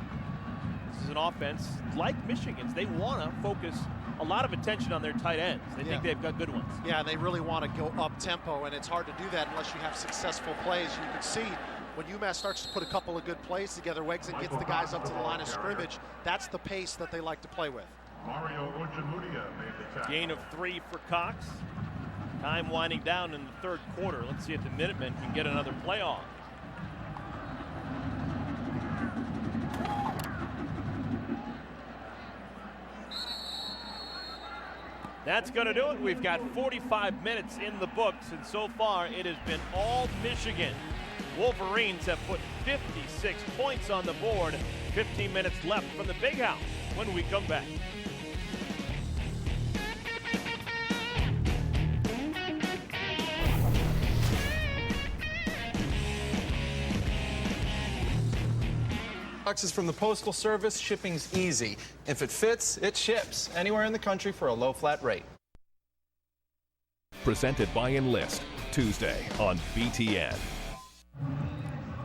This is an offense like Michigan's. They want to focus a lot of attention on their tight ends. They think they've got good ones. Yeah, they really want to go up tempo, and it's hard to do that unless you have successful plays. You can see when UMass starts to put a couple of good plays together, Wegson gets the guys up to the line of scrimmage. That's the pace that they like to play with. Gain of 3 for Cox. Time winding down in the third quarter. Let's see if the Minutemen can get another play off. That's going to do it. We've got 45 minutes in the books, and so far it has been all Michigan. Wolverines have put 56 points on the board. 15 minutes left from the Big House when we come back. Boxes from the Postal Service, shipping's easy. If it fits, it ships anywhere in the country for a low flat rate. Presented by Enlist, Tuesday on BTN.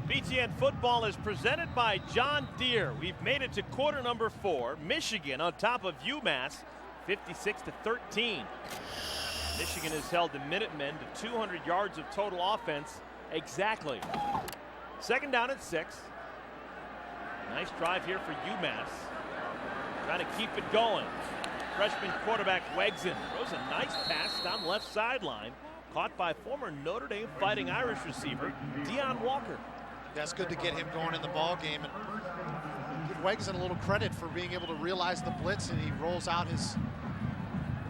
BTN football is presented by John Deere. We've made it to quarter number 4. Michigan on top of UMass, 56-13. Michigan has held the Minutemen to 200 yards of total offense exactly. Second down at 6. Nice drive here for UMass. Trying to keep it going. Freshman quarterback Wegson throws a nice pass down the left sideline. Caught by former Notre Dame Fighting Irish receiver Deion Walker. That's good to get him going in the ball game, and give Wegson a little credit for being able to realize the blitz, and he rolls out his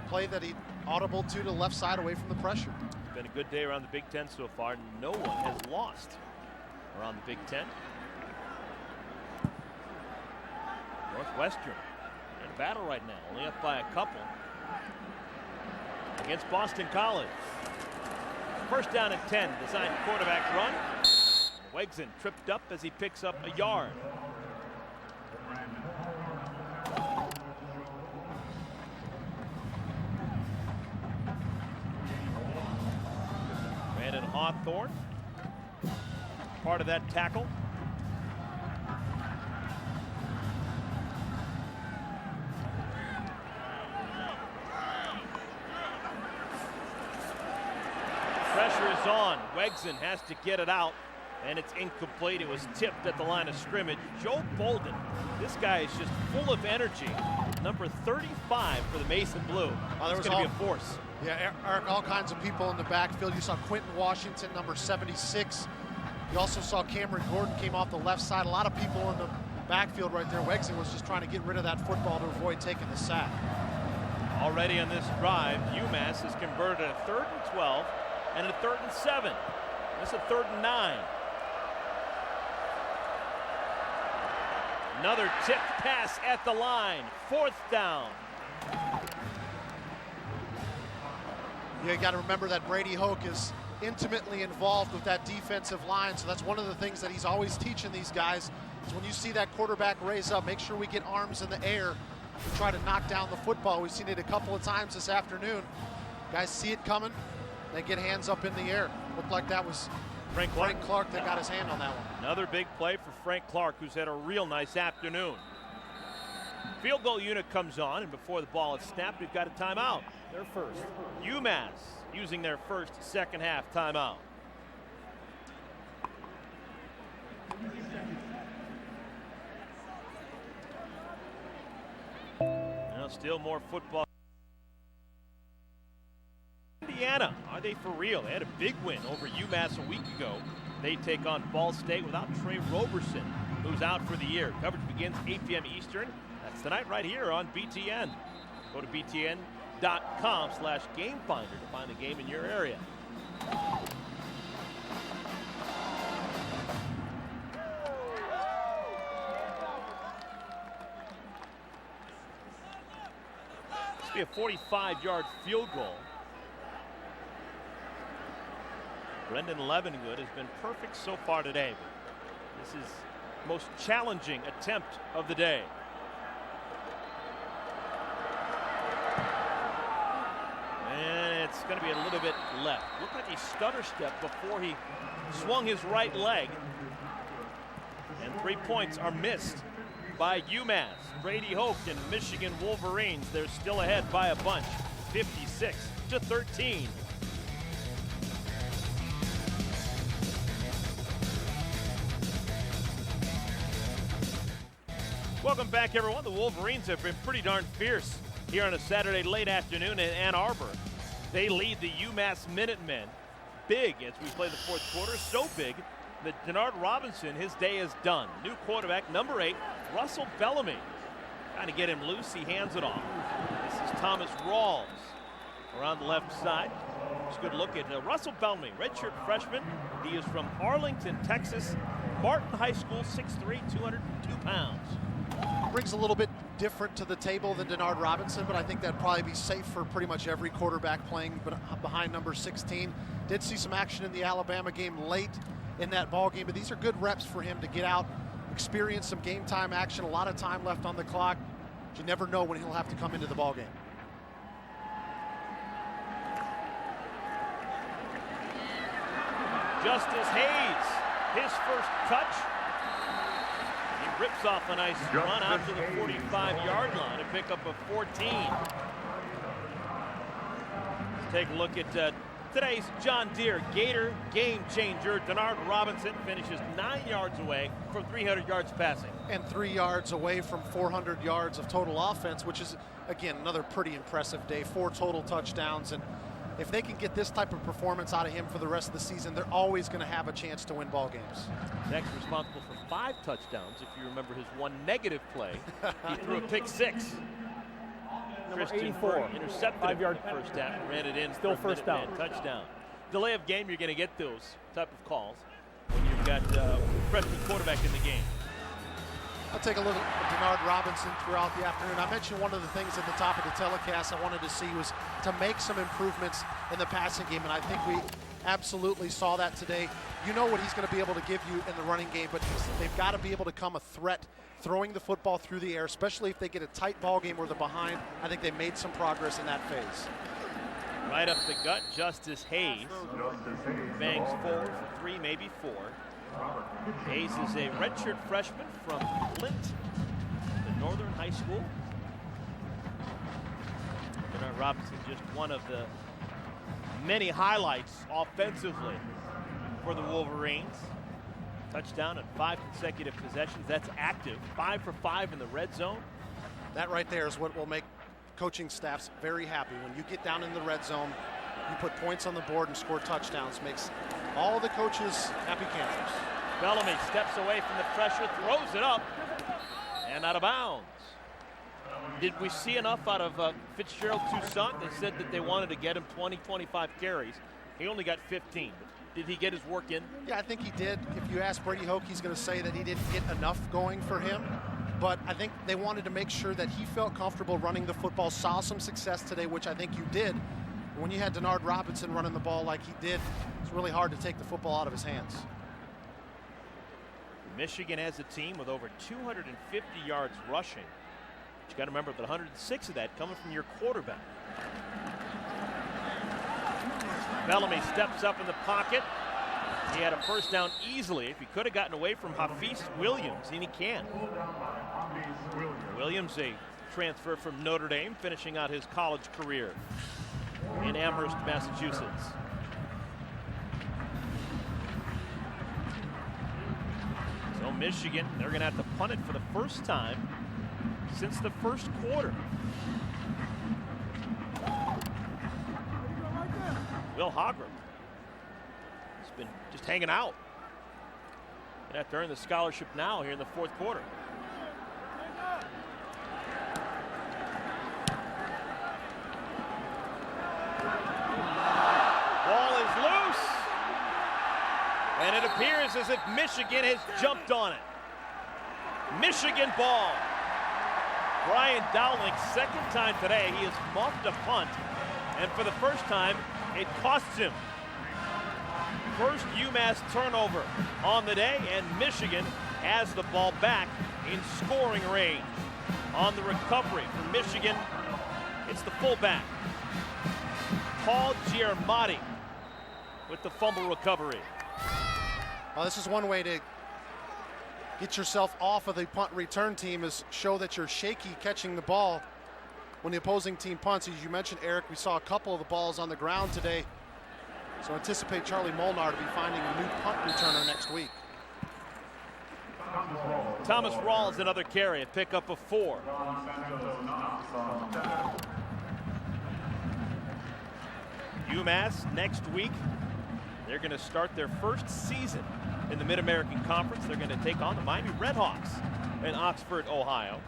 play that he audible to the left side away from the pressure. It's been a good day around the Big Ten so far. No one has lost around the Big Ten. Northwestern in battle right now, only up by a couple against Boston College. First down and 10, designed quarterback run. Wegson tripped up as he picks up a yard. Brandon Hawthorne, part of that tackle. Pressure is on. Wegson has to get it out, and it's incomplete. It was tipped at the line of scrimmage. Joe Bolden, this guy is just full of energy. number 35 for the Mason Blue. There was going to be a force. Yeah, Eric, all kinds of people in the backfield. You saw Quentin Washington, number 76. You also saw Cameron Gordon came off the left side. A lot of people in the backfield right there. Wegsy was just trying to get rid of that football to avoid taking the sack. Already on this drive, UMass has converted a 3rd and 12 and a 3rd and 7. This is a 3rd and 9. Another tipped pass at the line. 4th down. You got to remember that Brady Hoke is intimately involved with that defensive line, so that's one of the things that he's always teaching these guys is when you see that quarterback raise up, make sure we get arms in the air to try to knock down the football. We've seen it a couple of times this afternoon. Guys see it coming, they get hands up in the air. Looked like that was Frank Clark that got his hand on that one. Another big play for Frank Clark, who's had a real nice afternoon. Field goal unit comes on, and before the ball is snapped, we've got a timeout. Their first. UMass using their first second half timeout. Now still more football. Indiana, are they for real? They had a big win over UMass a week ago. They take on Ball State without Trey Roberson, who's out for the year. Coverage begins 8 p.m. Eastern. That's tonight right here on BTN. Go to btn.com/gamefinder to find a game in your area. This will be a 45-yard field goal. Brendan Levengood has been perfect so far today. This is the most challenging attempt of the day. And it's going to be a little bit left. Looked like he stutter stepped before he swung his right leg. And 3 points are missed by UMass. Brady Hoke and Michigan Wolverines, they're still ahead by a bunch, 56-13. Welcome back, everyone. The Wolverines have been pretty darn fierce here on a Saturday late afternoon in Ann Arbor. They lead the UMass Minutemen big as we play the fourth quarter. So big that Denard Robinson, his day is done. New quarterback, number 8, Russell Bellamy. Trying to get him loose, he hands it off. This is Thomas Rawls around the left side. Just a good look at Russell Bellamy, redshirt freshman. He is from Arlington, Texas. Martin High School, 6'3", 202 pounds. Brings a little bit different to the table than Denard Robinson, but I think that'd probably be safe for pretty much every quarterback playing behind number 16. Did see some action in the Alabama game late in that ball game, but these are good reps for him to get out, experience some game time action, a lot of time left on the clock. You never know when he'll have to come into the ball game. Justice Hayes, his first touch. He rips off a nice run out to the 45-yard line to pick up a 14. Let's take a look at today's John Deere Gator game changer. Denard Robinson finishes 9 yards away from 300 yards passing. And 3 yards away from 400 yards of total offense, which is, again, another pretty impressive day. 4 total touchdowns. And if they can get this type of performance out of him for the rest of the season, they're always going to have a chance to win ball games. Next, responsible for 5 touchdowns. If you remember his one negative play, he threw a pick 6. Number Christian 84, intercepted 5-yard him first half, ran it in still for a first down. Touchdown. Delay of game, you're going to get those type of calls when you've got freshman quarterback in the game. I'll take a look at Denard Robinson throughout the afternoon. I mentioned one of the things at the top of the telecast I wanted to see was to make some improvements in the passing game, and I think we absolutely saw that today. You know what he's going to be able to give you in the running game, but they've got to be able to come a threat throwing the football through the air, especially if they get a tight ball game where they're behind. I think they made some progress in that phase. Right up the gut, Justice Hayes bangs forward for 3, maybe 4. Hayes is a redshirt freshman from Flint, the Northern High School. Denard Robinson, just one of the many highlights offensively for the Wolverines. Touchdown in 5 consecutive possessions. That's active. 5 for 5 in the red zone. That right there is what will make coaching staffs very happy. When you get down in the red zone, you put points on the board and score touchdowns. Makes all the coaches happy campers. Bellamy steps away from the pressure, throws it up, and out of bounds. Did we see enough out of Fitzgerald Toussaint? They said that they wanted to get him 20, 25 carries. He only got 15. Did he get his work in? Yeah, I think he did. If you ask Brady Hoke, he's going to say that he didn't get enough going for him. But I think they wanted to make sure that he felt comfortable running the football, saw some success today, which I think you did. When you had Denard Robinson running the ball like he did, it's really hard to take the football out of his hands. Michigan has a team with over 250 yards rushing. But you got to remember that 106 of that coming from your quarterback. Bellamy steps up in the pocket. He had a first down easily. If he could have gotten away from Hafiz Williams, and he can't. Williams, a transfer from Notre Dame, finishing out his college career in Amherst, Massachusetts. So Michigan, they're going to have to punt it for the first time since the first quarter. Will Hogrum has been just hanging out. Gonna have to earn the scholarship now here in the fourth quarter. Ball is loose. And it appears as if Michigan has jumped on it. Michigan ball. Brian Dowling, second time today, he has muffed a punt. And for the first time, it costs him. First UMass turnover on the day, and Michigan has the ball back in scoring range. On the recovery for Michigan, it's the fullback, Paul Giamatti, with the fumble recovery. Well, this is one way to get yourself off of the punt return team, is show that you're shaky catching the ball when the opposing team punts. As you mentioned, Eric, we saw a couple of the balls on the ground today. So anticipate Charlie Molnar to be finding a new punt returner next week. Thomas Rawls, another carry, a pickup of 4. UMass next week, they're going to start their first season in the Mid-American Conference. They're going to take on the Miami Redhawks in Oxford, Ohio.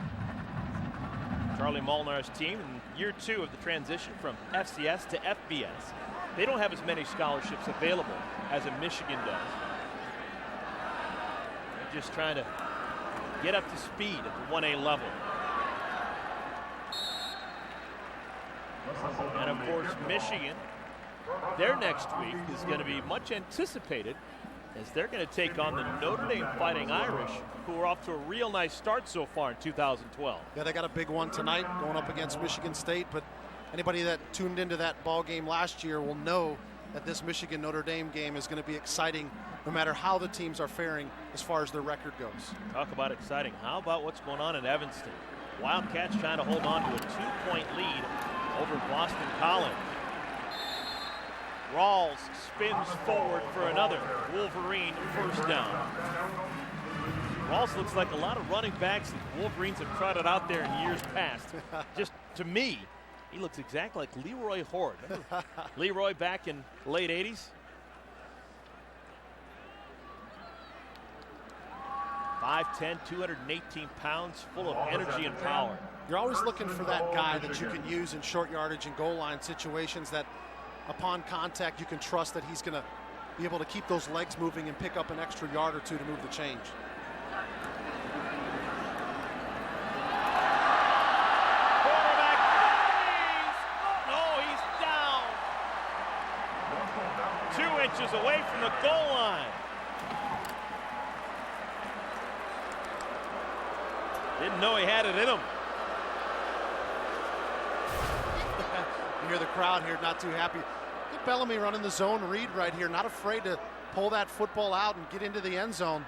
Charlie Molnar's team in year 2 of the transition from FCS to FBS. They don't have as many scholarships available as a Michigan does. They're just trying to get up to speed at the 1A level. And of course, Michigan, their next week is going to be much anticipated, as they're going to take on the Notre Dame Fighting Irish, who are off to a real nice start so far in 2012. Yeah, they got a big one tonight going up against Michigan State, but anybody that tuned into that ball game last year will know that this Michigan-Notre Dame game is going to be exciting no matter how the teams are faring as far as their record goes. Talk about exciting. How about what's going on in Evanston? Wildcats trying to hold on to a 2-point lead over Boston College. Rawls spins forward for another Wolverine first down. Rawls looks like a lot of running backs that Wolverines have trotted out there in years past. Just to me, he looks exactly like Leroy Horde. Remember Leroy back in the late 80s? .5'10", 218 pounds, full of energy and power. You're always looking for that guy that you can use in short yardage and goal line situations that upon contact you can trust that he's going to be able to keep those legs moving and pick up an extra yard or two to move the change. Inches away from the goal line. Didn't know he had it in him. You hear the crowd here not too happy. Get Bellamy running the zone read right here, not afraid to pull that football out and get into the end zone.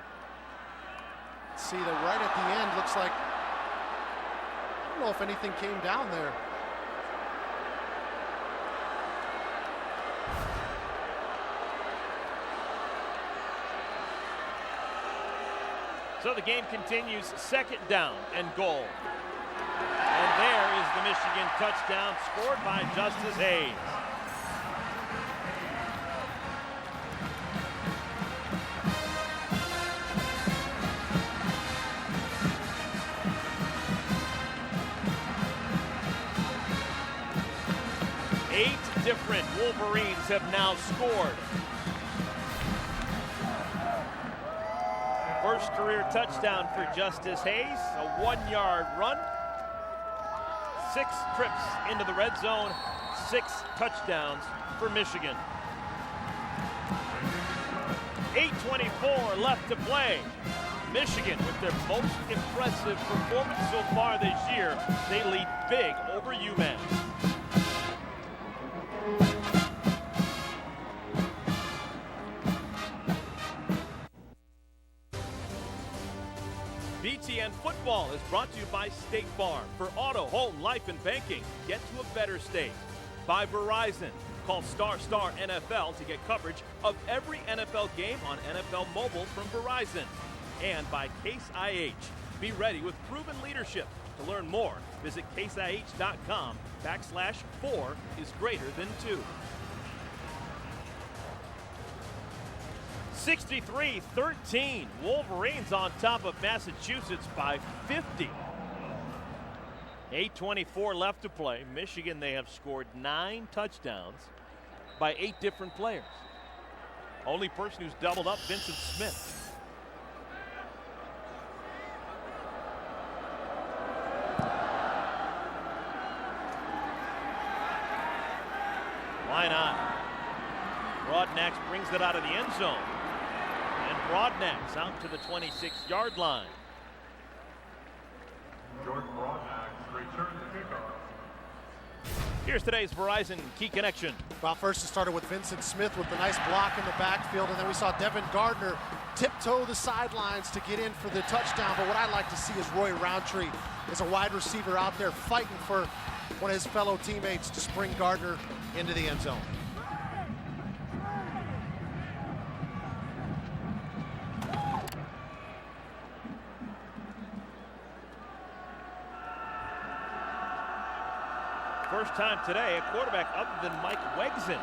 See that right at the end, looks like, I don't know if anything came down there. So the game continues, second down and goal. there is the Michigan touchdown scored by Justice Hayes. Eight different Wolverines have now scored. First career touchdown for Justice Hayes, a 1-yard run. 6 trips into the red zone, 6 touchdowns for Michigan. 8:24 left to play. Michigan, with their most impressive performance so far this year, they lead big over UMass. BTN Football is brought to you by State Farm. For auto, home, life, and banking, get to a better state. By Verizon. Call ** NFL to get coverage of every NFL game on NFL Mobile from Verizon. And by Case IH. Be ready with proven leadership. To learn more, visit caseih.com/4 is greater than 2. 63-13, Wolverines on top of Massachusetts by 50. 8:24 left to play. Michigan, they have scored 9 touchdowns by 8 different players. Only person who's doubled up, Vincent Smith. Why not? Broadnax brings it out of the end zone. And Broadnax out to the 26-yard line. Jordan Broadnax returns the kickoff. Here's today's Verizon Key Connection. Well, first it started with Vincent Smith with the nice block in the backfield, and then we saw Devin Gardner tiptoe the sidelines to get in for the touchdown. But what I like to see is Roy Roundtree as a wide receiver out there fighting for one of his fellow teammates to spring Gardner into the end zone. First time today, a quarterback other than Mike Wegson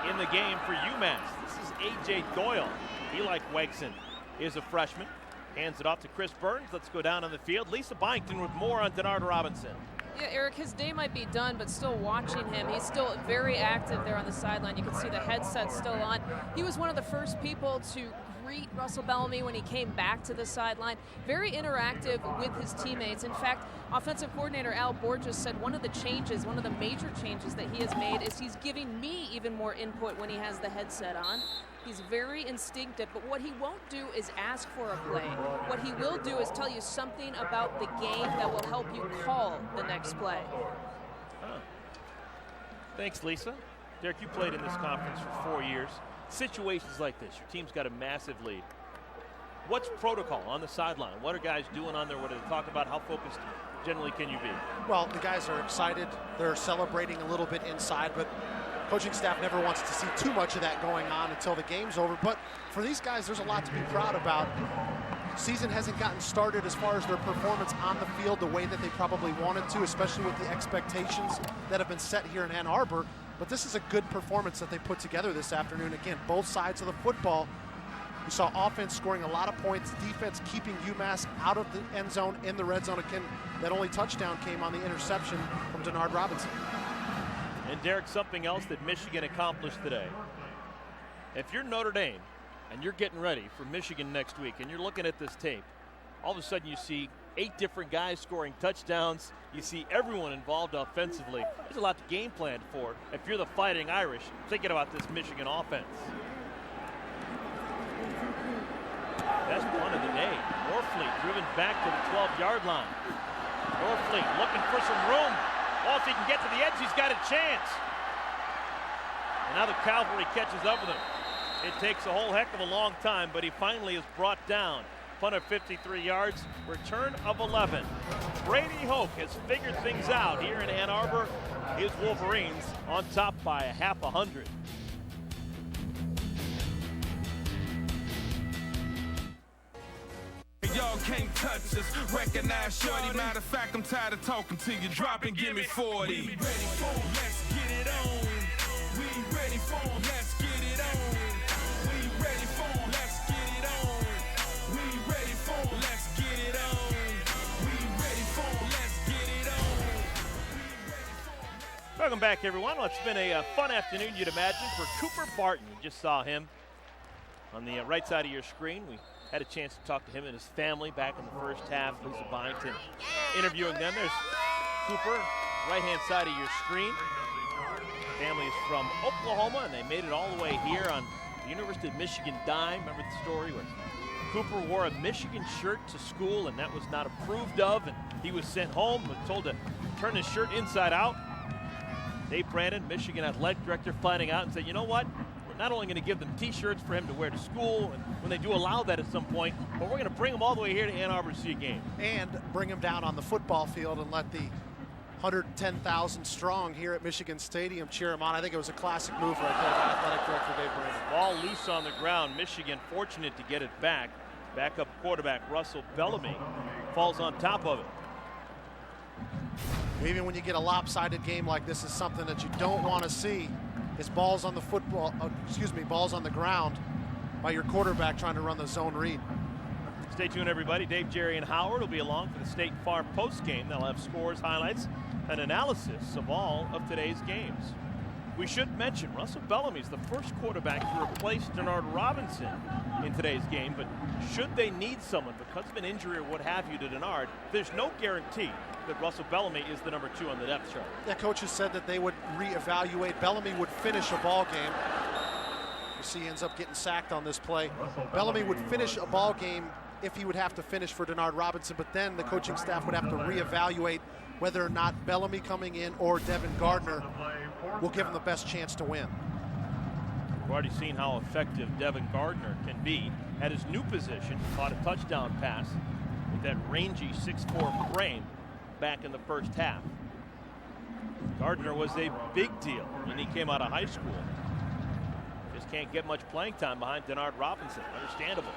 in the game for UMass. This is A.J. Doyle. He, like Wegson, is a freshman. Hands it off to Chris Burns. Let's go down on the field. Lisa Byington with more on Denard Robinson. Yeah, Eric, his day might be done, but still watching him, he's still very active there on the sideline. You can see the headset still on. He was one of the first people to greet Russell Bellamy when he came back to the sideline. Very interactive with his teammates. In fact, offensive coordinator Al Borges said one of the changes, one of the major changes that he has made is he's giving me even more input when he has the headset on. He's very instinctive, but what he won't do is ask for a play. What he will do is tell you something about the game that will help you call the next play. Huh. Thanks, Lisa. Derek, you played in this conference for 4 years. Situations like this, your team's got a massive lead. What's protocol on the sideline? What are guys doing on there? What do they talk about? How focused generally can you be? Well, the guys are excited. They're celebrating a little bit inside, but coaching staff never wants to see too much of that going on until the game's over. But for these guys, there's a lot to be proud about. Season hasn't gotten started as far as their performance on the field the way that they probably wanted to, especially with the expectations that have been set here in Ann Arbor. But this is a good performance that they put together this afternoon. Again, both sides of the football. We saw offense scoring a lot of points, defense keeping UMass out of the end zone in the red zone. Again, that only touchdown came on the interception from Denard Robinson. And Derek, something else that Michigan accomplished today. If you're Notre Dame and you're getting ready for Michigan next week and you're looking at this tape, all of a sudden you see 8 different guys scoring touchdowns. You see everyone involved offensively. There's a lot to game plan for if you're the Fighting Irish thinking about this Michigan offense. Best punt of the day. Norfleet driven back to the 12-yard line. Norfleet looking for some room. Oh, if he can get to the edge, he's got a chance. And now the cavalry catches up with him. It takes a whole heck of a long time, but he finally is brought down. Punt of 53 yards, return of 11. Brady Hoke has figured things out here in Ann Arbor. His Wolverines on top by a half 100. Y'all can't touch us. Recognize shorty. Matter of fact, I'm tired of talking to you. Drop and give me 40. We ready for 'em, let's get it on. We ready for 'em, let's get it on. We ready for 'em, let's get it on. We ready for 'em, let's get it on. We ready for 'em, let's get it on. Welcome back, everyone. Well, it's been a fun afternoon, you'd imagine, for Cooper Barton. You just saw him on the right side of your screen. We had a chance to talk to him and his family back in the first half. Lisa Byington interviewing them. There's Cooper, right-hand side of your screen. Family is from Oklahoma, and they made it all the way here on the University of Michigan dime. Remember the story where Cooper wore a Michigan shirt to school, and that was not approved of, and he was sent home, was told to turn his shirt inside out. Dave Brandon, Michigan athletic director, finding out and said, you know what? We're not only going to give them T-shirts for him to wear to school, and when they do allow that at some point, but we're going to bring them all the way here to Ann Arbor to see a game. And bring him down on the football field and let the 110,000 strong here at Michigan Stadium cheer him on. I think it was a classic move right there by athletic director Dave Brandon. Ball loose on the ground. Michigan fortunate to get it back. Backup quarterback Russell Bellamy falls on top of it. Even when you get a lopsided game like this, is something that you don't want to see. Is balls on the balls on the ground by your quarterback trying to run the zone read. Stay tuned, everybody. Dave, Jerry, and Howard will be along for the State Farm post game. They'll have scores, highlights, and analysis of all of today's games. We should mention Russell Bellamy is the first quarterback to replace Denard Robinson in today's game, but should they need someone because of an injury or what have you to Denard, there's no guarantee that Russell Bellamy is the number 2 on the depth chart. Yeah, coaches said that they would reevaluate. Bellamy would finish a ball game. You see he ends up getting sacked on this play. Bellamy would finish a ball game if he would have to finish for Denard Robinson, but then the coaching staff would have to reevaluate whether or not Bellamy coming in or Devin Gardner will give him the best chance to win. We've already seen how effective Devin Gardner can be at his new position. Caught a touchdown pass with that rangy 6'4" frame back in the first half. Gardner was a big deal when he came out of high school. Just can't get much playing time behind Denard Robinson. Understandable.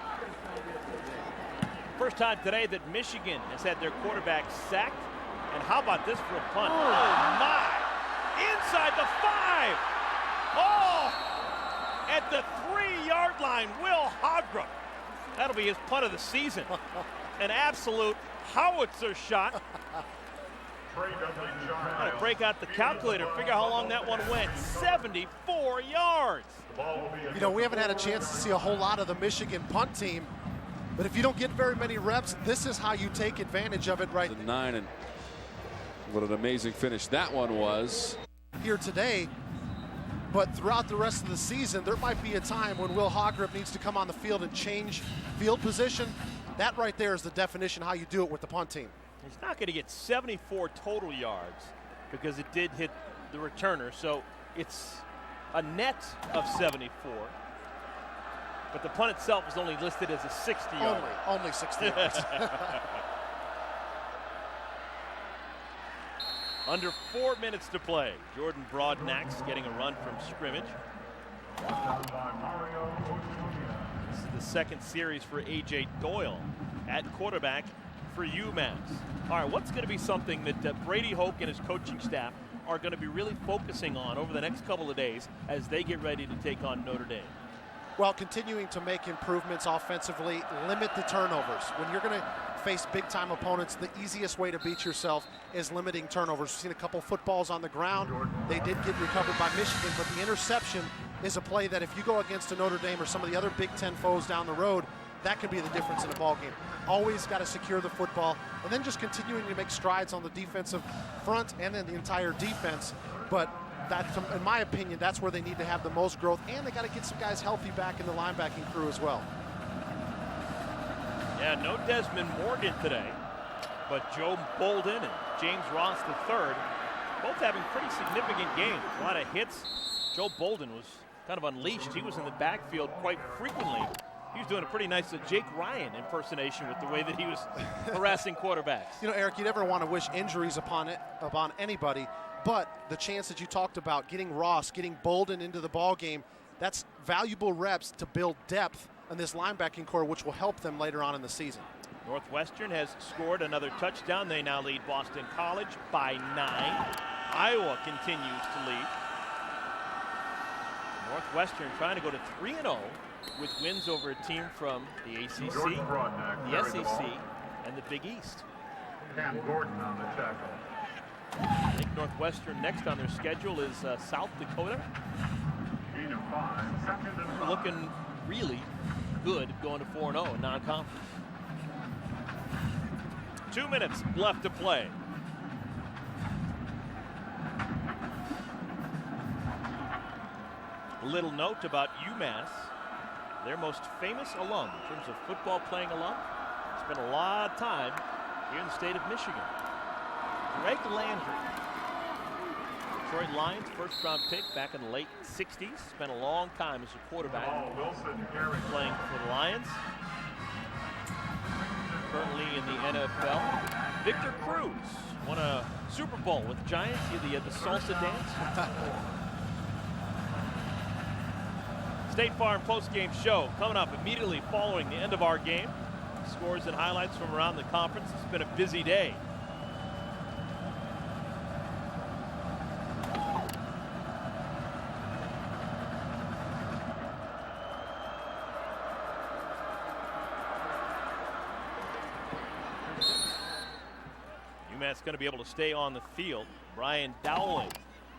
First time today that Michigan has had their quarterback sacked. And how about this for a punt? Oh my! Inside the 5! Oh! At the 3-yard line, Will Hogrup. That'll be his punt of the season. An absolute howitzer shot. I'm gonna break out the calculator, figure out how long that one went. 74 yards. You know, we haven't had a chance to see a whole lot of the Michigan punt team, but if you don't get very many reps, this is how you take advantage of it right now. 9, and what an amazing finish that one was. Here today, but throughout the rest of the season, there might be a time when Will Hogrup needs to come on the field and change field position. That right there is the definition how you do it with the punt team. He's not going to get 74 total yards because it did hit the returner, so it's a net of 74. But the punt itself is only listed as a 60-yard. Only 60 yards. Under 4 minutes to play. Jordan Broadnax getting a run from scrimmage. This is the second series for A.J. Doyle at quarterback for UMass. All right, what's going to be something that Brady Hoke and his coaching staff are going to be really focusing on over the next couple of days as they get ready to take on Notre Dame? Well, continuing to make improvements offensively, limit the turnovers. When you're going to face big-time opponents, the easiest way to beat yourself is limiting turnovers. We've seen a couple footballs on the ground. They did get recovered by Michigan, but the interception is a play that if you go against a Notre Dame or some of the other Big Ten foes down the road, that could be the difference in a ball game. Always got to secure the football, and then just continuing to make strides on the defensive front and then the entire defense. But that, in my opinion, that's where they need to have the most growth, and they got to get some guys healthy back in the linebacking crew as well. Yeah, no Desmond Morgan today, but Joe Bolden and James Ross III both having pretty significant games. A lot of hits. Joe Bolden was kind of unleashed. He was in the backfield quite frequently. He was doing a pretty nice Jake Ryan impersonation with the way that he was harassing quarterbacks. You know, Eric, you never want to wish injuries upon anybody, but the chance that you talked about, getting Ross, getting Bolden into the ball game, that's valuable reps to build depth in this linebacking core, which will help them later on in the season. Northwestern has scored another touchdown. They now lead Boston College by 9. Iowa continues to lead. Northwestern trying to go to 3-0 with wins over a team from the ACC, the SEC, and the Big East. Cam Gordon on the tackle. I think Northwestern next on their schedule is South Dakota. Looking really good going to 4-0 in non-conference. 2 minutes left to play. A little note about UMass. Their most famous alum in terms of football playing alum spent a lot of time here in the state of Michigan. Greg Landry, Detroit Lions first round pick back in the late 60s. Spent a long time as a quarterback playing for the Lions. Currently in the NFL. Victor Cruz won a Super Bowl with the Giants. He had the salsa dance. State Farm postgame show coming up immediately following the end of our game. Scores and highlights from around the conference. It's been a busy day. UMass going to be able to stay on the field. Brian Dowling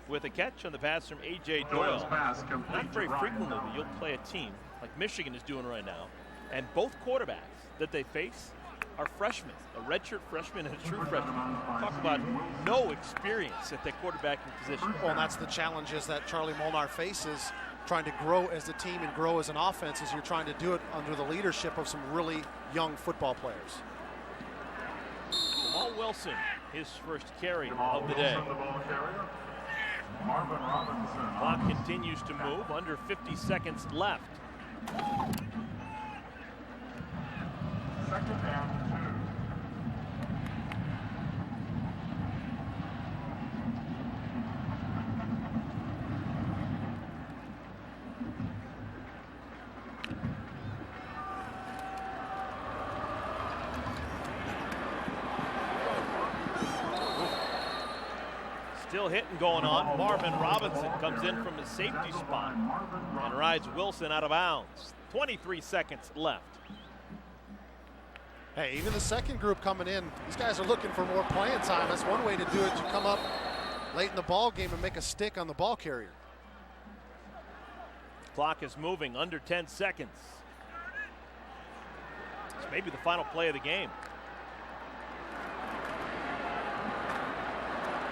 with a catch on the pass from A.J. Doyle. Not very frequently that you'll play a team like Michigan is doing right now, and both quarterbacks that they face are freshmen, a redshirt freshman and a true freshman. Talk about no experience at that quarterbacking position. Well, and that's the challenges that Charlie Molnar faces, trying to grow as a team and grow as an offense, as you're trying to do it under the leadership of some really young football players. Jamal Wilson, his first carry of the day. Clock continues to move, under 50 seconds left. Second and 2. Still hitting going on. Marvin Robinson comes in from the safety spot and rides Wilson out of bounds. 23 seconds left. Hey, even the second group coming in, these guys are looking for more playing time. That's one way to do it. You come up late in the ball game and make a stick on the ball carrier. Clock is moving, under 10 seconds. It's maybe the final play of the game.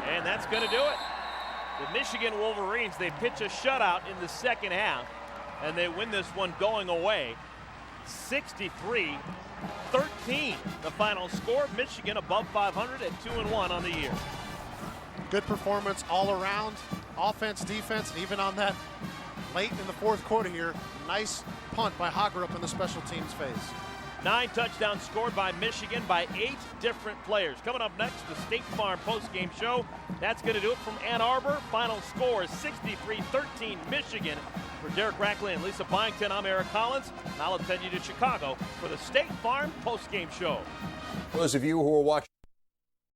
And that's going to do it. The Michigan Wolverines, they pitch a shutout in the second half, and they win this one going away. 63-13, the final score. Michigan above 500 at 2-1 on the year. Good performance all around, offense, defense, and even on that late in the fourth quarter here, nice punt by Hagerup in the special teams phase. 9 touchdowns scored by Michigan by 8 different players. Coming up next, the State Farm postgame show. That's going to do it from Ann Arbor. Final score is 63-13 Michigan. For Derek Rackley and Lisa Byington, I'm Eric Collins. Now let's send you to Chicago for the State Farm postgame show. For those of you who are watching